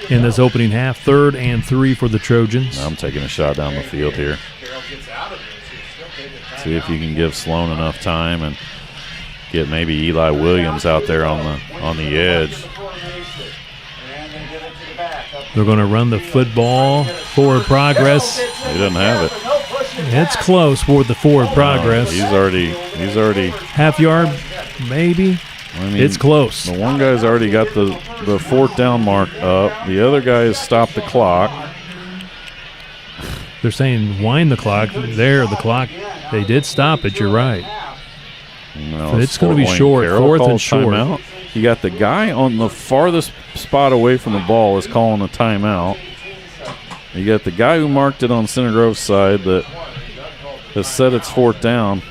in this opening half. 3rd and 3 for the Trojans. I'm taking a shot down the field here. See if you can give Sloan enough time and get maybe Eli Williams out there on the edge. They're going to run the football. Forward progress. He doesn't have it. It's close for the forward progress. He's already half yard, maybe. I mean, it's close. The one guy's already got the 4th down mark up. The other guy has stopped the clock. They're saying wind the clock. There, the clock. They did stop it. You're right. No, but it's going to be short. Carroll 4th and short. Timeout. You got the guy on the farthest spot away from the ball is calling a timeout. You got the guy who marked it on Center Grove's side that has said it's 4th down.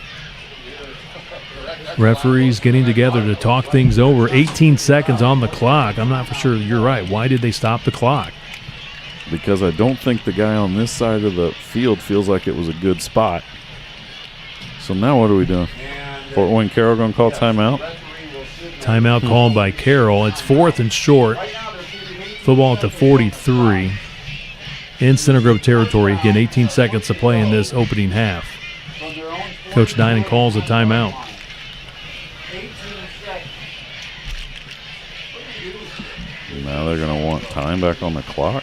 Referees getting together to talk things over. 18 seconds on the clock. I'm not for sure. You're right. Why did they stop the clock? Because I don't think the guy on this side of the field feels like it was a good spot. So now what are we doing? Fort Wayne Carroll going to call timeout? Timeout called by Carroll. It's 4th and short. Football at the 43. In Center Grove territory. Again, 18 seconds to play in this opening half. Coach Dinan calls a timeout. Now they're going to want time back on the clock.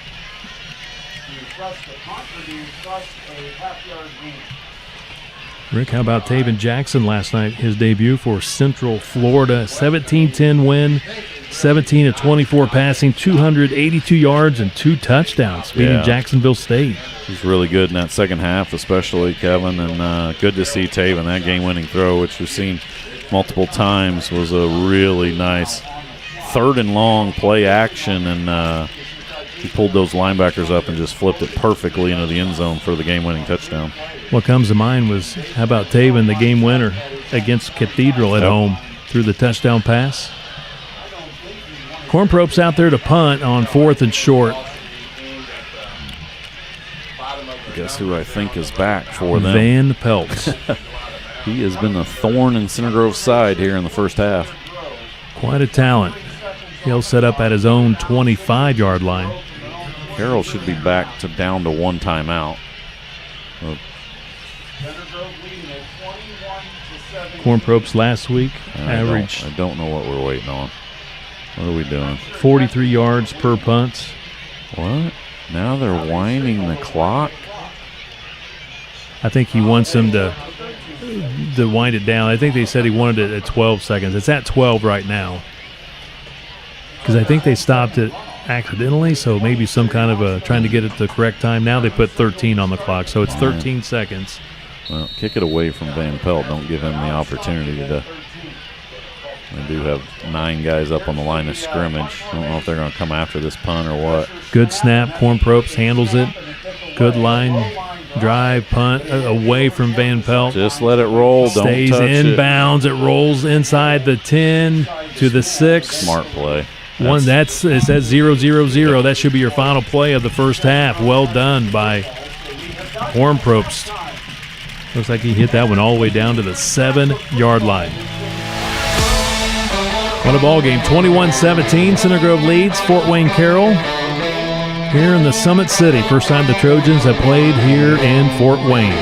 Rick, how about Taven Jackson last night? His debut for Central Florida. 17-10 win, 17 of 24 passing, 282 yards and 2 touchdowns, beating Jacksonville State. He's really good in that second half, especially, Kevin, and good to see Taven. That game-winning throw, which we've seen multiple times, was a really nice 3rd and long play action, and he pulled those linebackers up and just flipped it perfectly into the end zone for the game-winning touchdown. What comes to mind was, how about Taven, the game winner against Cathedral at home, through the touchdown pass? Cornprope's out there to punt on 4th and short. Guess who I think is back for them? Van Pelt. He has been a thorn in Center Grove's side here in the first half. Quite a talent. He'll set up at his own 25-yard line. Carroll should be back to down to 1 timeout. Cornprope's last week averaged. I don't know what we're waiting on. What are we doing? 43 yards per punt. What? Now they're winding the clock? I think he wants them to wind it down. I think they said he wanted it at 12 seconds. It's at 12 right now. Because I think they stopped it accidentally, so maybe some kind of trying to get it the correct time. Now they put 13 on the clock, so it's 13 seconds. Well, kick it away from Van Pelt. Don't give him the opportunity to. They do have 9 guys up on the line of scrimmage. I don't know if they're going to come after this punt or what. Good snap. Cornpropes handles it. Good line drive, punt away from Van Pelt. Just let it roll. Don't Stays touch inbounds. It rolls inside the 10 to the 6. Smart play. It says 0-0-0. That should be your final play of the first half. Well done by Cornpropes. Looks like he hit that one all the way down to the 7-yard line. What a ball game. 21-17. Center Grove leads Fort Wayne Carroll here in the Summit City. First time the Trojans have played here in Fort Wayne.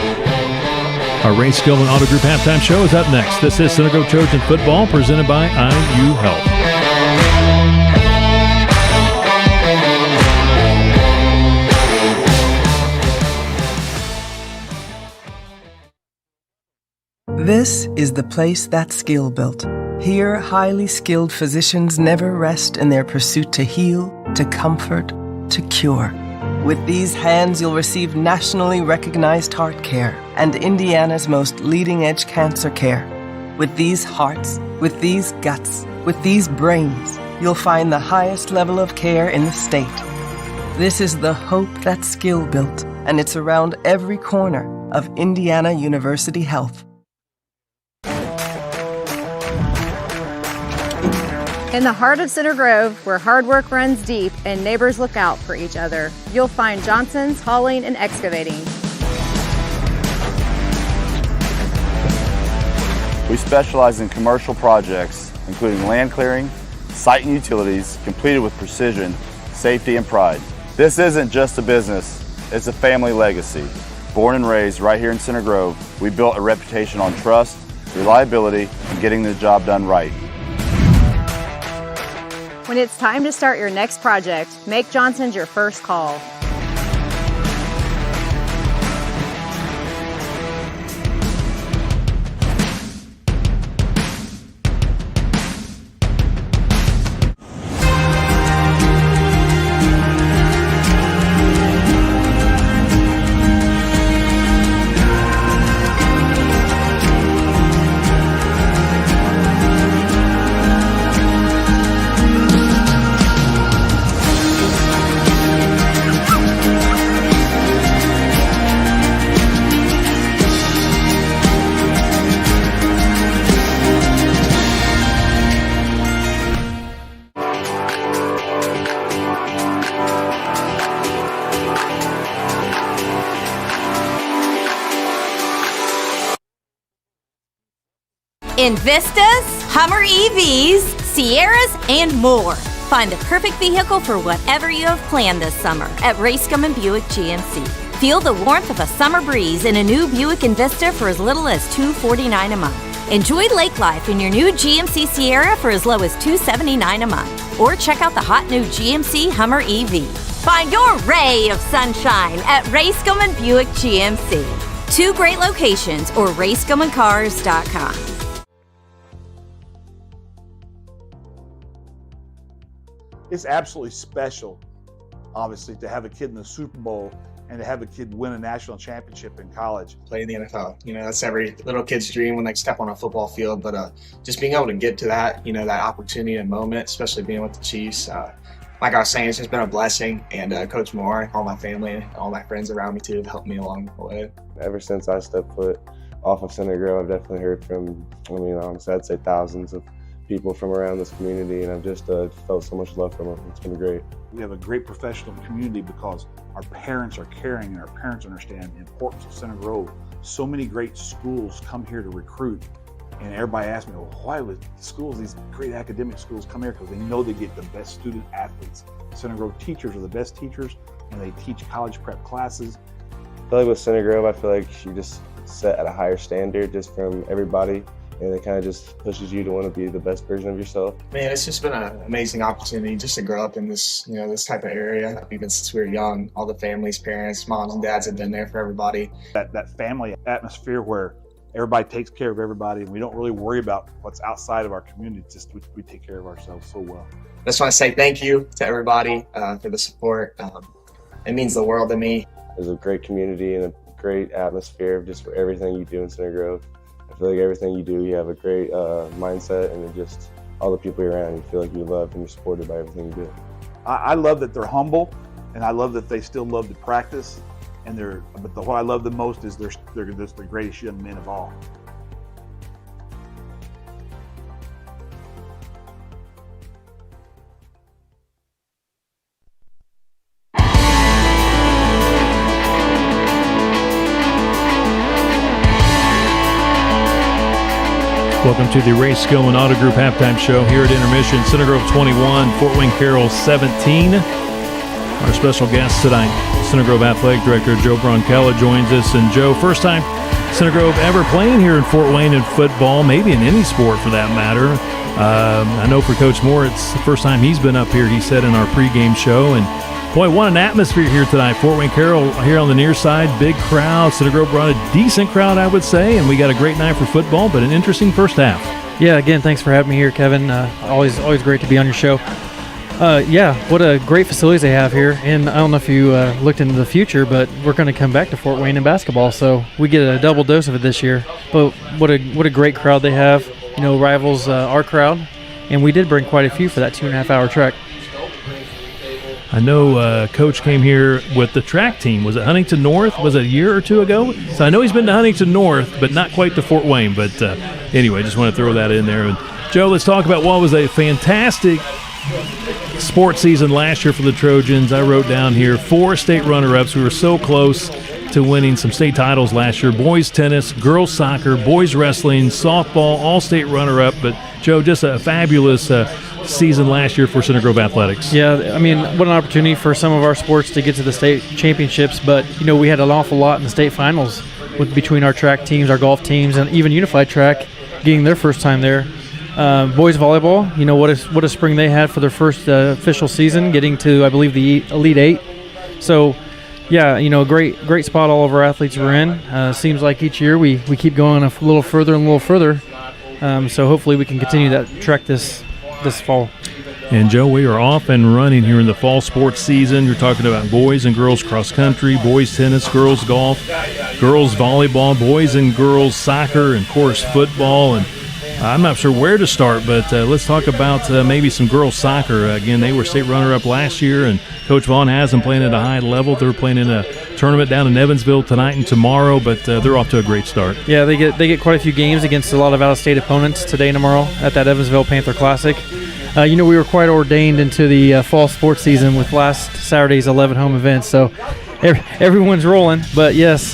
Our Ray Skillman Auto Group halftime show is up next. This is Center Grove Trojan football presented by IU Health. This is the place that's skill built. Here, highly skilled physicians never rest in their pursuit to heal, to comfort, to cure. With these hands, you'll receive nationally recognized heart care and Indiana's most leading-edge cancer care. With these hearts, with these guts, with these brains, you'll find the highest level of care in the state. This is the hope that's skill built, and it's around every corner of Indiana University Health. In the heart of Center Grove, where hard work runs deep and neighbors look out for each other, you'll find Johnson's Hauling and Excavating. We specialize in commercial projects, including land clearing, site and utilities, completed with precision, safety, and pride. This isn't just a business, it's a family legacy. Born and raised right here in Center Grove, we built a reputation on trust, reliability, and getting the job done right. When it's time to start your next project, make Johnson's your first call. In Vistas, Hummer EVs, Sierras, and more. Find the perfect vehicle for whatever you have planned this summer at Racecom and Buick GMC. Feel the warmth of a summer breeze in a new Buick Envista for as little as $249 a month. Enjoy lake life in your new GMC Sierra for as low as $279 a month. Or check out the hot new GMC Hummer EV. Find your ray of sunshine at Racecom and Buick GMC. 2 great locations or racecomandcars.com. It's absolutely special, obviously, to have a kid in the Super Bowl and to have a kid win a national championship in college. Play in the NFL. That's every little kid's dream when they step on a football field. But just being able to get to that, that opportunity and moment, especially being with the Chiefs, like I was saying, it's just been a blessing. And Coach Moore, all my family, and all my friends around me too have helped me along the way. Ever since I stepped foot off of Center Grove, I've definitely heard from, honestly, I'd say thousands of people from around this community, and I've just felt so much love from them. It's been great. We have a great professional community because our parents are caring and our parents understand the importance of Center Grove. So many great schools come here to recruit, and everybody asks me, well, why would schools, these great academic schools, come here? Because they know they get the best student athletes. Center Grove teachers are the best teachers, and they teach college prep classes. I feel like with Center Grove, I feel like you just set at a higher standard just from everybody. And it kind of just pushes you to want to be the best version of yourself. Man, it's just been an amazing opportunity just to grow up in this, this type of area. Even since we were young, all the families, parents, moms and dads have been there for everybody. That family atmosphere where everybody takes care of everybody and we don't really worry about what's outside of our community. It's just we take care of ourselves so well. I just want to say thank you to everybody for the support. It means the world to me. There's a great community and a great atmosphere just for everything you do in Center Grove. I feel like everything you do, you have a great mindset, and it just all the people you're around, you feel like you're loved and you're supported by everything you do. I love that they're humble, and I love that they still love to practice. But what I love the most is they're the greatest young men of all. Welcome to the Racecom Auto Group halftime show here at Intermission. Center Grove 21, Fort Wayne Carroll 17. Our special guest tonight, Center Grove Athletic Director Joe Broncella joins us. And Joe, first time Center Grove ever playing here in Fort Wayne in football, maybe in any sport for that matter. I know for Coach Moore, it's the first time he's been up here, he said in our pregame show. And boy, what an atmosphere here tonight. Fort Wayne Carroll here on the near side, big crowd. Center Grove brought a decent crowd, I would say, and we got a great night for football, but an interesting first half. Yeah, again, thanks for having me here, Kevin. Always great to be on your show. What a great facilities they have here. And I don't know if you looked into the future, but we're going to come back to Fort Wayne in basketball, so we get a double dose of it this year. But what a great crowd they have. Rivals our crowd, and we did bring quite a few for that 2.5-hour trek. I know Coach came here with the track team. Was it Huntington North? Was it a year or two ago? So I know he's been to Huntington North, but not quite to Fort Wayne. But anyway, just want to throw that in there. And Joe, let's talk about what was a fantastic sports season last year for the Trojans. I wrote down here 4 state runner-ups. We were so close to winning some state titles last year. Boys tennis, girls soccer, boys wrestling, softball, all state runner-up. But Joe, just a fabulous season last year for Center Grove Athletics. Yeah, I mean, what an opportunity for some of our sports to get to the state championships. But, we had an awful lot in the state finals between our track teams, our golf teams, and even Unified Track getting their first time there. Boys volleyball, what a spring they had for their first official season, getting to, I believe, the Elite Eight. So, yeah, great spot all of our athletes were in. Seems like each year we keep going a little further and a little further. So hopefully we can continue that trek this fall. And Joe, we are off and running here in the fall sports season. You're talking about boys and girls cross country, boys tennis, girls golf, girls volleyball, boys and girls soccer, and of course football. And I'm not sure where to start, but let's talk about maybe some girls soccer. Again, they were state runner-up last year, and Coach Vaughn has them playing at a high level. They're playing in a tournament down in Evansville tonight and tomorrow, but they're off to a great start. Yeah, they get quite a few games against a lot of out-of-state opponents today and tomorrow at that Evansville Panther Classic. We were quite ordained into the fall sports season with last Saturday's 11 home events, so everyone's rolling. But yes,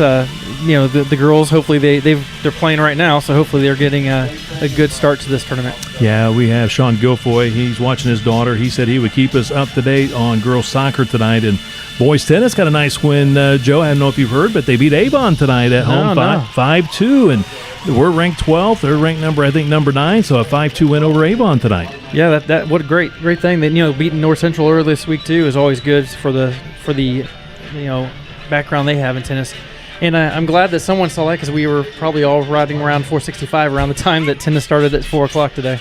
the girls, hopefully they're playing right now, so hopefully they're getting a good start to this tournament. Yeah, we have Sean Guilfoy. He's watching his daughter. He said he would keep us up to date on girls soccer tonight. And boys tennis got a nice win, Joe. I don't know if you've heard, but they beat Avon tonight at home 5-2. And we're ranked 12th. They're ranked number 9, so a 5-2 win over Avon tonight. Yeah, that what a great thing. That beating North Central earlier this week too is always good for the background they have in tennis. And I'm glad that someone saw that, because we were probably all riding around 465 around the time that tennis started at 4 o'clock today.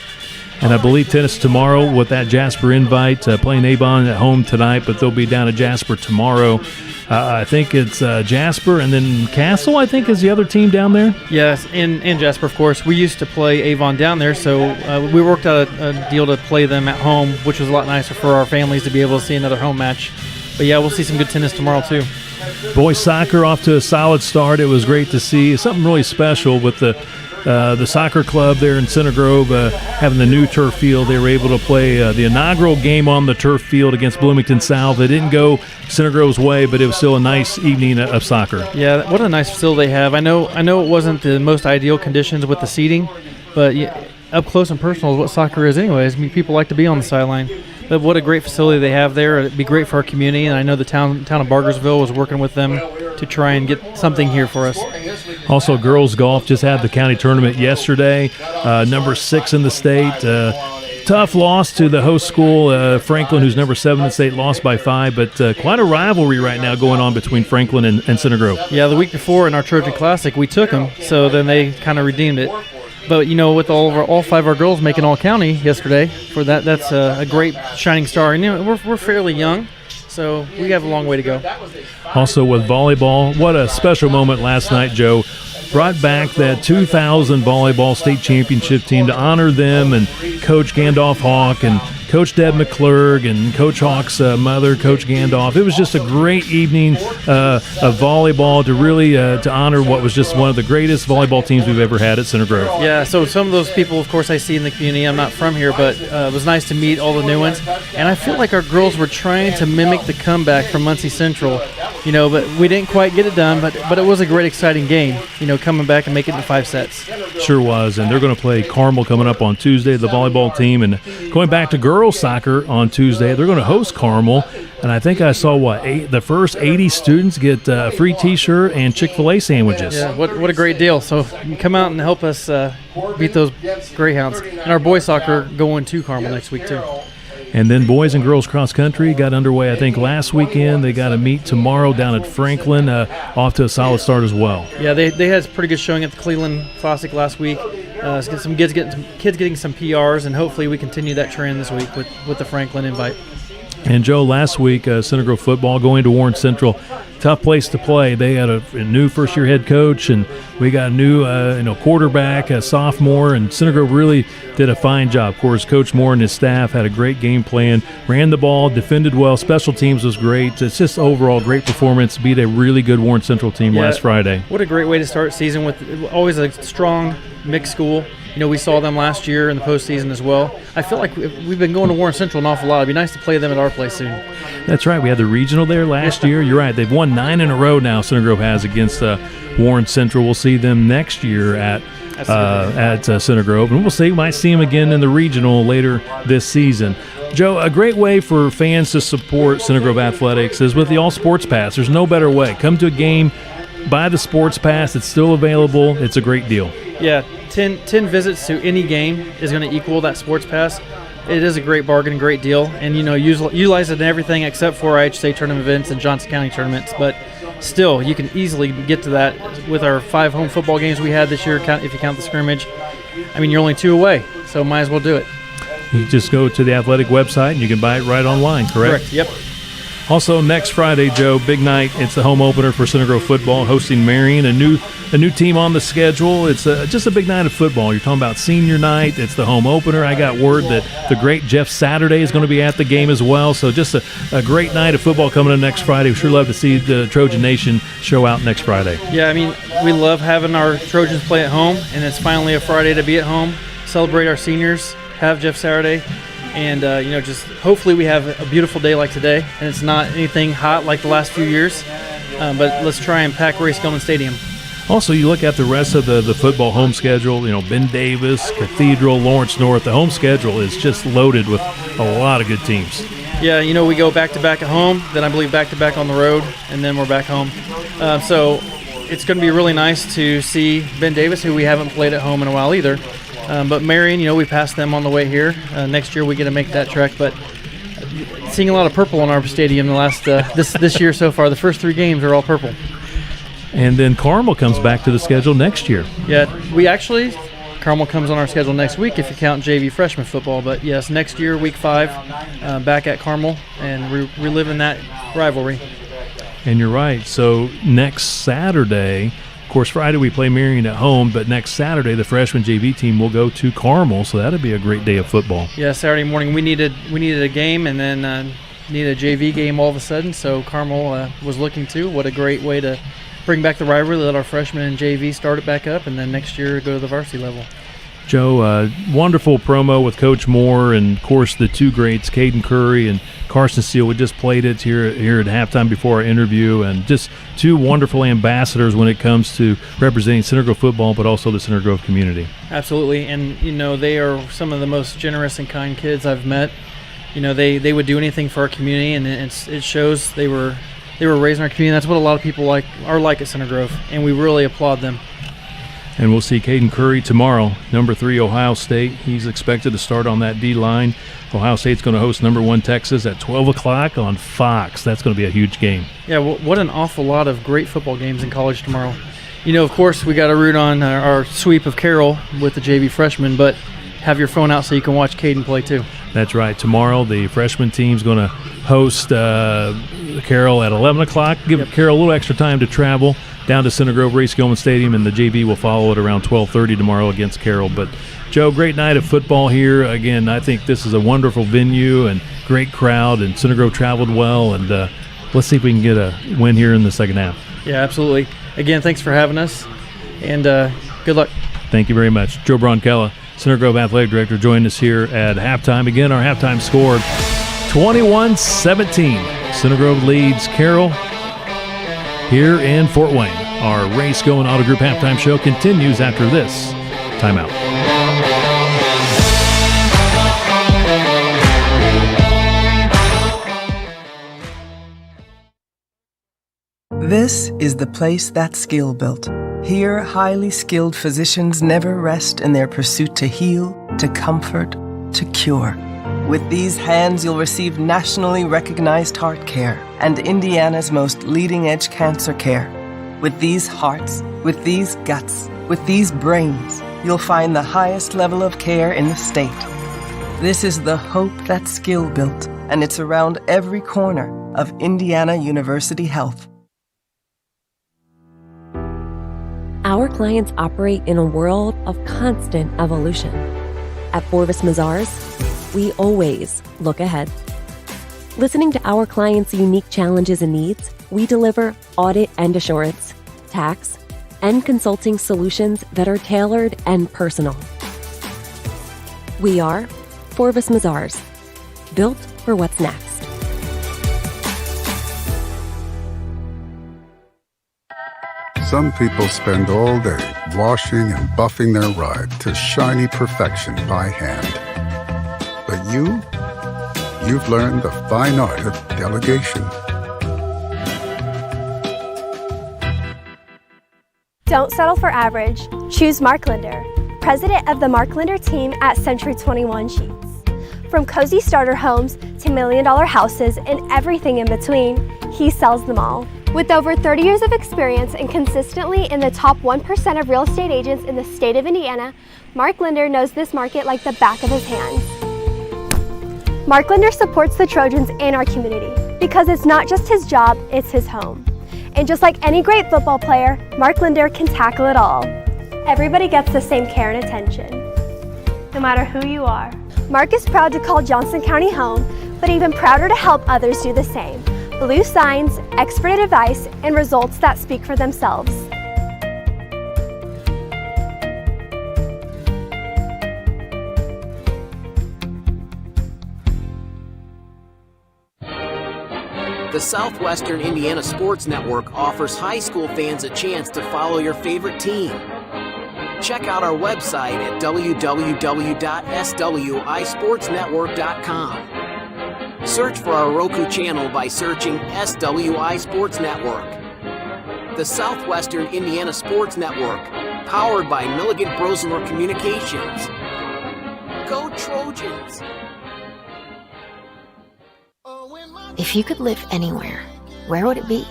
And I believe tennis tomorrow with that Jasper invite, playing Avon at home tonight, but they'll be down at Jasper tomorrow. I think it's Jasper, and then Castle, I think, is the other team down there. Yes, and Jasper, of course. We used to play Avon down there, so we worked out a deal to play them at home, which was a lot nicer for our families to be able to see another home match. But yeah, we'll see some good tennis tomorrow too. Boys soccer off to a solid start. It was great to see. Something really special with the soccer club there in Center Grove having the new turf field. They were able to play the inaugural game on the turf field against Bloomington South. It didn't go Center Grove's way, but it was still a nice evening of soccer. Yeah, what a nice facility they have. I know it wasn't the most ideal conditions with the seating, but up close and personal is what soccer is anyways. I mean, people like to be on the sideline. But what a great facility they have there. It'd be great for our community, and I know the town of Bargersville was working with them to try and get something here for us. Also, girls golf just had the county tournament yesterday, number 6 in the state. Tough loss to the host school, Franklin, who's number 7 in the state, lost by 5, but quite a rivalry right now going on between Franklin and Center Grove. Yeah, the week before in our Trojan Classic, we took them, so then they kind of redeemed it. But, with all 5 of our girls making all-county yesterday, for that's a great shining star. And, we're fairly young, so we have a long way to go. Also with volleyball, what a special moment last night, Joe. Brought back that 2000 volleyball state championship team to honor them, and Coach Gandalf Hawk and Coach Deb McClurg and Coach Hawk's mother, Coach Gandalf. It was just a great evening of volleyball to really to honor what was just one of the greatest volleyball teams we've ever had at Center Grove. Yeah, so some of those people, of course, I see in the community. I'm not from here, but it was nice to meet all the new ones. And I feel like our girls were trying to mimic the comeback from Muncie Central, but we didn't quite get it done. But it was a great, exciting game, coming back and making it in 5 sets. Sure was, and they're going to play Carroll coming up on Tuesday, the volleyball team. And going back to girls soccer on Tuesday, they're going to host Carroll, and I think I saw the first 80 students get a free T-shirt and Chick-fil-A sandwiches. Yeah, what a great deal! So you come out and help us beat those Greyhounds. And our boys soccer going to Carroll next week too. And then boys and girls cross country got underway, I think, last weekend. They got to meet tomorrow down at Franklin, off to a solid start as well. Yeah, they had a pretty good showing at the Cleveland Classic last week. Some kids getting some PRs, and hopefully we continue that trend this week with the Franklin invite. And Joe, last week, Center Grove football going to Warren Central. Tough place to play. They had a new first-year head coach, and we got a new quarterback, a sophomore, and Center Grove really did a fine job. Of course, Coach Moore and his staff had a great game plan, ran the ball, defended well, special teams was great. It's just overall great performance, beat a really good Warren Central team last Friday. What a great way to start season with always a strong mixed school. We saw them last year in the postseason as well. I feel like we've been going to Warren Central an awful lot. It'd be nice to play them at our place soon. That's right. We had the regional there last year. You're right. They've won 9 in a row now, Center Grove has, against Warren Central. We'll see them next year at Center Grove. And we'll see. We might see them again in the regional later this season. Joe, a great way for fans to support Center Grove Athletics is with the All Sports Pass. There's no better way. Come to a game, buy the Sports Pass. It's still available. It's a great deal. Yeah, 10 visits to any game is going to equal that Sports Pass. It is a great bargain, great deal, and utilize it in everything except for IHSA tournament events and Johnson County tournaments. But still, you can easily get to that with our 5 home football games we had this year. If you count the scrimmage, you're only 2 away, so might as well do it. You just go to the athletic website and you can buy it right online. Correct. Yep. Also, next Friday, Joe, big night. It's the home opener for Center Grove football, hosting Marion, a new team on the schedule. It's just a big night of football. You're talking about senior night. It's the home opener. I got word that the great Jeff Saturday is going to be at the game as well. So just a great night of football coming up next Friday. We sure love to see the Trojan Nation show out next Friday. Yeah, we love having our Trojans play at home, and it's finally a Friday to be at home, celebrate our seniors, have Jeff Saturday. And, just hopefully we have a beautiful day like today, and it's not anything hot like the last few years. But let's try and pack Race Gilman Stadium. Also, you look at the rest of the football home schedule, Ben Davis, Cathedral, Lawrence North. The home schedule is just loaded with a lot of good teams. Yeah, we go back-to-back at home, then I believe back-to-back on the road, and then we're back home. So it's going to be really nice to see Ben Davis, who we haven't played at home in a while either. But Marion, we passed them on the way here. Next year we get to make that trek. But seeing a lot of purple in our stadium the last this year so far, the first 3 games are all purple. And then Carmel comes back to the schedule next year. Yeah, Carmel comes on our schedule next week if you count JV freshman football. But yes, next year, week 5, back at Carmel and reliving that rivalry. And you're right. So next Saturday, of course, Friday we play Marion at home, but next Saturday the freshman JV team will go to Carmel. So that'll be a great day of football. Yeah, Saturday morning we needed a game and then needed a JV game all of a sudden. So Carmel was looking to. What a great way to bring back the rivalry, let our freshmen and JV start it back up, and then next year go to the varsity level. Joe, wonderful promo with Coach Moore, and of course the 2 greats, Caden Curry and Carson Steele. We just played it here at halftime before our interview, and just 2 wonderful ambassadors when it comes to representing Center Grove football, but also the Center Grove community. Absolutely, and they are some of the most generous and kind kids I've met. They would do anything for our community, and it shows they were raised in our community. That's what a lot of people are like at Center Grove, and we really applaud them. And we'll see Caden Curry tomorrow, number 3 Ohio State. He's expected to start on that D-line. Ohio State's going to host number 1 Texas at 12 o'clock on Fox. That's going to be a huge game. Yeah, what an awful lot of great football games in college tomorrow. Of course, we got to root on our sweep of Carroll with the JV freshmen, but have your phone out so you can watch Caden play too. That's right. Tomorrow, the freshman team's going to host Carroll at 11 o'clock. Give Carroll a little extra time to travel down to Center Grove Race Gilman Stadium, and the JV will follow it around 12:30 tomorrow against Carroll. But, Joe, great night of football here. Again, I think this is a wonderful venue and great crowd, and Center Grove traveled well. And let's see if we can get a win here in the second half. Yeah, absolutely. Again, thanks for having us, and good luck. Thank you very much. Joe Broncella, Center Grove Athletic Director, joined us here at halftime. Again, our halftime score, 21-17. Center Grove leads Carroll here in Fort Wayne. Our Race Going Auto Group halftime show continues after this timeout. This is the place that's skill built. Here, highly skilled physicians never rest in their pursuit to heal, to comfort, to cure. With these hands, you'll receive nationally recognized heart care and Indiana's most leading-edge cancer care. With these hearts, with these guts, with these brains, you'll find the highest level of care in the state. This is the hope that's skill built, and it's around every corner of Indiana University Health. Our clients operate in a world of constant evolution. At Forvis Mazars, we always look ahead. Listening to our clients' unique challenges and needs, we deliver audit and assurance, tax, and consulting solutions that are tailored and personal. We are Forvis Mazars, built for what's next. Some people spend all day washing and buffing their ride to shiny perfection by hand. But you've learned the fine art of delegation. Don't settle for average. Choose Mark Linder, president of the Mark Linder team at Century 21 Sheets. From cozy starter homes to million-dollar houses and everything in between, he sells them all. With over 30 years of experience and consistently in the top 1% of real estate agents in the state of Indiana, Mark Linder knows this market like the back of his hands. Mark Linder supports the Trojans and our community because it's not just his job, it's his home. And just like any great football player, Mark Linder can tackle it all. Everybody gets the same care and attention, no matter who you are. Mark is proud to call Johnson County home, but even prouder to help others do the same. Blue signs, expert advice, and results that speak for themselves. The Southwestern Indiana Sports Network offers high school fans a chance to follow your favorite team. Check out our website at www.swisportsnetwork.com. Search for our Roku channel by searching SWI Sports Network. The Southwestern Indiana Sports Network, powered by Milligan Brosenler Communications. Go Trojans! If you could live anywhere, where would it be?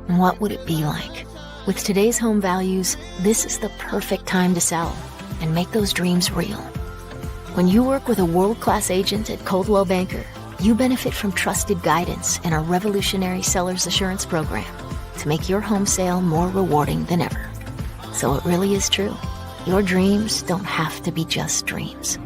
And what would it be like? With today's home values, this is the perfect time to sell and make those dreams real. When you work with a world-class agent at Coldwell Banker, you benefit from trusted guidance and our revolutionary Seller's Assurance Program to make your home sale more rewarding than ever. So it really is true. Your dreams don't have to be just dreams.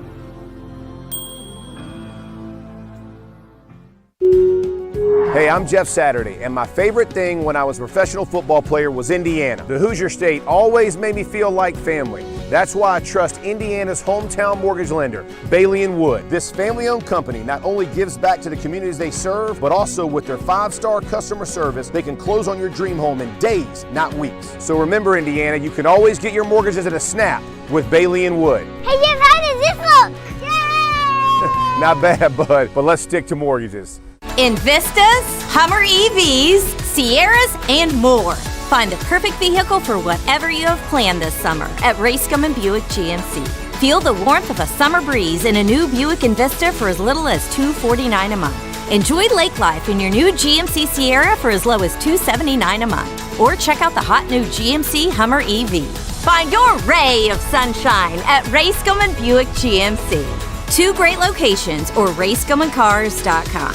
Hey, I'm Jeff Saturday, and my favorite thing when I was a professional football player was Indiana. The Hoosier State always made me feel like family. That's why I trust Indiana's hometown mortgage lender, Bailey & Wood. This family-owned company not only gives back to the communities they serve, but also with their 5-star customer service, they can close on your dream home in days, not weeks. So remember, Indiana, you can always get your mortgages at a snap with Bailey & Wood. Hey, Jeff, how does this look? Not bad, bud, but let's stick to mortgages. In Vistas, Hummer EVs, Sierras, and more. Find the perfect vehicle for whatever you have planned this summer at Racegum and Buick GMC. Feel the warmth of a summer breeze in a new Buick Envista for as little as $249 a month. Enjoy lake life in your new GMC Sierra for as low as $279 a month. Or check out the hot new GMC Hummer EV. Find your ray of sunshine at Racegum and Buick GMC. 2 great locations or racegumandcars.com.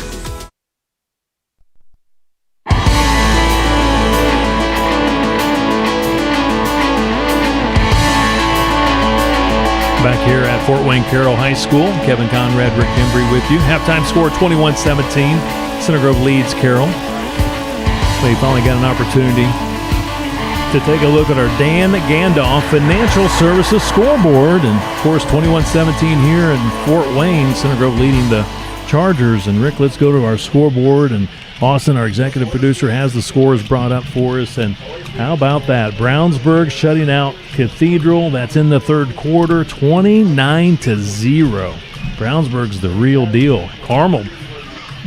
Back here at Fort Wayne Carroll High School, Kevin Conrad, Rick Embry with you. Halftime score 21-17. Center Grove leads Carroll. They finally got an opportunity to take a look at our Dan Gandalf Financial Services scoreboard. And, of course, 21-17 here in Fort Wayne. Center Grove leading the Chargers. And, Rick, let's go to our scoreboard. And Austin, our executive producer, has the scores brought up for us. And how about that? Brownsburg shutting out Cathedral. That's in the third quarter, 29-0. Brownsburg's the real deal. Carmel,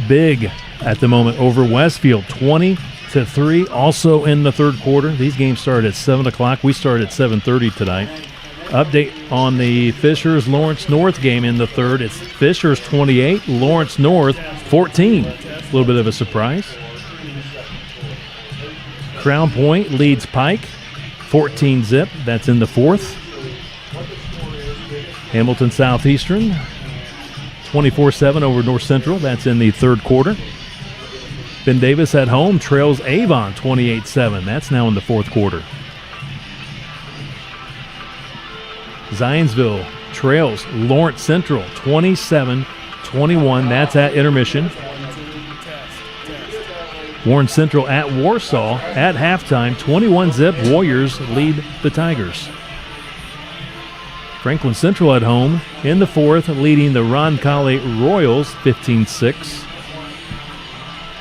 big at the moment over Westfield, 20-3, also in the third quarter. These games start at 7 o'clock. We start at 7:30 tonight. Update on the Fishers-Lawrence North game in the third. It's Fishers 28, Lawrence North 14. A little bit of a surprise. Crown Point leads Pike 14-0. That's in the fourth. Hamilton Southeastern 24-7 over North Central. That's in the third quarter. Ben Davis at home trails Avon 28-7. That's now in the fourth quarter. Zionsville trails Lawrence Central 27-21. That's at intermission. Warren Central at Warsaw at halftime, 21-0. Warriors lead the Tigers. Franklin Central at home in the fourth, leading the Roncalli Royals 15-6.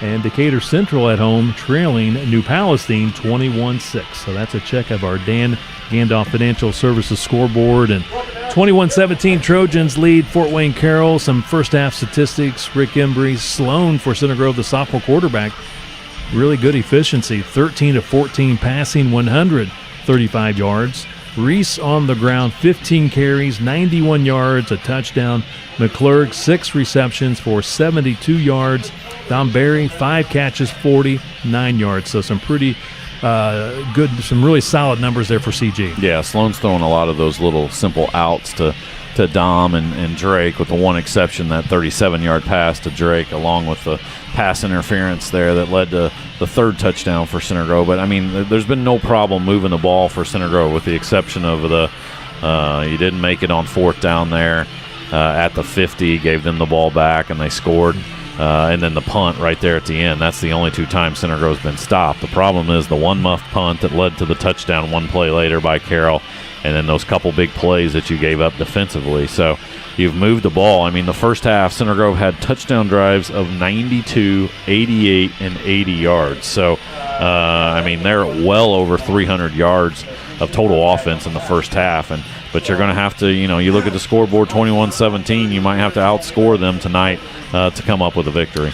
And Decatur Central at home trailing New Palestine 21-6. So that's a check of our Dan Gandalf Financial Services scoreboard. And 21-17 Trojans lead Fort Wayne Carroll. Some first half statistics. Rick Embry, Sloan for Center Grove, the sophomore quarterback. Really good efficiency, 13-14 passing, 135 yards. Reese on the ground, 15 carries, 91 yards, a touchdown. McClurg, 6 receptions for 72 yards. Don Barry, 5 catches, 49 yards. So some pretty good, some really solid numbers there for CG. Yeah, Sloan's throwing a lot of those little simple outs to Dom and Drake, with the one exception, that 37-yard pass to Drake, along with the pass interference there that led to the third touchdown for Center Grove. But, I mean, there's been no problem moving the ball for Center Grove, with the exception of you didn't make it on fourth down there at the 50, gave them the ball back, and they scored. And then the punt right there at the end. That's the only 2 times Center Grove's been stopped. The problem is the one muff punt that led to the touchdown one play later by Carroll, and then those couple big plays that you gave up defensively. So you've moved the ball. I mean, the first half, Center Grove had touchdown drives of 92, 88, and 80 yards. So, I mean, they're well over 300 yards of total offense in the first half. But you're going to have to, you look at the scoreboard, 21-17. You might have to outscore them tonight to come up with a victory.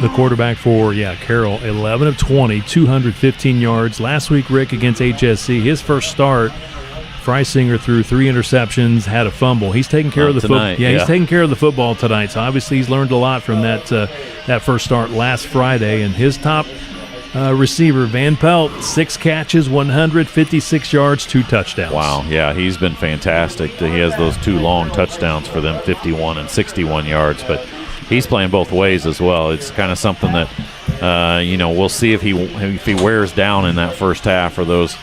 The quarterback for, Carroll, 11 of 20, 215 yards. Last week, Rick, against HSC, his first start, Freisinger threw 3 interceptions, had a fumble. He's taking care of the football. He's taking care of the football tonight. So obviously he's learned a lot from that first start last Friday. And his top receiver, Van Pelt, 6 catches, 156 yards, 2 touchdowns. Wow, yeah, he's been fantastic. He has those 2 long touchdowns for them, 51 and 61 yards. But he's playing both ways as well. It's kind of something that, we'll see if he wears down in that first half or those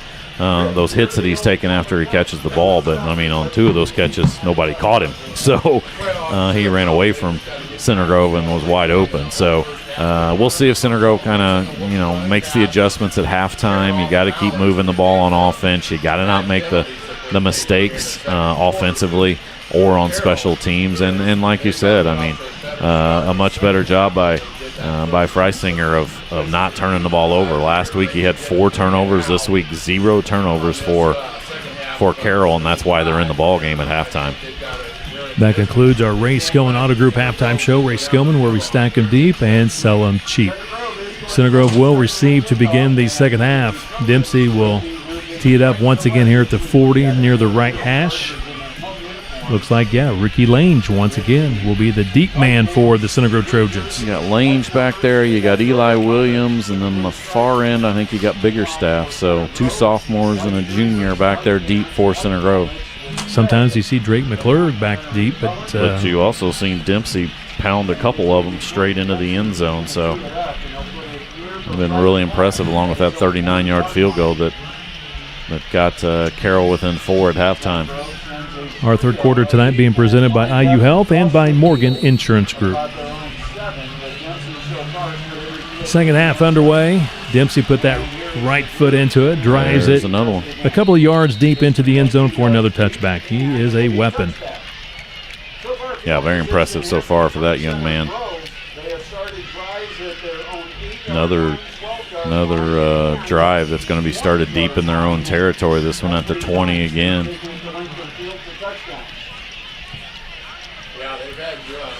hits that he's taken after he catches the ball. But, I mean, on 2 of those catches, nobody caught him. So he ran away from Center Grove and was wide open. So we'll see if Center Grove kind of, makes the adjustments at halftime. You got to keep moving the ball on offense. You got to not make the mistakes offensively or on special teams. And like you said, I mean, a much better job by Freisinger of not turning the ball over. Last week he had 4 turnovers. This week 0 turnovers for Carroll, and that's why they're in the ball game at halftime. That concludes our Ray Skillman Auto Group halftime show. Ray Skillman, where we stack them deep and sell them cheap. Center Grove will receive to begin the second half. Dempsey will tee it up once again here at the 40 near the right hash. Looks like, Ricky Lange once again will be the deep man for the Center Grove Trojans. You got Lange back there. You got Eli Williams. And then the far end, I think you got Biggerstaff. So 2 sophomores and a junior back there deep for Center Grove. Sometimes you see Drake McClurg back deep. But you also seen Dempsey pound a couple of them straight into the end zone. So it's been really impressive, along with that 39-yard field goal that got Carroll within 4 at halftime. Our third quarter tonight being presented by IU Health and by Morgan Insurance Group. Second half underway. Dempsey put that right foot into it, drives There's it another one. a couple of yards deep into the end zone for another touchback. He is a weapon. Yeah, very impressive so far for that young man. Another drive that's going to be started deep in their own territory. This one at the 20 again.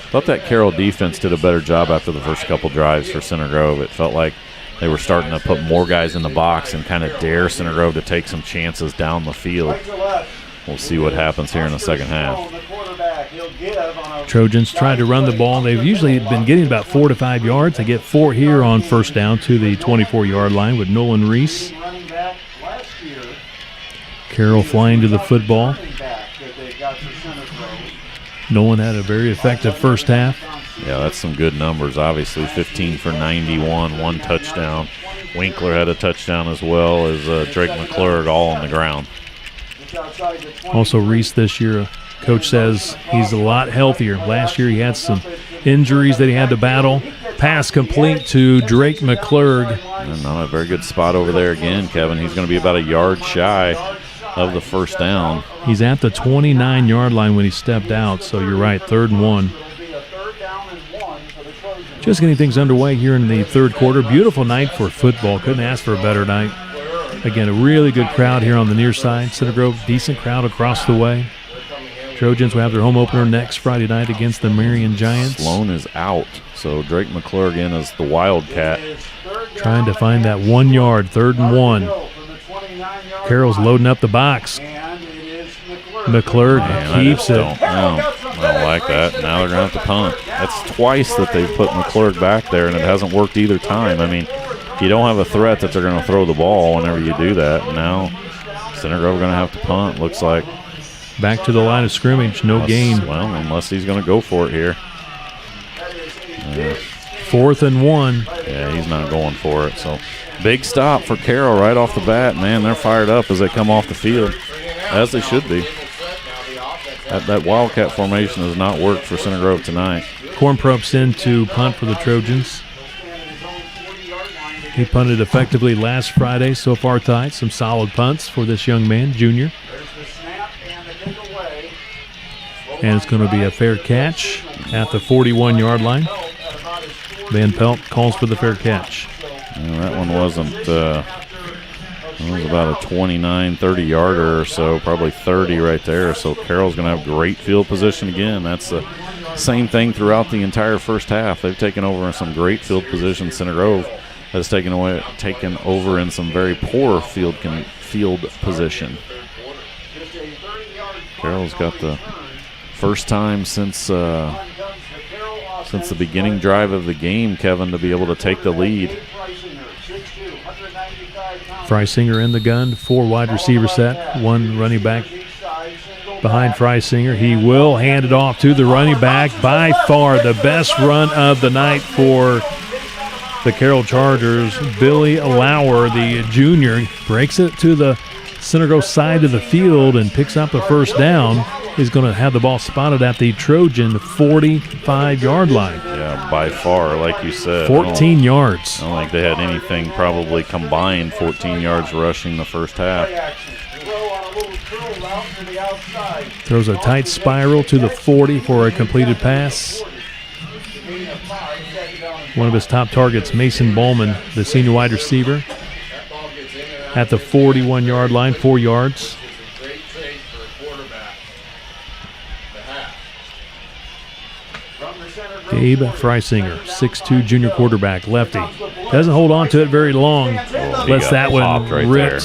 Thought that Carroll defense did a better job after the first couple drives for Center Grove. It felt like they were starting to put more guys in the box and kind of dare Center Grove to take some chances down the field. We'll see what happens here in the second half. Trojans try to run the ball. They've usually been getting about 4 to 5 yards. They get 4 here on first down to the 24-yard line with Nolan Reese. Carroll flying to the football. Nolan had a very effective first half. Yeah, that's some good numbers. Obviously, 15 for 91, 1 touchdown. Winkler had a touchdown as well as Drake McClurg, all on the ground. Also, Reese this year, coach says he's a lot healthier. Last year he had some injuries that he had to battle. Pass complete to Drake McClurg. And not a very good spot over there again, Kevin. He's going to be about a yard shy of the first down. He's at the 29-yard line when he stepped out, so you're right, 3rd and 1. Just getting things underway here in the third quarter. Beautiful night for football. Couldn't ask for a better night. Again, a really good crowd here on the near side. Center Grove, decent crowd across the way. Trojans will have their home opener next Friday night against the Marion Giants. Sloan is out, so Drake McClurg in as the Wildcat. Trying to find that 1 yard, 3rd and 1. Carroll's loading up the box. McClurg keeps it. I don't like that. Now they're going to have to punt. That's twice that they've put McClurg back there, and it hasn't worked either time. I mean, you don't have a threat that they're going to throw the ball whenever you do that. Now Center Grove going to have to punt, looks like. Back to the line of scrimmage, no gain. Well, unless he's going to go for it here. 4th and 1. Yeah, he's not going for it. So big stop for Carroll right off the bat. Man, they're fired up as they come off the field, as they should be. That Wildcat formation has not worked for Center Grove tonight. Cornprope's in to punt for the Trojans. He punted effectively last Friday so far tonight. Some solid punts for this young man, junior. and it's going to be a fair catch at the 41-yard line. Van Pelt calls for the fair catch. That one wasn't, it was about a 29, 30-yarder or so, probably 30 right there. So Carroll's going to have great field position again. That's the same thing throughout the entire first half. They've taken over in some great field position. Center Grove has taken over in some very poor field position. Carroll's got the first time since the beginning drive of the game, Kevin, to be able to take the lead. Freisinger in the gun, 4 wide receiver set, 1 running back behind Freisinger. He will hand it off to the running back. By far the best run of the night for the Carroll Chargers. Billy Lauer, the junior, breaks it to the Center Grove side of the field and picks up the first down. He's going to have the ball spotted at the Trojan 45-yard line. Yeah, by far, like you said. 14 yards. I don't think they had anything probably combined 14 yards rushing the first half. Throws a tight spiral to the 40 for a completed pass. One of his top targets, Mason Bowman, the senior wide receiver, at the 41-yard line, 4 yards. Gabe Freisinger, 6'2", junior quarterback, lefty. Doesn't hold on to it very long. Lets that one rip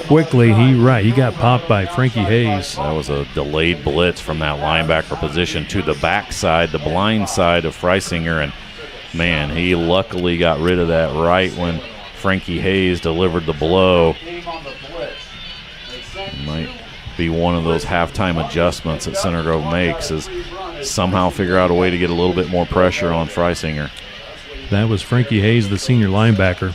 quickly. He got popped by Frankie Hayes. That was a delayed blitz from that linebacker position to the backside, the blind side of Freisinger, and man, he luckily got rid of that right when Frankie Hayes delivered the blow. Might be one of those halftime adjustments that Center Grove makes, is somehow figure out a way to get a little bit more pressure on Freisinger. That was Frankie Hayes, the senior linebacker.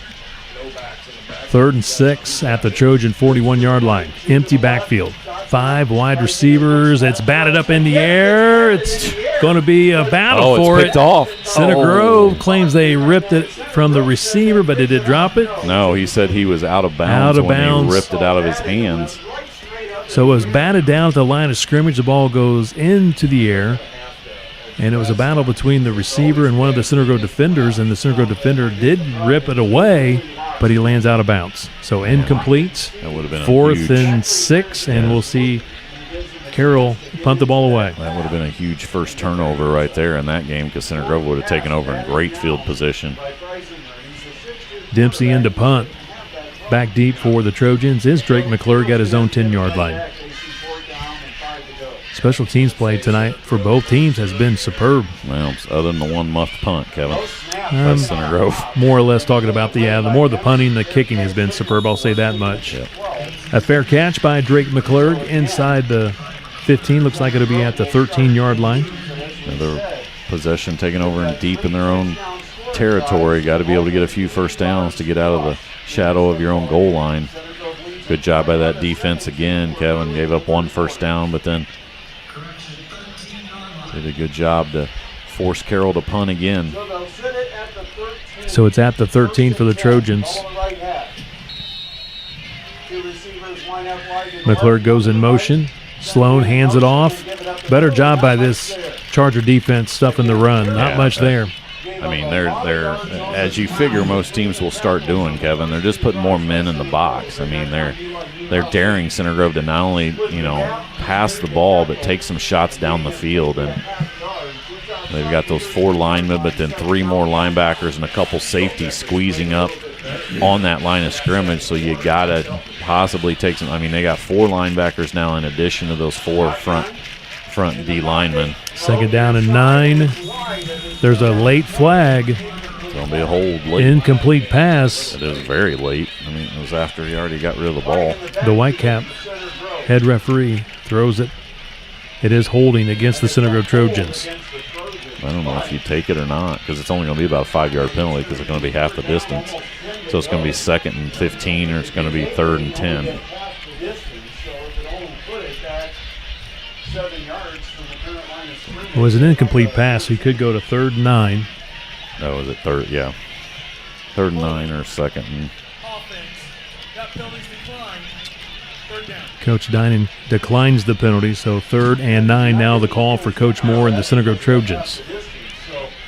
3rd and 6 at the Trojan 41-yard line. Empty backfield. 5 wide receivers. It's batted up in the air. It's going to be a battle for it. It's picked off. Center Grove claims they ripped it from the receiver, but did it drop it? No, he said he was out of bounds when he ripped it out of his hands. So it was batted down at the line of scrimmage. The ball goes into the air, and it was a battle between the receiver and one of the Center Grove defenders, and the Center Grove defender did rip it away, but he lands out of bounds. So incomplete. That would have been 4th and 6, and we'll see Carroll punt the ball away. That would have been a huge first turnover right there in that game, because Center Grove would have taken over in great field position. Dempsey into punt. Back deep for the Trojans is Drake McClurg at his own 10-yard line. Special teams play tonight for both teams has been superb. Well, other than the one muffed punt, Kevin. That's Center Grove. More or less talking about the more the punting, the kicking has been superb. I'll say that much. Yep. A fair catch by Drake McClurg inside the 15. Looks like it'll be at the 13-yard line. Another possession taken over and deep in their own territory. Got to be able to get a few first downs to get out of the shadow of your own goal line. Good job by that defense again. Kevin gave up 1 first down, but then did a good job to force Carroll to punt again. So it's at the 13 for the Trojans. McClurg goes in motion. Sloan hands it off. Better job by this Charger defense stuffing the run. Not much there. I mean, they're as you figure most teams will start doing, Kevin. They're just putting more men in the box. I mean, they're daring Center Grove to not only pass the ball but take some shots down the field, and they've got those 4 linemen, but then 3 more linebackers and a couple safeties squeezing up on that line of scrimmage. So you gotta possibly take some. I mean, they got 4 linebackers now in addition to those 4 front D linemen. 2nd down and 9. There's a late flag. It's going to be a hold late. Incomplete pass. It is very late. I mean, it was after he already got rid of the ball. The Whitecap head referee throws it. It is holding against the Center Grove Trojans. I don't know if you take it or not, because it's only going to be about a 5-yard penalty, because it's going to be half the distance. So it's going to be 2nd and 15, or it's going to be 3rd and 10. It was an incomplete pass. He could go to 3rd and 9. No, was it 3rd? Yeah. 3rd and 9 or 2nd and Coach Dinan declines the penalty, so 3rd and 9 now the call for Coach Moore and the Center Grove Trojans.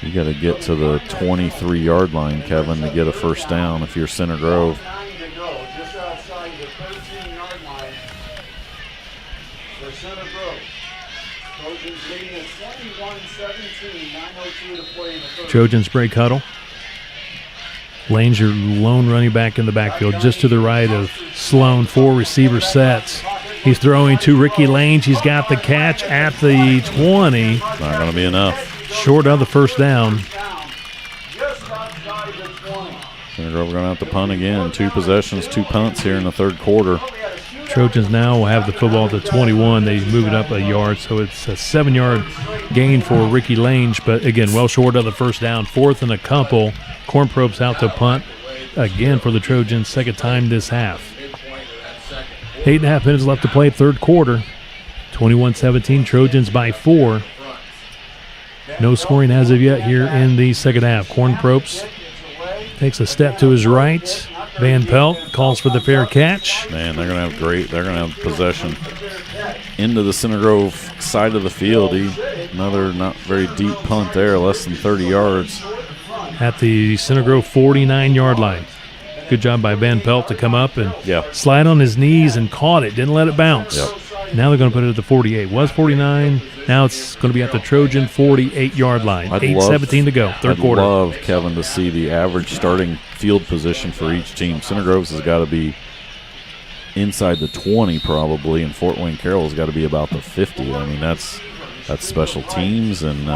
You got to get to the 23-yard line, Kevin, to get a first down if you're Center Grove. Trojans break huddle. Lane's your lone running back in the backfield, just to the right of Sloan. 4 receiver sets. He's throwing to Ricky Lange. He's got the catch at the 20. Not going to be enough. Short of the first down. Center Grove going to have to punt again. 2 possessions, 2 punts here in the 3rd quarter. Trojans now will have the football at the 21. They move it up a yard, so it's a 7-yard gain for Ricky Lange, but again, well short of the first down. 4th and a couple. Cornprobe's out to punt again for the Trojans, 2nd time this half. 8.5 minutes left to play, 3rd quarter. 21-17, Trojans by 4. No scoring as of yet here in the 2nd half. Cornprobes takes a step to his right. Van Pelt calls for the fair catch. Man, they're going to have possession into the Center Grove side of the field. Another not very deep punt there, less than 30 yards. At the Center Grove 49-yard line. Good job by Van Pelt to come up and slide on his knees and caught it. Didn't let it bounce. Yep. Now they're going to put it at the 48. Was 49. Now it's going to be at the Trojan 48-yard line. 8:17 to go, 3rd quarter. I'd love, Kevin, to see the average starting field position for each team. Center Grove's has got to be inside the 20 probably, and Fort Wayne Carroll has got to be about the 50. I mean, that's special teams and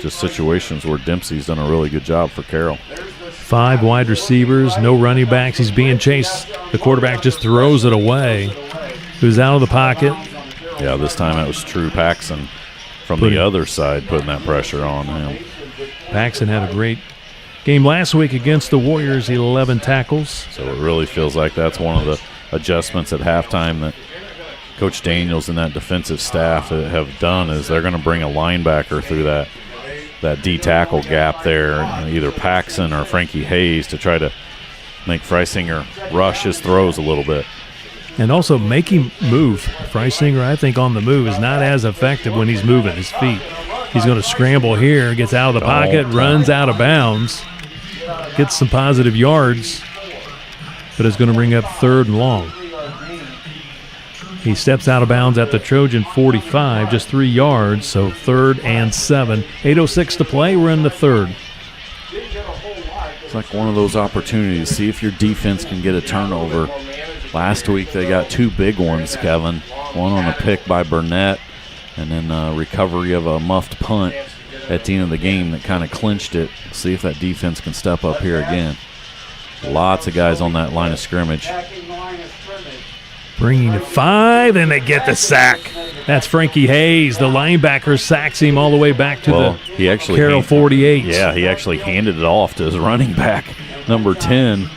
just situations where Dempsey's done a really good job for Carroll. 5 wide receivers, no running backs. He's being chased. The quarterback just throws it away. Who's out of the pocket. Yeah, this time it was True Paxson from the other side putting that pressure on him. Paxson had a great game last week against the Warriors, 11 tackles. So it really feels like that's one of the adjustments at halftime that Coach Daniels and that defensive staff have done is they're going to bring a linebacker through that D-tackle gap there, either Paxson or Frankie Hayes, to try to make Freisinger rush his throws a little bit. And also make him move. Freisinger, I think, on the move is not as effective when he's moving his feet. He's going to scramble here, gets out of the pocket, runs out of bounds, gets some positive yards, but it's going to bring up 3rd and long. He steps out of bounds at the Trojan 45, just 3 yards, so 3rd and 7. 8:06 to play, we're in the 3rd. It's like one of those opportunities. See if your defense can get a turnover. Last week they got 2 big ones, Kevin. One on a pick by Burnett and then a recovery of a muffed punt at the end of the game that kind of clinched it. See if that defense can step up here again. Lots of guys on that line of scrimmage. Bringing to 5, and they get the sack. That's Frankie Hayes. The linebacker sacks him all the way back to the Carroll 48. Yeah, he actually handed it off to his running back, number 10.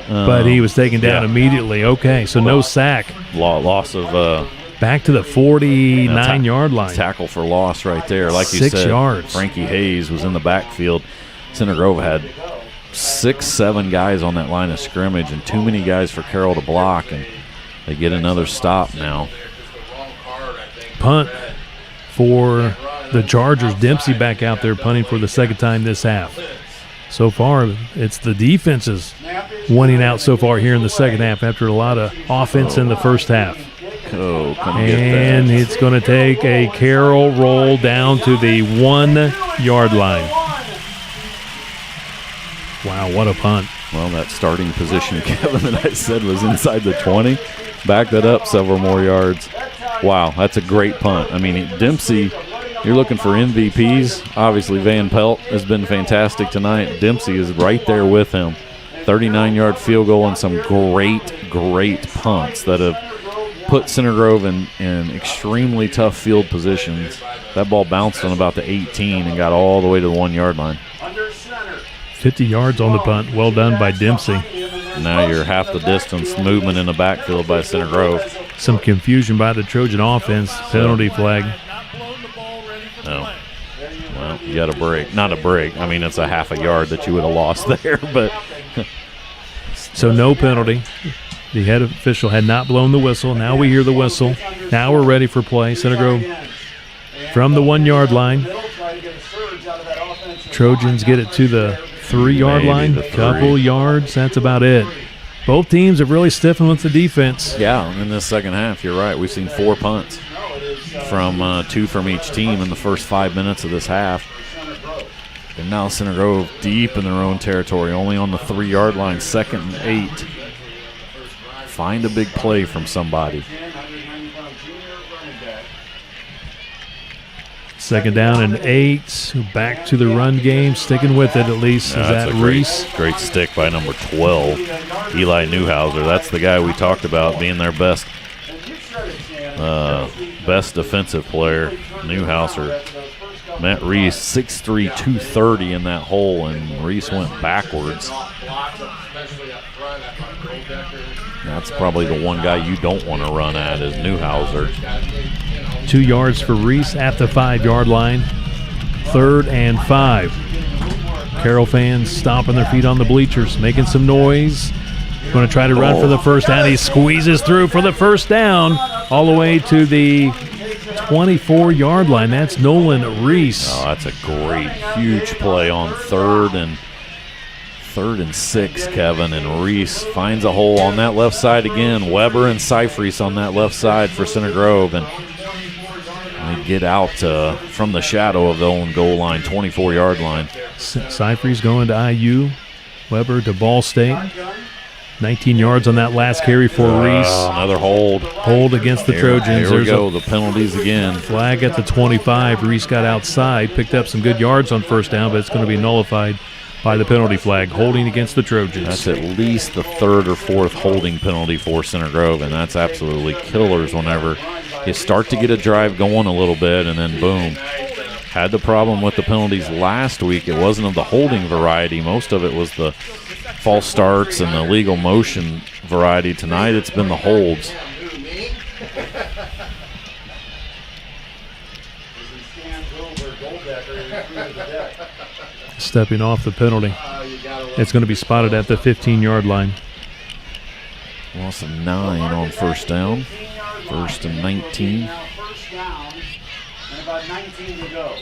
But he was taken down immediately. Okay, so no sack. Loss of back to the 49-yard line. Tackle for loss right there. Like you 6 said, yards. Frankie Hayes was in the backfield. Center Grove had 6-7 guys on that line of scrimmage and too many guys for Carroll to block, and they get another stop now. Punt for the Chargers. Dempsey back out there punting for the 2nd time this half. So far, it's the defenses winning out so far here in the 2nd half after a lot of offense in the first half. And it's going to take a Carroll roll down to the 1-yard line. Wow, what a punt. Well, that starting position, Kevin, that I said was inside the 20. Back that up several more yards. Wow, that's a great punt. I mean, Dempsey, you're looking for MVPs. Obviously, Van Pelt has been fantastic tonight. Dempsey is right there with him. 39-yard field goal and some great punts that have put Center Grove in extremely tough field positions. That ball bounced on about the 18 and got all the way to the 1-yard line. 50 yards on the punt. Well done by Dempsey. Now you're half the distance. Movement in the backfield by Center Grove. Some confusion by the Trojan offense. Penalty flag. No. Well, you got a break. Not a break. I mean, it's a half a yard that you would have lost there, but So no penalty. The head official had not blown the whistle. Now we hear the whistle. Now we're ready for play. Center Grove from the 1 yard line. Trojans get it to the 3 yard line. Couple yards. That's about it. Both teams have really stiffened with the defense. Yeah, in this second half, you're right. We've seen 4 punts from 2 from each team in the first 5 minutes of this half. And now Center Grove deep in their own territory, only on the 3 yard line, 2nd and 8. Find a big play from somebody. 2nd down and 8. Back to the run game, sticking with it at least. No, Is that Reese? Great stick by number 12, Eli Newhouser. That's the guy we talked about being their best defensive player, Newhouser. Matt Reese, 6'3", 230 in that hole, and Reese went backwards. That's probably the one guy you don't want to run at is Newhouser. 2 yards for Reese at the 5 yard line. 3rd and 5. Carroll fans stomping their feet on the bleachers, making some noise. Going to try to run for the first down. He squeezes through for the first down all the way to the 24 yard line. That's Nolan Reese. Oh, that's a great, huge play on 3rd and 6, Kevin, and Reese finds a hole on that left side again. Weber and Seifried on that left side for Center Grove, and they get out from the shadow of the own goal line, 24 yard line. Seifried's going to IU. Weber to Ball State. 19 yards on that last carry for Reese. Another hold. Hold against the Trojans. Here we go, the penalties again. Flag at the 25. Reese got outside, picked up some good yards on first down, but it's going to be nullified by the penalty flag, holding against the Trojans. That's at least the 3rd or 4th holding penalty for Center Grove, and that's absolutely killers whenever you start to get a drive going a little bit, and then boom. Had the problem with the penalties last week. It wasn't of the holding variety. Most of it was the false starts and the illegal motion variety. Tonight it's been the holds. Stepping off the penalty. It's going to be spotted at the 15 yard line. Loss of 9 on first down. 1st and 19. First down, and about 19 to go.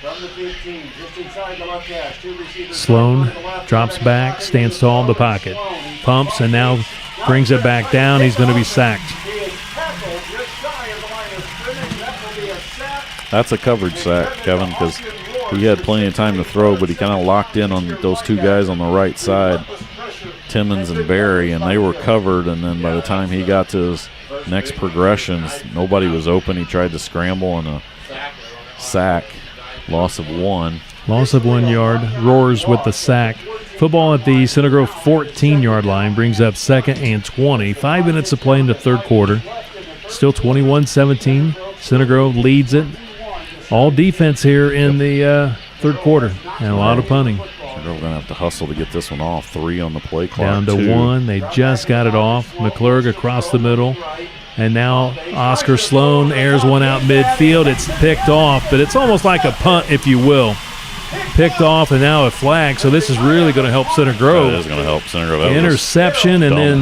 From the 15, just inside the left hash, 2 receivers. Sloan drops back, stands tall in the pocket, pumps, and now brings it back down. He's going to be sacked. That's a coverage sack, Kevin, because he had plenty of time to throw, but he kind of locked in on those 2 guys on the right side, Timmons and Barry, and they were covered, and then by the time he got to his next progressions, nobody was open. He tried to scramble, and a sack, loss of 1. Loss of 1 yard. Roars with the sack. Football at the Center Grove 14 yard line brings up 2nd and 20. 5 minutes to play in the 3rd quarter. Still 21-17. Center Grove leads it. All defense here in the 3rd quarter, and a lot of punting. We're going to have to hustle to get this one off. 3 on the play clock. Down to 1. They just got it off. McClurg across the middle. And now Oscar Sloan airs one out midfield. It's picked off, but it's almost like a punt, if you will. Picked off, and now a flag. So this is really going to help Center Grove. It is going to help Center Grove. Interception, and then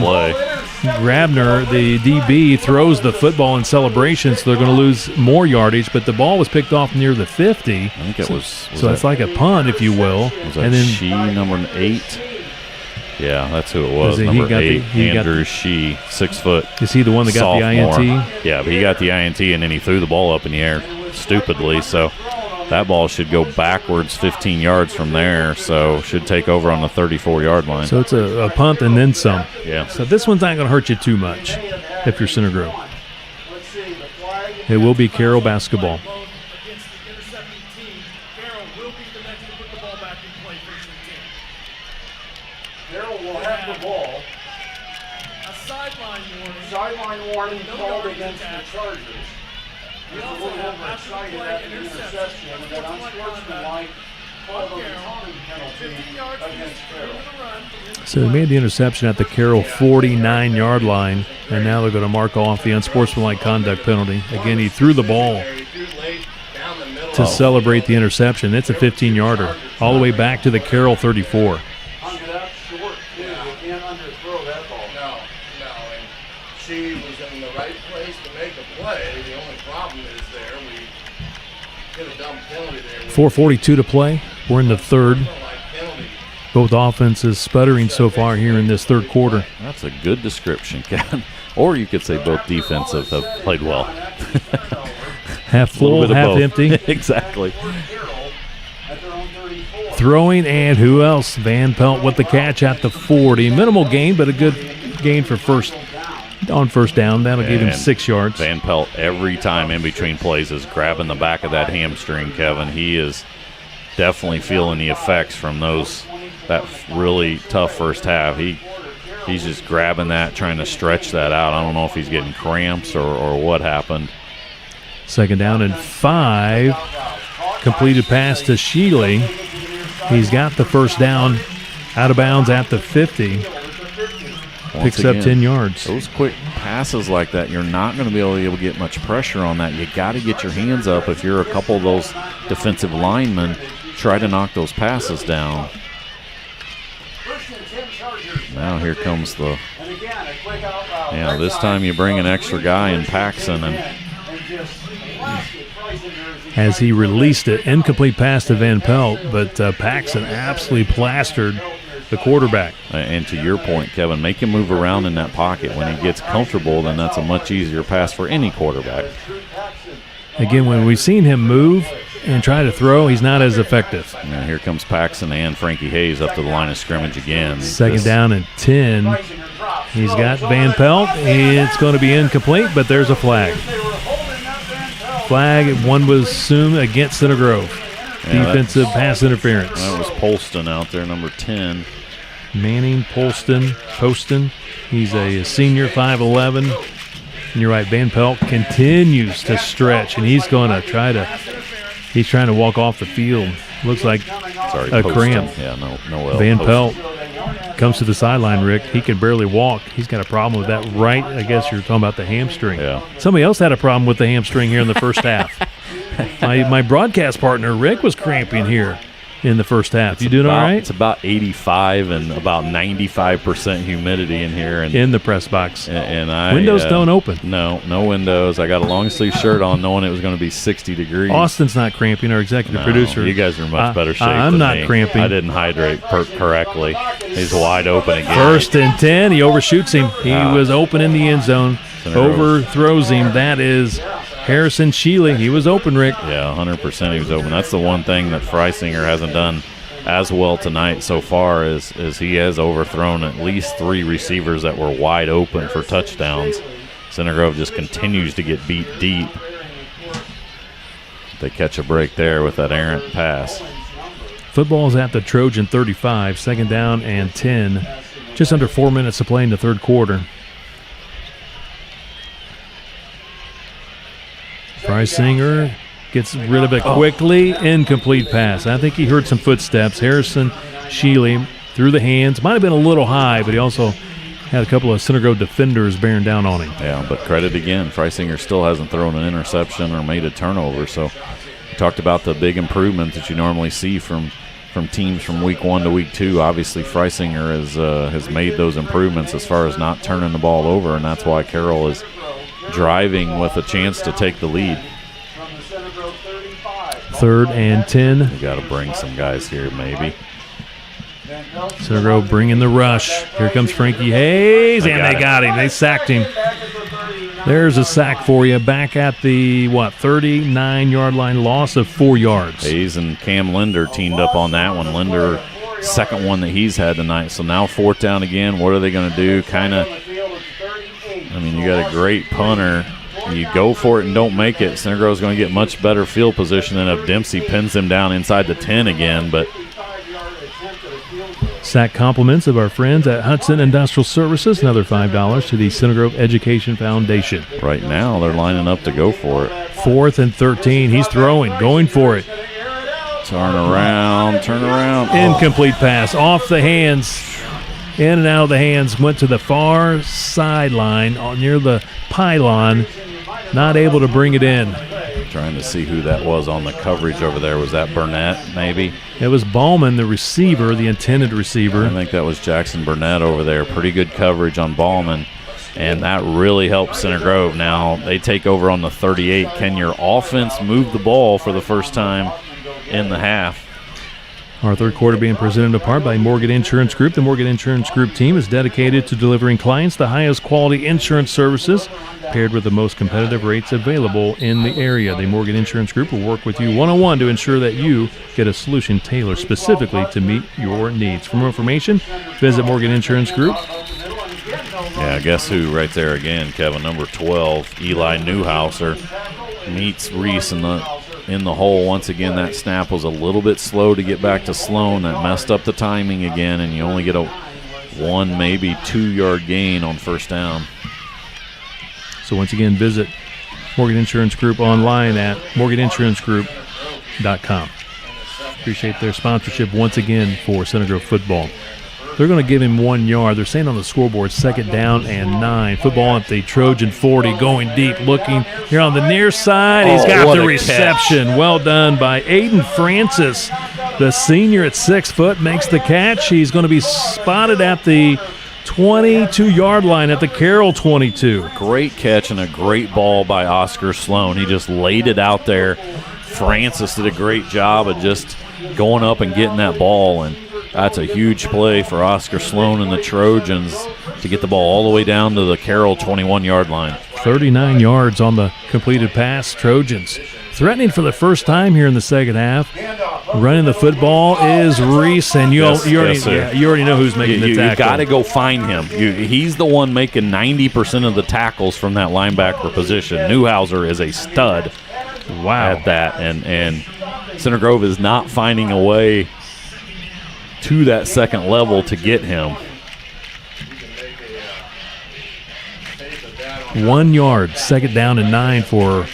Grabner, the DB, throws the football in celebration, so they're going to lose more yardage. But the ball was picked off near the 50. I think it was so it's like a punt, if you will. Was that Shee, number 8? Yeah, that's who it was. Number 8, Andrew Shee, 6 foot. Is he the one that got sophomore. the INT? Yeah, but he got the INT, and then he threw the ball up in the air stupidly. So that ball should go backwards 15 yards from there, so should take over on the 34-yard line. So it's a punt and then some. Yeah. So this one's not going to hurt you too much if you're Center Grove. It will be Carroll basketball. Carroll will have the ball. A sideline warning called against the Chargers. He's a little overexcited after the interception, and that unsportsmanlike called a taunting penalty against Carroll. So they made the interception at the Carroll 49-yard line, and now they're going to mark off the unsportsmanlike conduct penalty. Again, he threw the ball to celebrate the interception. It's a 15-yarder all the way back to the Carroll 34. can't underthrow that ball. No. And she was in the right place to make a play. The only problem is there we hit a dumb penalty there. 4:42 to play. We're in the third. Both offenses sputtering so far here in this third quarter. That's a good description, Kevin. Or you could say both defensive have played well. Half full, half empty. Exactly. Throwing, and who else? Van Pelt with the catch at the 40. Minimal gain, but a good gain for first down. That'll give him 6 yards. Van Pelt every time in between plays is grabbing the back of that hamstring, Kevin. He is definitely feeling the effects from that really tough first half. He's just grabbing that, trying to stretch that out. I don't know if he's getting cramps or what happened. 2nd down and 5. Completed pass to Sheely. He's got the first down, out of bounds at the 50. Picks up 10 yards. Those quick passes like that, you're not going to be able to get much pressure on that. You got to get your hands up. If you're a couple of those defensive linemen, try to knock those passes down. Now here comes this time you bring an extra guy in Paxson, and as he released it, incomplete pass to Van Pelt, but Paxson absolutely plastered the quarterback. And to your point, Kevin, make him move around in that pocket. When he gets comfortable, then that's a much easier pass for any quarterback. Again, when we've seen him move and try to throw, he's not as effective. Now here comes Paxson and Frankie Hayes up to the line of scrimmage again. 2nd down and 10. He's got Van Pelt. It's going to be incomplete, but there's a flag. One was assumed against Center Grove. Defensive pass interference. That was Polston out there, number 10. Manning, Poston. He's a senior, 5'11". And you're right, Van Pelt continues to stretch, and he's trying to walk off the field. Looks like a cramp. Yeah, no. Van Pelt comes to the sideline, Rick. He can barely walk. He's got a problem with that right. I guess you're talking about the hamstring. Yeah. Somebody else had a problem with the hamstring here in the first half. My broadcast partner, Rick, was cramping here in the first half. You doing all right? It's about 85 and about 95% humidity in here. And in the press box. And windows don't open. No windows. I got a long sleeve shirt on knowing it was going to be 60 degrees. Austin's not cramping, our executive producer. You guys are in much better shape I'm than not me. cramping. I didn't hydrate correctly. He's wide open again. 1st and 10. He overshoots him. He was open in the end zone. Overthrows him. That is Harrison Sheely. He was open, Rick. Yeah, 100% he was open. That's the one thing that Freisinger hasn't done as well tonight so far is he has overthrown at least 3 receivers that were wide open for touchdowns. Center Grove just continues to get beat deep. They catch a break there with that errant pass. Football's at the Trojan 35, 2nd down and 10. Just under 4 minutes to play in the third quarter. Freisinger gets rid of it quickly. Incomplete pass. I think he heard some footsteps. Harrison Sheely through the hands. Might have been a little high, but he also had a couple of Center Grove defenders bearing down on him. Yeah, but credit again. Freisinger still hasn't thrown an interception or made a turnover. So we talked about the big improvement that you normally see from teams from week 1 to week 2. Obviously, Freisinger has made those improvements as far as not turning the ball over, and that's why Carroll is driving with a chance to take the lead. 3rd and 10. We got to bring some guys here, maybe. Center Grove bringing the rush. Here comes Frankie Hayes, and they got him. They sacked him. There's a sack for you. Back at the 39-yard line, loss of 4 yards. Hayes and Cam Linder teamed up on that one. Linder, second one that he's had tonight. So now 4th down again. What are they going to do? You got a great punter. You go for it and don't make it. Center Grove's going to get much better field position than if Dempsey pins him down inside the 10 again. But sack compliments of our friends at Hudson Industrial Services. Another $5 to the Center Grove Education Foundation. Right now they're lining up to go for it. 4th and 13. He's throwing, going for it. Turn around. Incomplete pass off the hands. In and out of the hands. Went to the far sideline near the pylon. Not able to bring it in. Trying to see who that was on the coverage over there. Was that Burnett, maybe? It was Ballman, the receiver, the intended receiver. I think that was Jackson Burnett over there. Pretty good coverage on Ballman, and that really helped Center Grove. Now they take over on the 38. Can your offense move the ball for the first time in the half? Our third quarter being presented in part by Morgan Insurance Group. The Morgan Insurance Group team is dedicated to delivering clients the highest quality insurance services paired with the most competitive rates available in the area. The Morgan Insurance Group will work with you one-on-one to ensure that you get a solution tailored specifically to meet your needs. For more information, visit Morgan Insurance Group. Yeah, guess who right there again, Kevin? Number 12, Eli Newhouser, meets Reese in the hole. Once again, that snap was a little bit slow to get back to Sloan. That messed up the timing again, and you only get a 1, maybe 2-yard gain on first down. So once again, visit Morgan Insurance Group online at morganinsurancegroup.com. Appreciate their sponsorship once again for Center Grove football. They're going to give him 1 yard. They're saying on the scoreboard, 2nd down and 9. Football at the Trojan 40, going deep, looking here on the near side. He's got the reception. Catch. Well done by Aiden Francis. The senior at 6 foot makes the catch. He's going to be spotted at the 22-yard line at the Carroll 22. Great catch and a great ball by Oscar Sloan. He just laid it out there. Francis did a great job of just going up and getting that ball, and that's a huge play for Oscar Sloan and the Trojans to get the ball all the way down to the Carroll 21-yard line. 39 yards on the completed pass. Trojans threatening for the first time here in the second half. Running the football is Reese, and you already know who's making the tackle. You got to go find him. He's the one making 90% of the tackles from that linebacker position. Newhouser is a stud at that, and Center Grove is not finding a way to that second level to get him. 1 yard, 2nd down and 9 for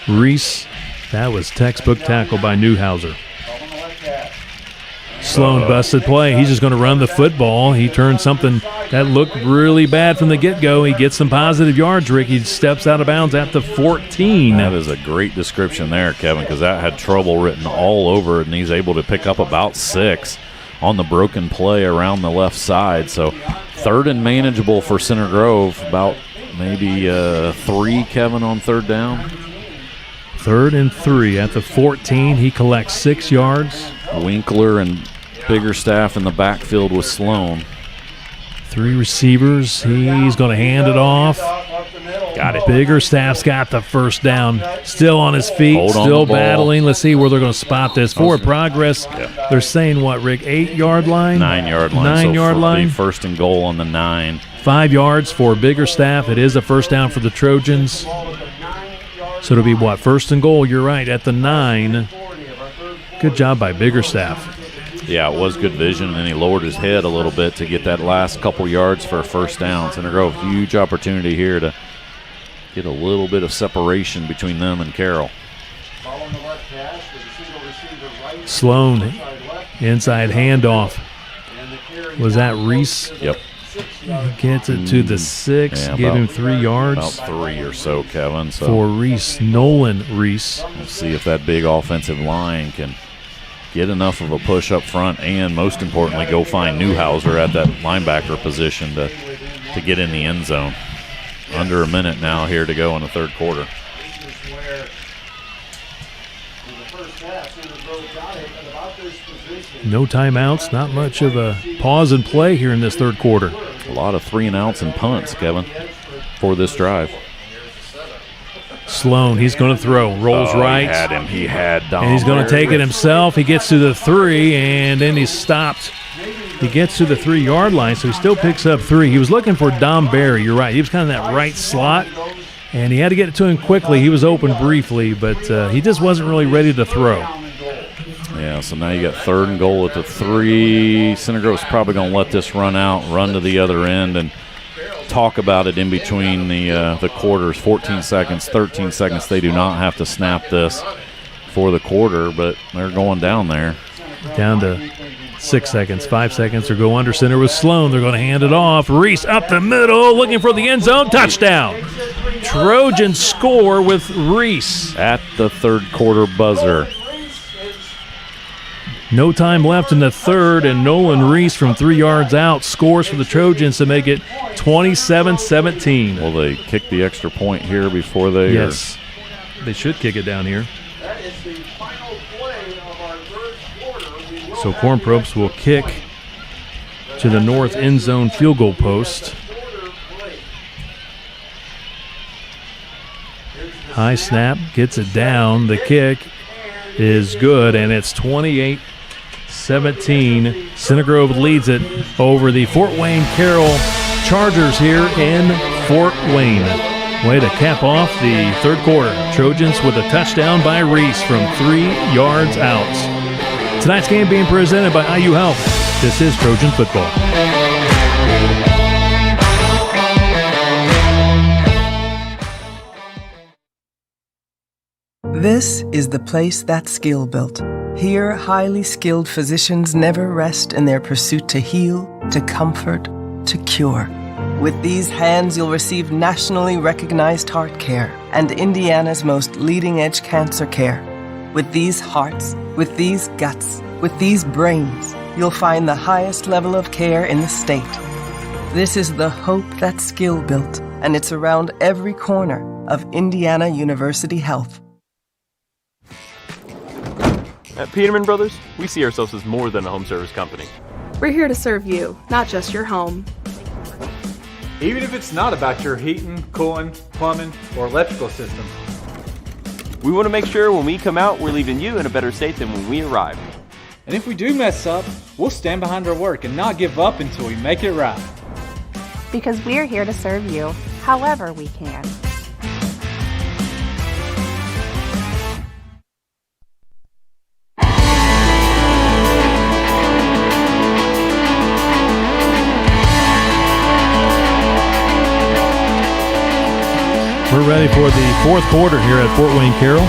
Reese. That was textbook tackle by Newhouser. Sloan busted play. He's just going to run the football. He turned something that looked really bad from the get-go. He gets some positive yards, Rick. He steps out of bounds at the 14. That is a great description there, Kevin, because that had trouble written all over it, and he's able to pick up about 6 on the broken play around the left side. So 3rd and manageable for Center Grove. About maybe 3, Kevin, on 3rd down. 3rd and 3 at the 14. He collects 6 yards. Winkler and Biggerstaff in the backfield with Sloan. 3 receivers. He's going to hand it off. Got it. Biggerstaff's got the first down. Still on his feet. Still battling. Let's see where they're going to spot this. Forward progress. Yeah. They're saying what, Rick? 8-yard line? 9-yard line. 9-yard line. 1st and goal on the 9. 5 yards for Biggerstaff. It is a first down for the Trojans. So it'll be what? 1st and goal. You're right. At the 9. Good job by Biggerstaff. Yeah, it was good vision, and then he lowered his head a little bit to get that last couple yards for a first down. Center Grove, huge opportunity here to get a little bit of separation between them and Carroll. Sloan, inside handoff. Was that Reese? Yep. Gets it to the 6, give him 3 yards. About 3 or so, Kevin. So for Reese, Nolan Reese. We'll see if that big offensive line can get enough of a push up front and, most importantly, go find Newhouser at that linebacker position to get in the end zone. Under a minute now here to go in the 3rd quarter. No timeouts, not much of a pause and play here in this 3rd quarter. A lot of 3-and-outs and punts, Kevin, for this drive. Sloan, he's going to throw. Rolls right. He had him. He had Dom. And he's going to take it himself. He gets to the 3, and then he's stopped. He gets to the 3-yard line, so he still picks up 3. He was looking for Dom Barry. You're right. He was kind of that right slot, and he had to get it to him quickly. He was open briefly, but he just wasn't really ready to throw. Yeah, so now you got 3rd and goal at the 3. Center Grove's probably going to let this run out, run to the other end, and talk about it in between the quarters. 14 seconds, 13 seconds. They do not have to snap this for the quarter, but they're going down there. Down to 6 seconds, 5 seconds, or go under center with Sloan. They're going to hand it off. Reese up the middle, looking for the end zone. Touchdown. Trojans score with Reese. At the third quarter buzzer. No time left in the third, and Nolan Reese from 3 yards out scores for the Trojans to make it 27-17. Will they kick the extra point here before they? Yes. They should kick it down here. That is the final play of our third quarter. So Corn Probst will kick to the north end zone field goal post. High snap, gets it down. The kick is good, and it's 28-17. Center Grove leads it over the Fort Wayne Carroll Chargers here in Fort Wayne. Way to cap off the third quarter. Trojans with a touchdown by Reese from 3 yards out. Tonight's game being presented by IU Health. This is Trojan football. This is the place that's skill built. Here, highly skilled physicians never rest in their pursuit to heal, to comfort, to cure. With these hands, you'll receive nationally recognized heart care and Indiana's most leading-edge cancer care. With these hearts, with these guts, with these brains, you'll find the highest level of care in the state. This is the hope that's skill built, and it's around every corner of Indiana University Health. At Peterman Brothers, we see ourselves as more than a home service company. We're here to serve you, not just your home. Even if it's not about your heating, cooling, plumbing, or electrical system. We want to make sure when we come out, we're leaving you in a better state than when we arrived. And if we do mess up, we'll stand behind our work and not give up until we make it right. Because we're here to serve you, however we can. We're ready for the fourth quarter here at Fort Wayne Carroll.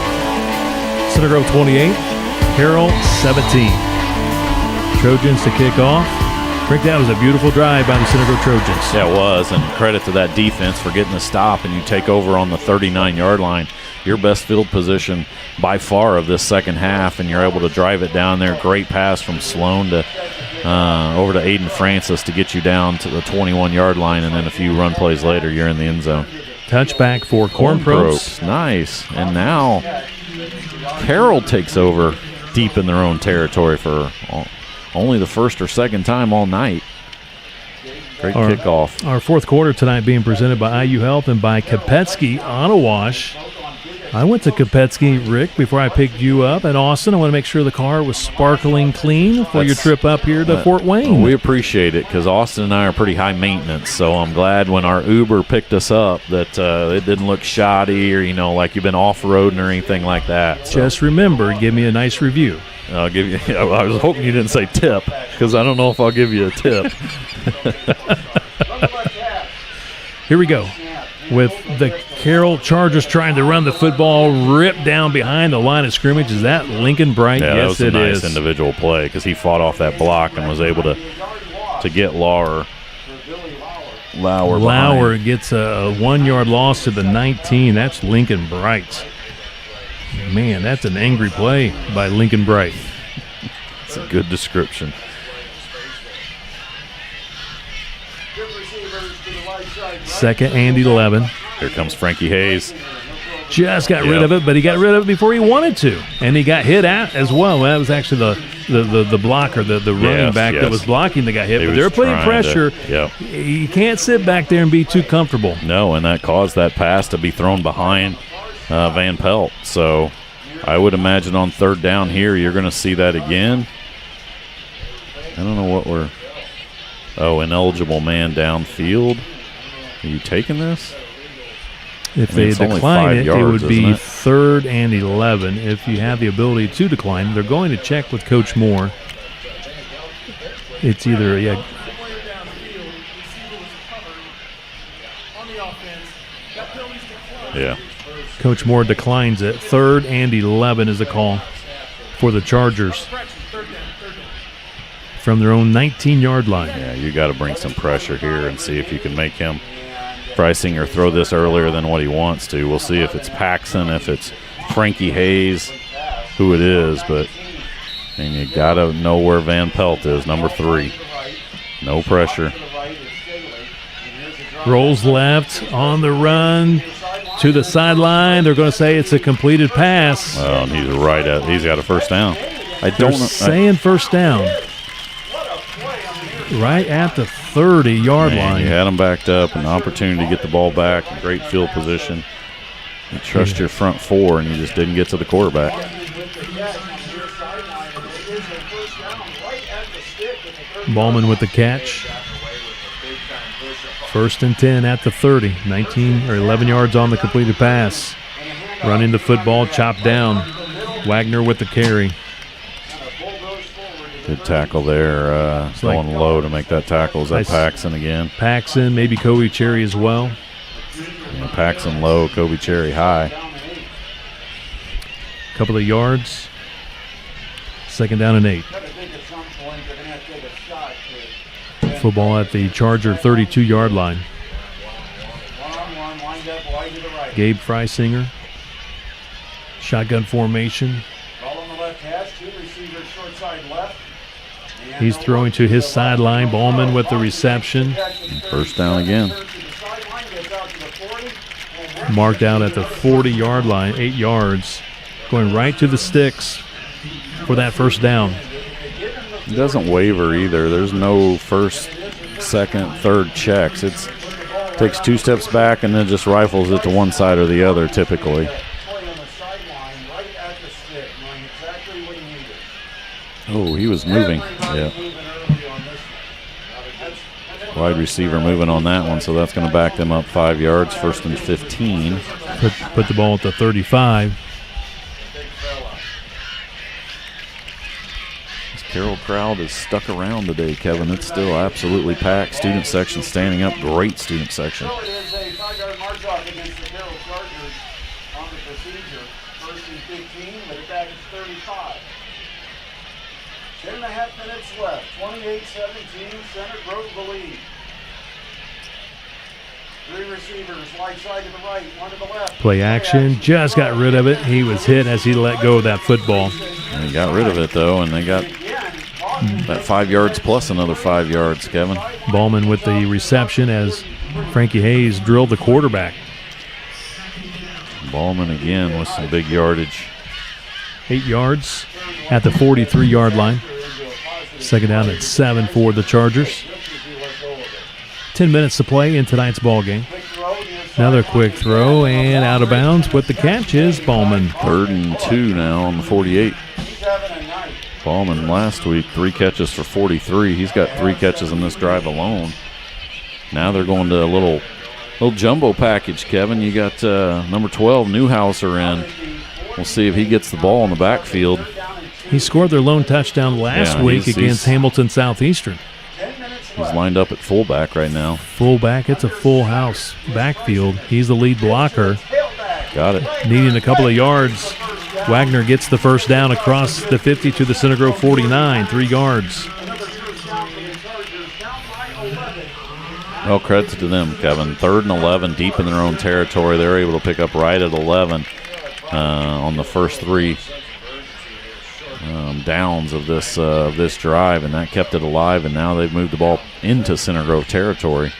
Center Grove 28, Carroll 17. Trojans to kick off. Rick, that was a beautiful drive by the Center Grove Trojans. Yeah, it was, and credit to that defense for getting the stop, and you take over on the 39-yard line. Your best field position by far of this second half, and you're able to drive it down there. Great pass from Sloan to over to Aiden Francis to get you down to the 21-yard line, and then a few run plays later, you're in the end zone. Touchback for Corn Probst. Nice. And now Carroll takes over deep in their own territory for only the first or second time all night. Great kickoff. Our fourth quarter tonight being presented by IU Health and by Kopetsky Auto Wash. I went to Kopetsky, Rick, before I picked you up at Austin. I want to make sure the car was sparkling clean for your trip up here to Fort Wayne. We appreciate it because Austin and I are pretty high maintenance, so I'm glad when our Uber picked us up that it didn't look shoddy or, like you've been off-roading or anything like that. So. Just remember, give me a nice review. I'll give you. I was hoping you didn't say tip because I don't know if I'll give you a tip. Here we go. With the Carroll Chargers trying to run the football, ripped down behind the line of scrimmage. Is that Lincoln Bright? Yeah, yes, that was a nice individual play because he fought off that block and was able to get Lauer gets a 1 yard loss to the 19. That's Lincoln Bright. Man, that's an angry play by Lincoln Bright. It's a good description. Second and 11. Here comes Frankie Hayes. Just got rid of it, but he got rid of it before he wanted to. And he got hit at as well. That was actually the blocker, the running back that was blocking that got hit. But they're putting pressure. You can't sit back there and be too comfortable. No, and that caused that pass to be thrown behind Van Pelt. So I would imagine on third down here you're going to see that again. I don't know what we're – ineligible man downfield. Are you taking this? If they decline it, it would be third and 11. If you have the ability to decline, they're going to check with Coach Moore. It's either, Coach Moore declines it. Third and 11 is the call for the Chargers. from their own 19-yard line. Yeah, you got to bring some pressure here and see if you can make him, Freisinger, throw this earlier than what he wants to. We'll see if it's Paxson, if it's Frankie Hayes, who it is, but and you got to know where Van Pelt is, number 3. No pressure. Rolls left on the run to the sideline. They're going to say it's a completed pass. Well, and he's got a first down. They're saying first down. Right at the 30-yard line. You had him backed up, an opportunity to get the ball back, great field position. You trust your front 4, and you just didn't get to the quarterback. Ballman with the catch. 1st and 10 at the 30. 19 or 11 yards on the completed pass. Running the football, chopped down. Wagner with the carry. Good tackle there. Going low to make that tackle. Is that Paxson again? Paxson, maybe Kobe Cherry as well. Yeah, Paxson low, Kobe Cherry high. Couple of yards. 2nd down and 8. Football at the Charger 32-yard line. Gabe Freisinger. Shotgun formation. He's throwing to his sideline. Ballman with the reception. First down again. Marked out at the 40-yard line, 8 yards. Going right to the sticks for that first down. It doesn't waver either. There's no first, second, third checks. It takes 2 steps back and then just rifles it to one side or the other typically. Oh, he was moving. Yeah. Wide receiver moving on that one, so that's going to back them up 5 yards, 1st and 15. Put the ball at the 35. Carroll crowd is stuck around today, Kevin. It's still absolutely packed. Student section standing up. Great student section. So it is a 5-yard march-off against the Carroll Chargers on the procedure. 1st and 15, with it back at 35. 10.5 minutes left. 28-17, Center Grove the lead. 3 receivers, right side to the right, 1 to the left. Play action, just got rid of it. He was hit as he let go of that football. And he got rid of it, though, and they got that 5 yards plus another 5 yards, Kevin. Ballman with the reception as Frankie Hayes drilled the quarterback. Ballman again with some big yardage. 8 yards at the 43-yard line. 2nd down at 7 for the Chargers. 10 minutes to play in tonight's ball game. Another quick throw and out of bounds. With the catch is Ballman. 3rd and 2 now on the 48. Ballman last week, 3 catches for 43. He's got 3 catches in this drive alone. Now they're going to a little jumbo package, Kevin. You got number 12, Newhouser in. We'll see if he gets the ball in the backfield. He scored their lone touchdown last week against Hamilton Southeastern. He's lined up at fullback right now. Fullback, it's a full house backfield. He's the lead blocker. Got it. Needing a couple of yards. Wagner gets the first down across the 50 to the Center Grove 49, 3 yards. Well, credit to them, Kevin. 3rd and 11, deep in their own territory. They're able to pick up right at 11 on the first 3 downs of this drive, and that kept it alive, and now they've moved the ball into Center Grove territory.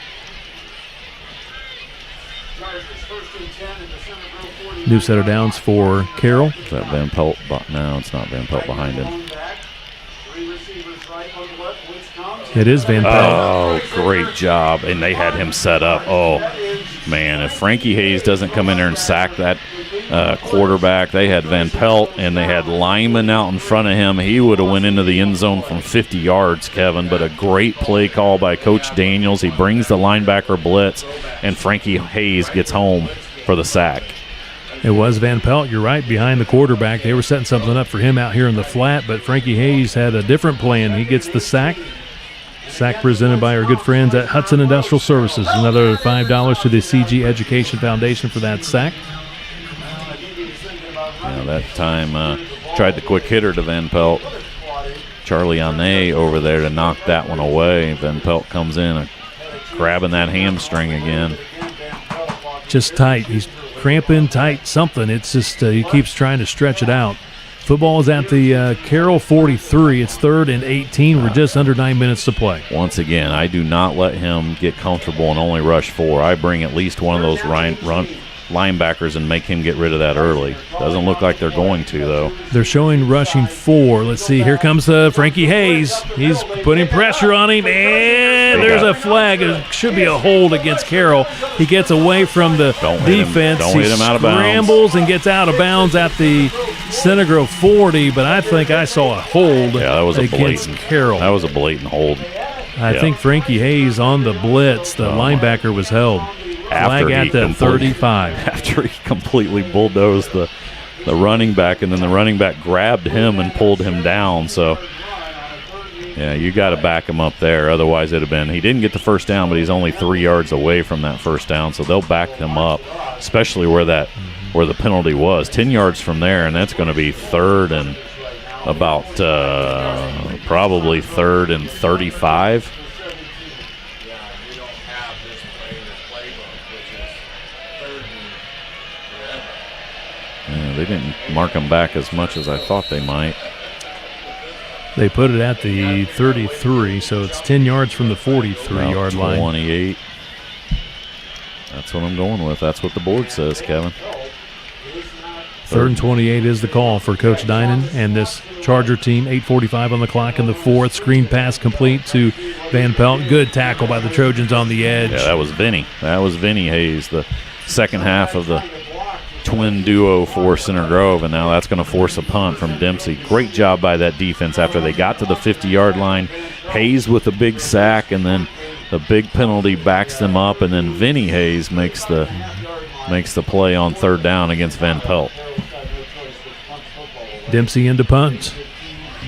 New set of downs for Carroll. Is that Van Pelt? No, it's not Van Pelt behind him. It is Van Pelt. Oh, great job. And they had him set up. Oh, man, if Frankie Hayes doesn't come in there and sack that quarterback, they had Van Pelt and they had Lyman out in front of him. He would have went into the end zone from 50 yards, Kevin, but a great play call by Coach Daniels. He brings the linebacker blitz, and Frankie Hayes gets home for the sack. It was Van Pelt, you're right, behind the quarterback. They were setting something up for him out here in the flat, but Frankie Hayes had a different plan. He gets the sack. Sack presented by our good friends at Hudson Industrial Services. Another $5 to the CG Education Foundation for that sack. Yeah, that time tried the quick hitter to Van Pelt. Charlie Ane over there to knock that one away. Van Pelt comes in, grabbing that hamstring again. Just tight. He's cramping tight something. It's just he keeps trying to stretch it out. Football is at the Carroll 43. It's 3rd and 18. We're just under 9 minutes to play. Once again, I do not let him get comfortable and only rush 4. I bring at least one of those linebackers and make him get rid of that early. Doesn't look like they're going to, though. They're showing rushing 4. Let's see. Here comes Frankie Hayes. He's putting pressure on him, and there's a flag. It should be a hold against Carroll. He gets away from the defense. Don't hit him out of bounds. Scrambles and gets out of bounds at the Center Grove 40, but I think I saw a hold against Carroll. That was a blatant hold. I think Frankie Hayes on the blitz, the linebacker was held. Flag at the 35. After he completely bulldozed the running back, and then the running back grabbed him and pulled him down. So, yeah, you got to back him up there. Otherwise, it'd have been – he didn't get the first down, but he's only 3 yards away from that first down. So they'll back him up, especially where the penalty was. 10 yards from there, and that's going to be 3rd and about probably 3rd and 35. They didn't mark them back as much as I thought they might. They put it at the 33, so it's 10 yards from the 43-yard line. 28. That's what I'm going with. That's what the board says, Kevin. 3rd and 28 is the call for Coach Dinan and this Charger team. 8:45 on the clock in the 4th. Screen pass complete to Van Pelt. Good tackle by the Trojans on the edge. Yeah, that was Vinny. That was Vinny Hayes, the second half of the twin duo for Center Grove, and now that's going to force a punt from Dempsey. Great job by that defense after they got to the 50-yard line. Hayes with a big sack, and then the big penalty backs them up, and then Vinny Hayes makes the play on 3rd down against Van Pelt. Dempsey into punt.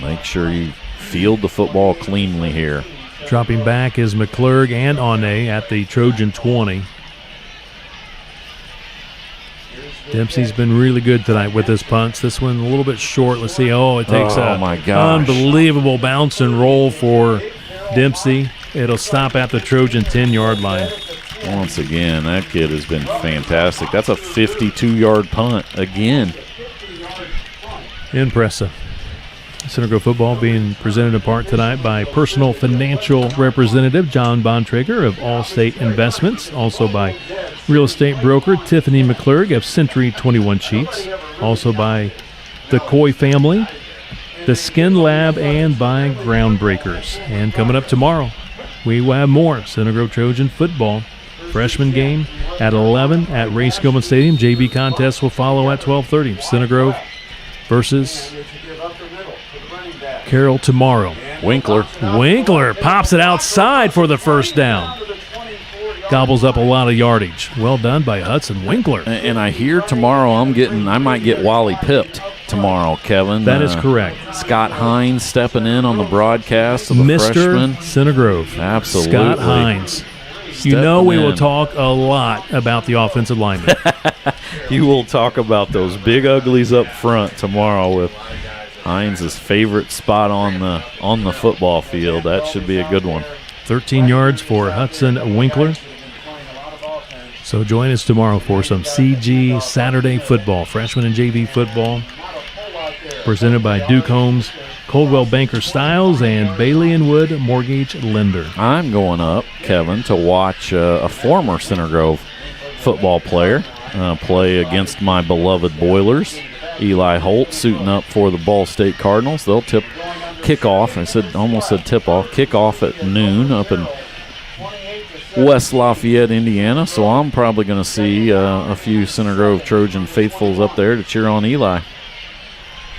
Make sure you field the football cleanly here. Dropping back is McClurg and Ane at the Trojan 20. Dempsey's been really good tonight with his punts. This one a little bit short. Let's see. It takes unbelievable bounce and roll for Dempsey. It'll stop at the Trojan 10-yard line. Once again, that kid has been fantastic. That's a 52-yard punt again. Impressive. Center Grove football being presented in part tonight by personal financial representative John Bontrager of Allstate Investments, also by real estate broker Tiffany McClurg of Century 21 Sheets, also by the Coy family, the Skin Lab, and by Groundbreakers. And coming up tomorrow, we will have more Center Grove Trojan football. Freshman game at 11 at Ray Skillman Stadium. JV contest will follow at 12:30. Center Grove versus Carroll tomorrow. Winkler pops it outside for the first down. Gobbles up a lot of yardage. Well done by Hudson Winkler. And I hear tomorrow I might get Wally pipped tomorrow, Kevin. That is correct. Scott Hines stepping in on the broadcast of the Mr. freshman. Center Grove. Absolutely. Scott Hines. We will talk a lot about the offensive linemen. You will talk about those big uglies up front tomorrow with Hines' favorite spot on the football field. That should be a good one. 13 yards for Hudson Winkler. So join us tomorrow for some CG Saturday football, freshman and JV football, presented by Duke Homes, Coldwell Banker Styles, and Bailey & Wood Mortgage Lender. I'm going up, Kevin, to watch a former Center Grove football player play against my beloved Boilers. Eli Holt suiting up for the Ball State Cardinals. They'll kickoff. Almost said tip-off. Kickoff at noon up in West Lafayette, Indiana. So I'm probably going to see a few Center Grove Trojan faithfuls up there to cheer on Eli.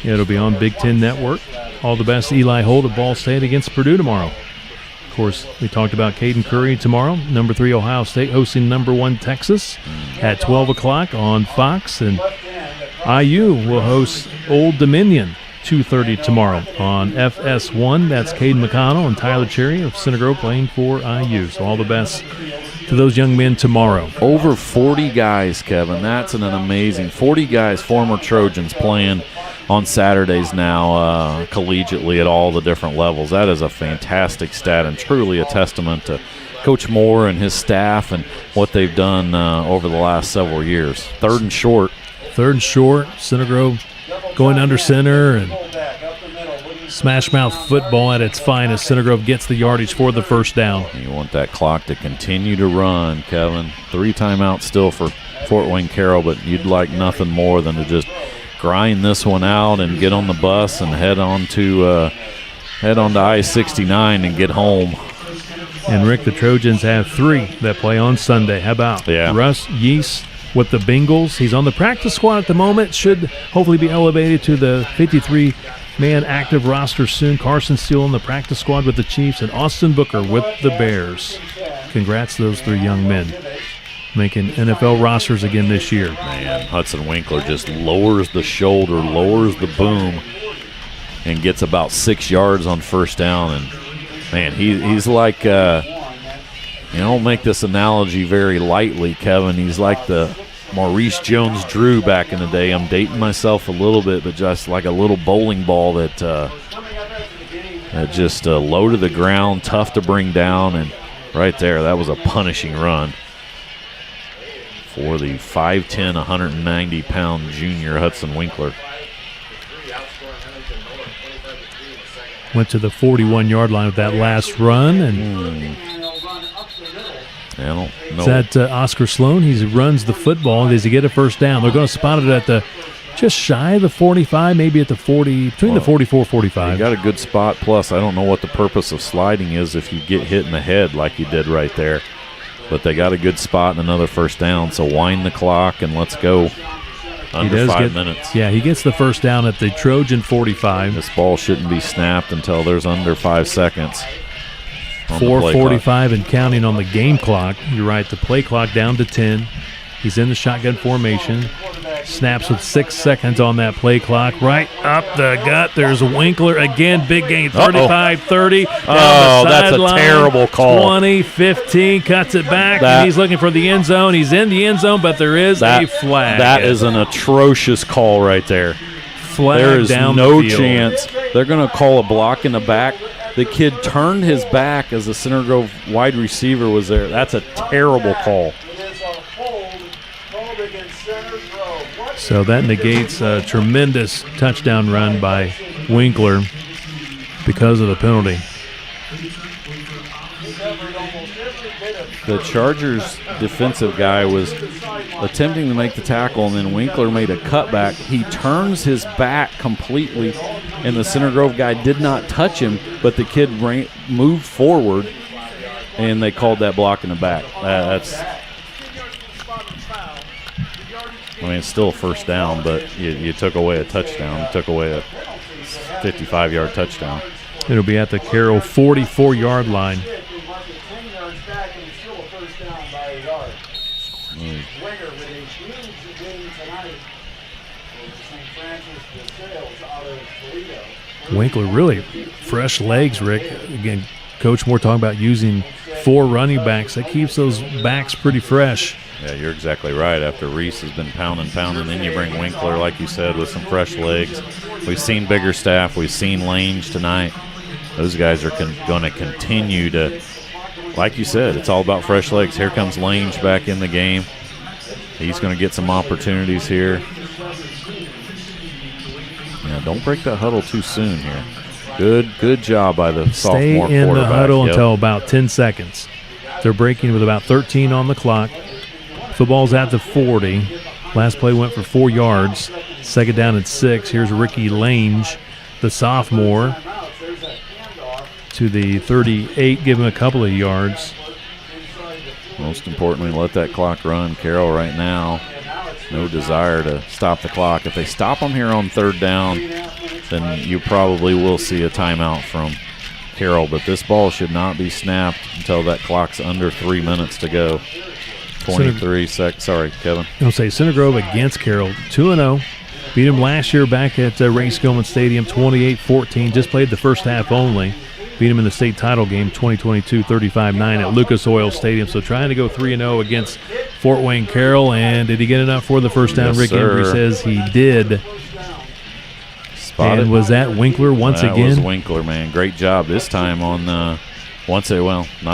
Yeah, it'll be on Big Ten Network. All the best, Eli Holt of Ball State against Purdue tomorrow. Of course, we talked about Caden Curry tomorrow. Number 3 Ohio State hosting number 1 Texas at 12 o'clock on Fox. And IU will host Old Dominion 2:30 tomorrow on FS1. That's Caden McConnell and Tyler Cherry of Center Grove playing for IU. So all the best to those young men tomorrow. Over 40 guys, Kevin. That's an amazing 40 guys, former Trojans, playing on Saturdays now collegiately at all the different levels. That is a fantastic stat and truly a testament to Coach Moore and his staff and what they've done over the last several years. Third and short. Center Grove going under center and smash mouth football at its finest. Center Grove gets the yardage for the first down. You want that clock to continue to run, Kevin. 3 timeouts still for Fort Wayne Carroll, but you'd like nothing more than to just grind this one out and get on the bus and head on to I-69 and get home. And Rick, the Trojans have 3 that play on Sunday. How about Russ Yeast with the Bengals? He's on the practice squad at the moment. Should hopefully be elevated to the 53-man active roster soon. Carson Steele on the practice squad with the Chiefs, and Austin Booker with the Bears. Congrats to those 3 young men making NFL rosters again this year. Man, Hudson Winkler just lowers the shoulder, lowers the boom, and gets about 6 yards on first down. And, man, he's like, you don't make this analogy very lightly, Kevin. He's like the Maurice Jones-Drew back in the day. I'm dating myself a little bit, but just like a little bowling ball that just low to the ground, tough to bring down. And right there, that was a punishing run for the 5'10", 190-pound junior Hudson Winkler. Went to the 41-yard line with that last run. And I don't know. Is that Oscar Sloan? He runs the football. Does he get a first down? They're going to spot it at the just shy of the 45, maybe at the 40, between the 44, 45. You got a good spot. Plus, I don't know what the purpose of sliding is if you get hit in the head like you did right there. But they got a good spot and another first down. So wind the clock and let's go. Under 5 minutes. Yeah, he gets the first down at the Trojan 45. This ball shouldn't be snapped until there's under 5 seconds. 4:45 and counting on the game clock. You're right, the play clock down to 10. He's in the shotgun formation. Snaps with 6 seconds on that play clock. Right up the gut. There's Winkler again. Big gain, 35-30. Oh, that's a terrible call. 20-15. Cuts it back. And he's looking for the end zone. He's in the end zone, but there is a flag. That is an atrocious call right there. Flag there is down no the field. Chance. They're going to call a block in the back. The kid turned his back as the Center Grove wide receiver was there. That's a terrible call. So that negates a tremendous touchdown run by Winkler because of the penalty. The Chargers defensive guy was attempting to make the tackle, and then Winkler made a cutback. He turns his back completely, and the Center Grove guy did not touch him, but the kid moved forward, and they called that block in the back. It's still a first down, but you took away a touchdown. You took away a 55-yard touchdown. It'll be at the Carroll 44-yard line. Winkler really fresh legs, Rick. Again, Coach Moore talking about using 4 running backs. That keeps those backs pretty fresh. Yeah, you're exactly right. After Reese has been pounding, then you bring Winkler, like you said, with some fresh legs. We've seen Biggerstaff. We've seen Lange tonight. Those guys are going to continue to, like you said, it's all about fresh legs. Here comes Lange back in the game. He's going to get some opportunities here. Yeah, don't break that huddle too soon here. Good job by the sophomore quarterback. Stay in the huddle until about 10 seconds. They're breaking with about 13 on the clock. Football's at the 40. Last play went for 4 yards. Second down at 6. Here's Ricky Lange, the sophomore, to the 38. Give him a couple of yards. Most importantly, let that clock run. Carroll right now, no desire to stop the clock. If they stop them here on third down, then you probably will see a timeout from Carroll. But this ball should not be snapped until that clock's under 3 minutes to go. 23 seconds. Sorry, Kevin. I'll say Center Grove against Carroll, 2-0. Beat them last year back at Ray Skillman Stadium, 28-14. Just played the first half only. Beat them in the state title game, 2022, 35-9 at Lucas Oil Stadium. So trying to go 3-0 against Fort Wayne Carroll. And did he get enough for the first down? Yes, Rick sir. Embry says he did. spot it. And was that Winkler once again? That was Winkler, man. Great job this time on not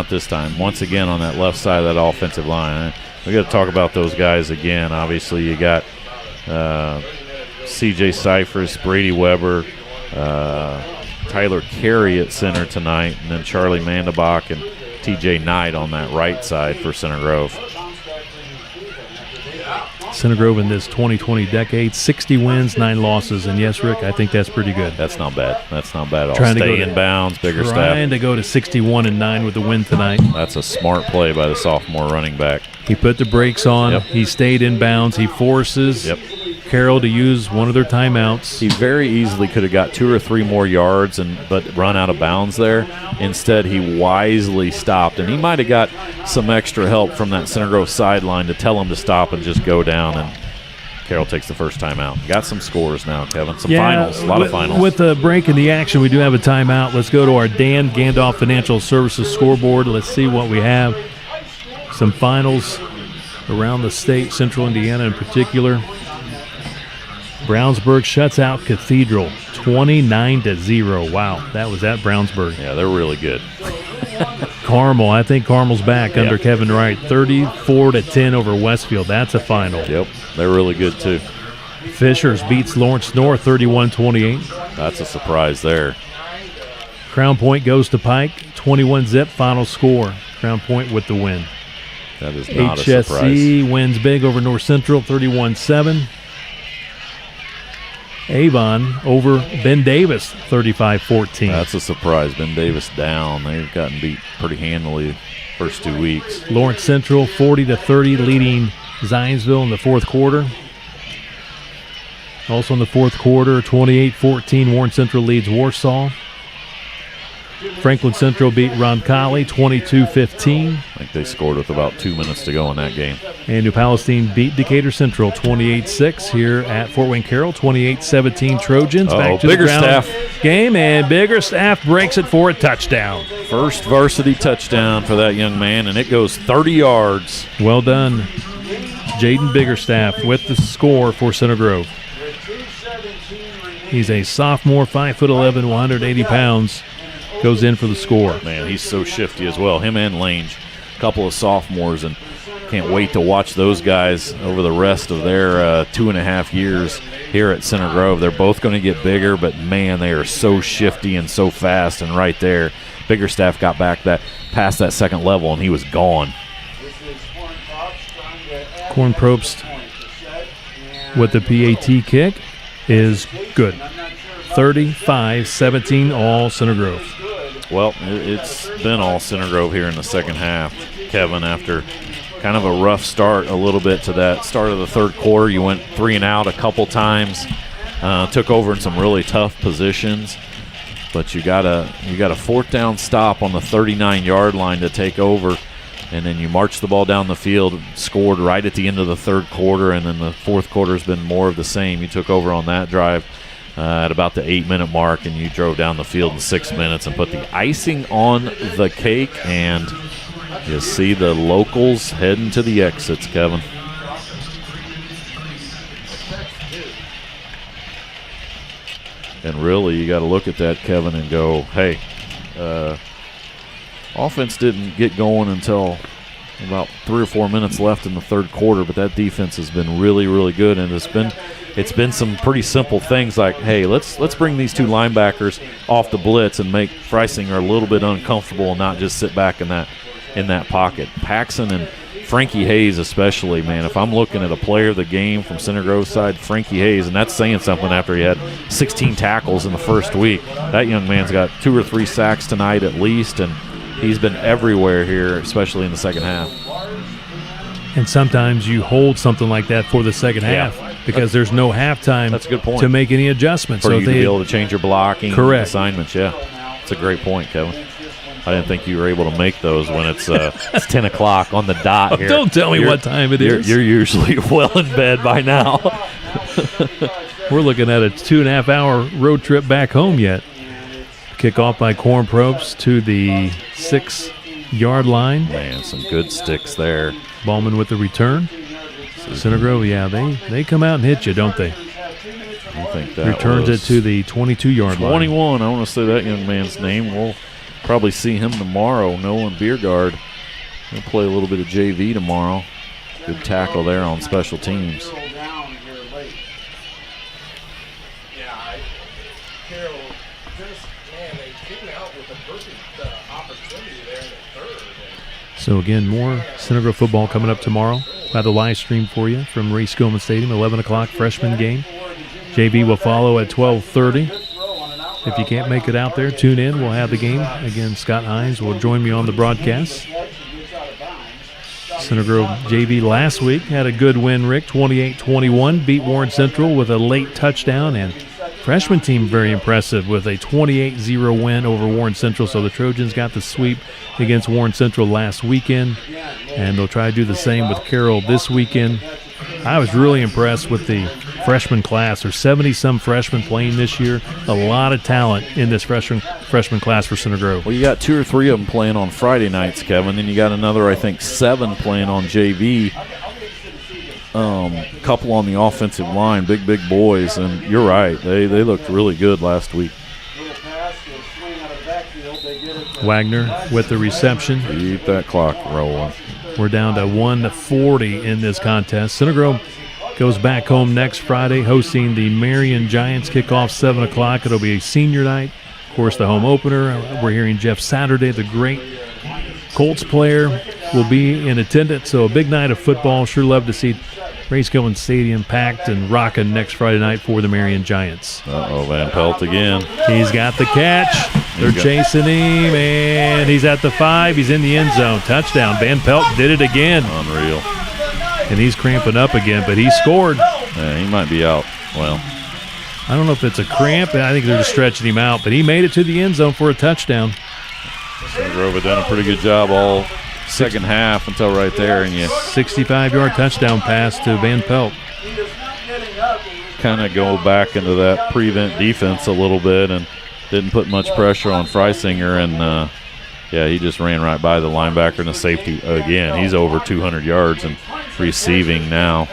this time. Once again on that left side of that offensive line. We got to talk about those guys again. Obviously, you got C.J. Cyphers, Brady Weber, Tyler Carey at center tonight, and then Charlie Mandebach and T.J. Knight on that right side for Center Grove. Center Grove in this 2020 decade, 60 wins, 9 losses. And yes, Rick, I think that's pretty good. That's not bad. That's not bad at all. Trying to Stay go in bounds, Biggerstaff. Trying to go to 61-9 with the win tonight. That's a smart play by the sophomore running back. He put the brakes on. Yep. He stayed in bounds. He forces Carroll to use one of their timeouts. He very easily could have got 2 or 3 more yards but run out of bounds there. Instead, he wisely stopped, and he might have got some extra help from that Center Grove sideline to tell him to stop and just go down, and Carroll takes the first timeout. Got some scores now, Kevin. Some finals, a lot of finals. With the break in the action, we do have a timeout. Let's go to our Dan Gandolf Financial Services scoreboard. Let's see what we have. Some finals around the state, Central Indiana in particular. Brownsburg shuts out Cathedral 29-0. Wow, that was at Brownsburg. Yeah, they're really good. Carmel, I think Carmel's back under Kevin Wright. 34-10 over Westfield. That's a final. Yep, they're really good too. Fishers beats Lawrence North 31-28. That's a surprise there. Crown Point goes to Pike 21-zip final score. Crown Point with the win. That is not a surprise. HSC wins big over North Central 31-7. Avon over Ben Davis 35-14. That's a surprise. Ben Davis down. They've gotten beat pretty handily first 2 weeks. Lawrence Central 40-30 leading Zionsville in the fourth quarter. Also in the fourth quarter, 28-14, Warren Central leads Warsaw. Franklin Central beat Roncalli 22-15. I think they scored with about 2 minutes to go in that game. And New Palestine beat Decatur Central 28-6 here at Fort Wayne Carroll. 28-17 Trojans. Back to the ground game, and Biggerstaff breaks it for a touchdown. First varsity touchdown for that young man, and it goes 30 yards. Well done. Jaden Biggerstaff with the score for Center Grove. He's a sophomore, 5'11", 180 pounds. Goes in for the score. Man, he's so shifty as well. Him and Lange, a couple of sophomores, and can't wait to watch those guys over the rest of their 2.5 years here at Center Grove. They're both going to get bigger, but, man, they are so shifty and so fast. And right there, Biggerstaff got back past that second level, and he was gone. Corn Probst with the PAT kick is good. 35-17, all Center Grove. Well, it's been all Center Grove here in the second half, Kevin, after kind of a rough start a little bit to that start of the third quarter. You went 3 and out a couple times, took over in some really tough positions, but you got a fourth down stop on the 39-yard line to take over, and then you marched the ball down the field, scored right at the end of the third quarter, and then the fourth quarter has been more of the same. You took over on that drive at about the 8-minute mark, and you drove down the field in 6 minutes and put the icing on the cake, and you see the locals heading to the exits, Kevin. And really, you got to look at that, Kevin, and go, hey, offense didn't get going until about 3 or 4 minutes left in the third quarter, but that defense has been really, really good, and it's been some pretty simple things like, hey, let's bring these 2 linebackers off the blitz and make Freisinger a little bit uncomfortable and not just sit back in that pocket. Paxson and Frankie Hayes especially, man, if I'm looking at a player of the game from Center Grove side, Frankie Hayes, and that's saying something after he had 16 tackles in the first week. That young man's got 2 or 3 sacks tonight at least, and he's been everywhere here, especially in the second half. And sometimes you hold something like that for the second half because there's no halftime that's a good point. To make any adjustments. For you to be able to change your blocking assignments, yeah. That's a great point, Kevin. I didn't think you were able to make those when it's 10 o'clock on the dot here. Don't tell me what time it is. You're usually well in bed by now. We're looking at a 2.5-hour road trip back home yet. Kickoff by Corn Probst to the 6-yard line. Man, some good sticks there. Ballman with the return. Center Grove, yeah, they come out and hit you, don't they? I think that returns it to the 22-yard line. 21. I want to say that young man's name. We'll probably see him tomorrow. Nolan Biergard. He'll play a little bit of JV tomorrow. Good tackle there on special teams. Carroll just, man, they came out with a perfect opportunity there in the third. So again, more Center Grove football coming up tomorrow. We'll have the live stream for you from Ray Skillman Stadium, 11 o'clock freshman game. JV will follow at 12:30. If you can't make it out there, tune in. We'll have the game. Again, Scott Hines will join me on the broadcast. Center Grove JV last week had a good win, Rick, 28-21, beat Warren Central with a late touchdown, and freshman team very impressive with a 28-0 win over Warren Central. So the Trojans got the sweep against Warren Central last weekend, and they'll try to do the same with Carroll this weekend. I was really impressed with the freshman class. There's 70-some freshmen playing this year. A lot of talent in this freshman class for Center Grove. Well, you got 2 or 3 of them playing on Friday nights, Kevin. Then you got another, I think, 7 playing on JV. Couple on the offensive line, big boys. And you're right, they looked really good last week. Wagner with the reception. Keep that clock rolling. We're down to 1:40 in this contest. Center Grove goes back home next Friday, hosting the Marion Giants. Kickoff 7 o'clock. It'll be a senior night. Of course, the home opener. We're hearing Jeff Saturday, the great Colts player, will be in attendance. So a big night of football. Sure love to see Ray Skillman Stadium packed and rocking next Friday night for the Marion Giants. Van Pelt again. He's got the catch. They're chasing him, and he's at the 5. He's in the end zone. Touchdown. Van Pelt did it again. Unreal. And he's cramping up again, but he scored. Yeah, he might be out. Well, I don't know if it's a cramp. I think they're just stretching him out, but he made it to the end zone for a touchdown. Center Grove had done a pretty good job all second half until right there, and you 65-yard touchdown pass to Van Pelt. Kind of go back into that prevent defense a little bit and didn't put much pressure on Freisinger, and he just ran right by the linebacker and the safety again. He's over 200 yards and receiving now.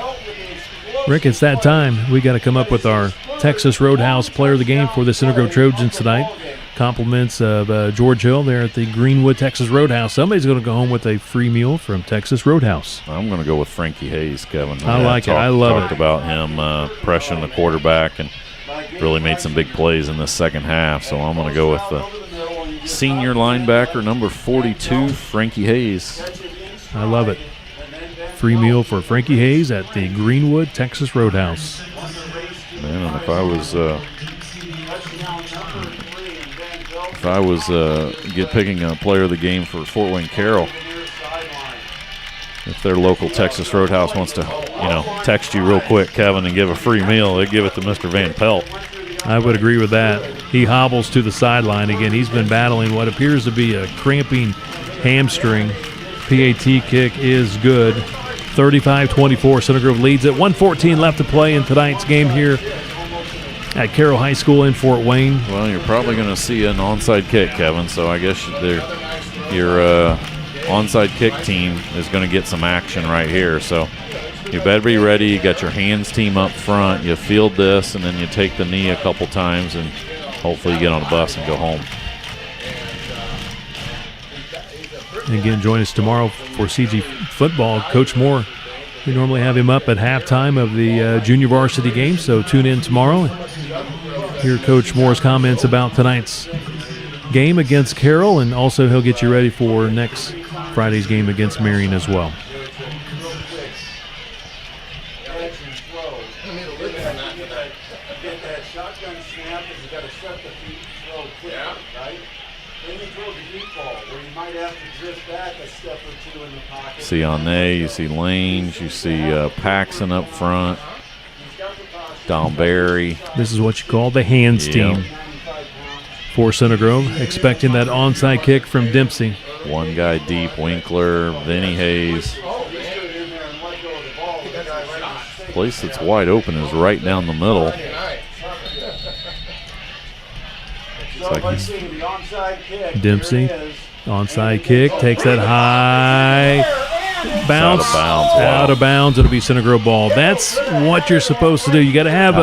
Rick, it's that time. We got to come up with our Texas Roadhouse player of the game for the Center Grove Trojans tonight. Compliments of George Hill there at the Greenwood Texas Roadhouse. Somebody's going to go home with a free meal from Texas Roadhouse. I'm going to go with Frankie Hayes, Kevin. I like it. I love it. Talked about him pressuring the quarterback and really made some big plays in the second half. So I'm going to go with the senior linebacker, number 42, Frankie Hayes. I love it. Free meal for Frankie Hayes at the Greenwood Texas Roadhouse. Man, and if I was picking a player of the game for Fort Wayne Carroll, if their local Texas Roadhouse wants to, text you real quick, Kevin, and give a free meal, they give it to Mr. Van Pelt. I would agree with that. He hobbles to the sideline again. He's been battling what appears to be a cramping hamstring. PAT kick is good. 35-24. Center Grove leads it. 1:14 left to play in tonight's game here at Carroll High School in Fort Wayne. Well, you're probably going to see an onside kick, Kevin, so I guess your onside kick team is going to get some action right here. So you better be ready. You got your hands team up front. You field this, and then you take the knee a couple times, and hopefully you get on the bus and go home. And again, join us tomorrow for CG football. Coach Moore, we normally have him up at halftime of the junior varsity game, so tune in tomorrow. Hear Coach Moore's comments about tonight's game against Carroll, and also he'll get you ready for next Friday's game against Marion as well. See Onay, you see Lanes, you see Paxson up front, Don Barry. This is what you call the hands team for Center Grove, expecting that onside kick from Dempsey. One guy deep, Winkler, Vinny Hayes. Place that's wide open is right down the middle. It's like he's Dempsey, onside kick, takes that high bounce, out of bounds. It'll be Center Grove ball. That's what you're supposed to do. You got to have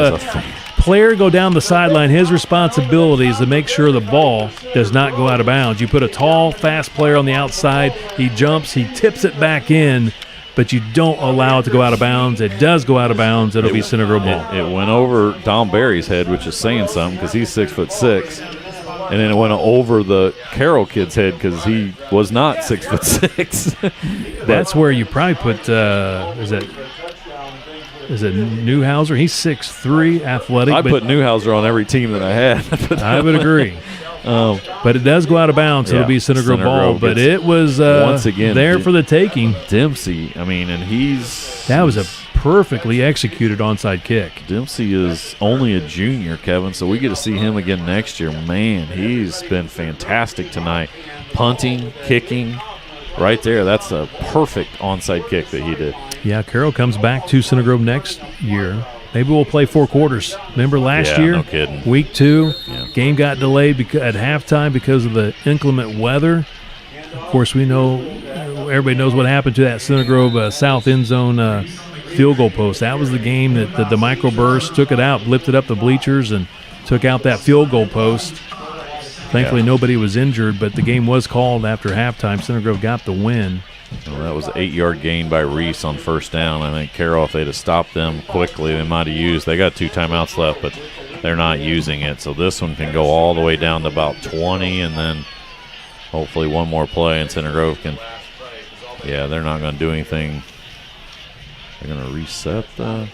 player go down the sideline, his responsibility is to make sure the ball does not go out of bounds. You put a tall, fast player on the outside, he jumps, he tips it back in, but you don't allow it to go out of bounds. It does go out of bounds, it'll be center grove ball. It went over Don Barry's head, which is saying something because he's 6'6", and then it went over the Carroll kid's head because he was not 6'6". That's where you probably put is it Newhouser? He's 6'3", athletic. I put Newhouser on every team that I had. I would agree. But it does go out of bounds, so it'll be center grove ball. But it was once again there for the taking. Dempsey, and that was a perfectly executed onside kick. Dempsey is only a junior, Kevin, so we get to see him again next year. Man, he's been fantastic tonight. Punting, kicking, right there. That's a perfect onside kick that he did. Yeah, Carroll comes back to Center Grove next year. Maybe we'll play 4 quarters. Remember last year? No kidding. Week 2, game got delayed at halftime because of the inclement weather. Of course, we know everybody knows what happened to that Center Grove south end zone field goal post. That was the game that the microburst took it out, lifted up the bleachers, and took out that field goal post. Thankfully, nobody was injured, but the game was called after halftime. Center Grove got the win. Well, that was an 8-yard gain by Reese on first down. I think Carroll, if they'd have stopped them quickly, they might have used. They got 2 timeouts left, but they're not using it. So this one can go all the way down to about 20, and then hopefully one more play, and Center Grove can. Yeah, they're not going to do anything. They're going to reset the.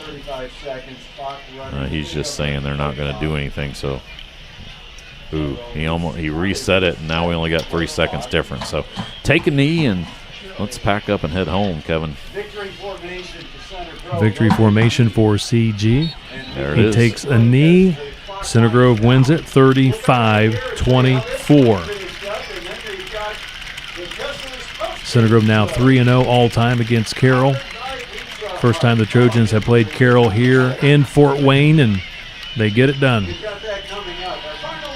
He's just saying they're not going to do anything. So, he reset it, and now we only got 3 seconds difference. So take a knee and. Let's pack up and head home, Kevin. Victory formation for CG. There it is. He takes a knee. Center Grove wins it 35-24. Center Grove now 3-0 all-time against Carroll. First time the Trojans have played Carroll here in Fort Wayne, and they get it done.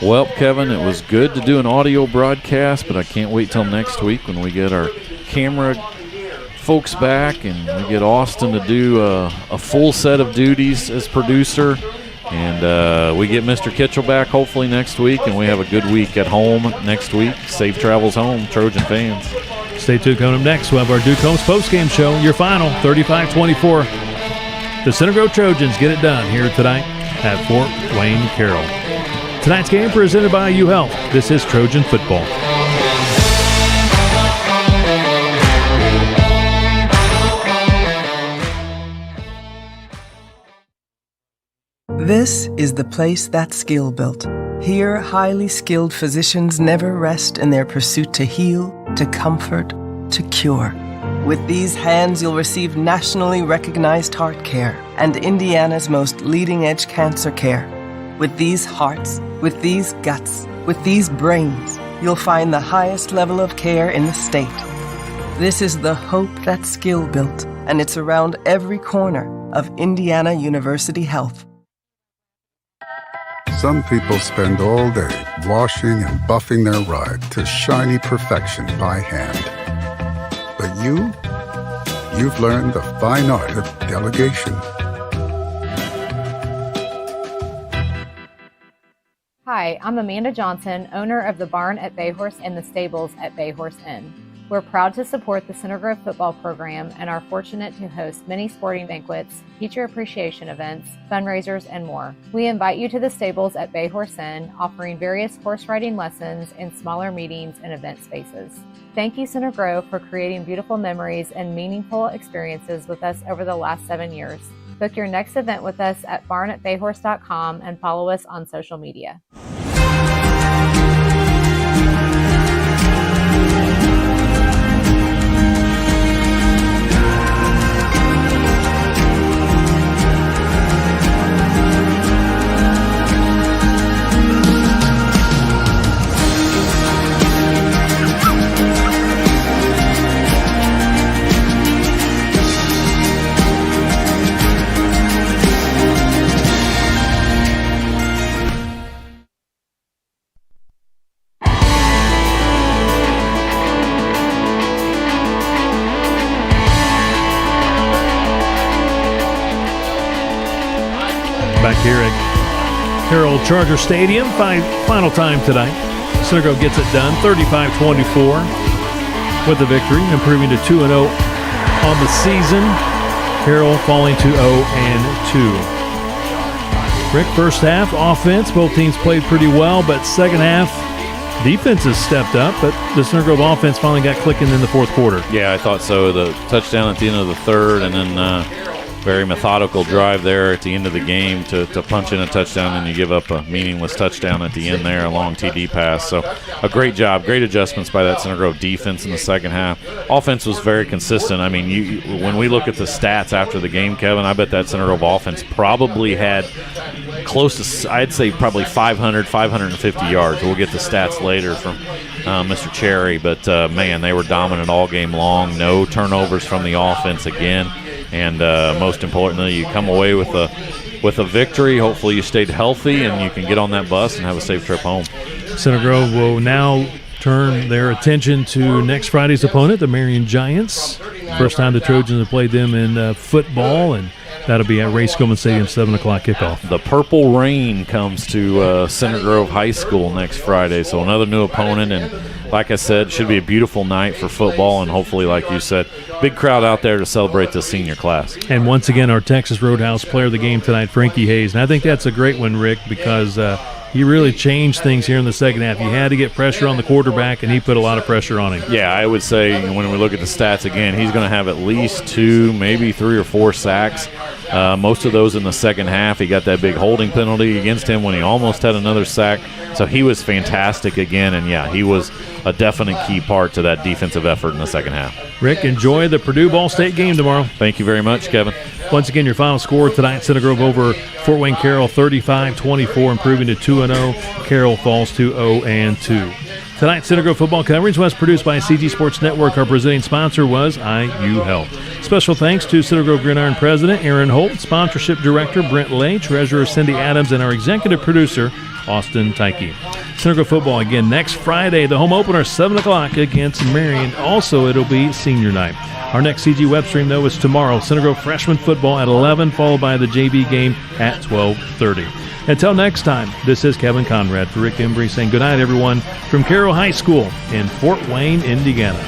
Well, Kevin, it was good to do an audio broadcast, but I can't wait till next week when we get our camera folks back and we get Austin to do a full set of duties as producer, and we get Mr. Kitchell back hopefully next week, and we have a good week at home next week. Safe travels home, Trojan fans. Stay tuned. Coming up next, we'll have our Duke Holmes postgame show. Your final, 35-24. The Center Grove Trojans get it done here tonight at Fort Wayne Carroll. Tonight's game presented by UHealth. This is Trojan football. This is the place that's skill built. Here, highly skilled physicians never rest in their pursuit to heal, to comfort, to cure. With these hands, you'll receive nationally recognized heart care and Indiana's most leading-edge cancer care. With these hearts, with these guts, with these brains, you'll find the highest level of care in the state. This is the hope that's skill built, and it's around every corner of Indiana University Health. Some people spend all day washing and buffing their ride to shiny perfection by hand. But you've learned the fine art of delegation. Hi, I'm Amanda Johnson, owner of the Barn at Bayhorse and the Stables at Bayhorse Inn. We're proud to support the Center Grove football program and are fortunate to host many sporting banquets, teacher appreciation events, fundraisers, and more. We invite you to the stables at Bayhorse Inn, offering various horse riding lessons and smaller meetings and event spaces. Thank you, Center Grove, for creating beautiful memories and meaningful experiences with us over the last 7 years. Book your next event with us at barnatbayhorse.com and follow us on social media. Back here at Carroll Charger Stadium. Final time tonight. Center Grove gets it done, 35-24 with the victory, improving to 2-0 on the season. Carroll falling to 0-2. Rick, first half offense, both teams played pretty well, but second half defense has stepped up, but the Center Grove offense finally got clicking in the fourth quarter. Yeah, I thought so. The touchdown at the end of the third, and then very methodical drive there at the end of the game to punch in a touchdown, and you give up a meaningless touchdown at the end there, a long TD pass. So a great job, great adjustments by that Center Grove defense in the second half. Offense was very consistent. I mean, when we look at the stats after the game, Kevin, I bet that Center Grove offense probably had close to, I'd say probably 500, 550 yards. We'll get the stats later from Mr. Cherry, but man, they were dominant all game long. No turnovers from the offense again. And most importantly, you come away with a victory. Hopefully you stayed healthy and you can get on that bus and have a safe trip home. Center Grove will now turn their attention to next Friday's opponent, the Marion Giants. First time the Trojans have played them in football, and that'll be at Ray Skillman Stadium, 7 o'clock kickoff. The Purple Rain comes to Center Grove High School next Friday, so another new opponent. And like I said, it should be a beautiful night for football, and hopefully, like you said, big crowd out there to celebrate the senior class. And once again, our Texas Roadhouse player of the game tonight, Frankie Hayes. And I think that's a great one, Rick, because he really changed things here in the second half. He had to get pressure on the quarterback, and he put a lot of pressure on him. Yeah, I would say when we look at the stats again, he's going to have at least 2, maybe 3 or 4 sacks. Most of those in the second half. He got that big holding penalty against him when he almost had another sack. So he was fantastic again, and yeah, he was a definite key part to that defensive effort in the second half. Rick, enjoy the Purdue-Ball State game tomorrow. Thank you very much, Kevin. Once again, your final score tonight, Center Grove over Fort Wayne Carroll, 35-24, improving to 2-0. Carroll falls to 0-2. Tonight's Center Grove football coverage was produced by CG Sports Network. Our presenting sponsor was IU Health. Special thanks to Center Grove Gridiron President Aaron Holt, Sponsorship Director Brent Lay, Treasurer Cindy Adams, and our Executive Producer Austin Tyke. Center Grove football again next Friday. The home opener, 7 o'clock against Marion. Also, it'll be senior night. Our next CG web stream, though, is tomorrow. Center Grove freshman football at 11, followed by the JV game at 12:30. Until next time, this is Kevin Conrad for Rick Embry saying good night, everyone, from Carroll High School in Fort Wayne, Indiana.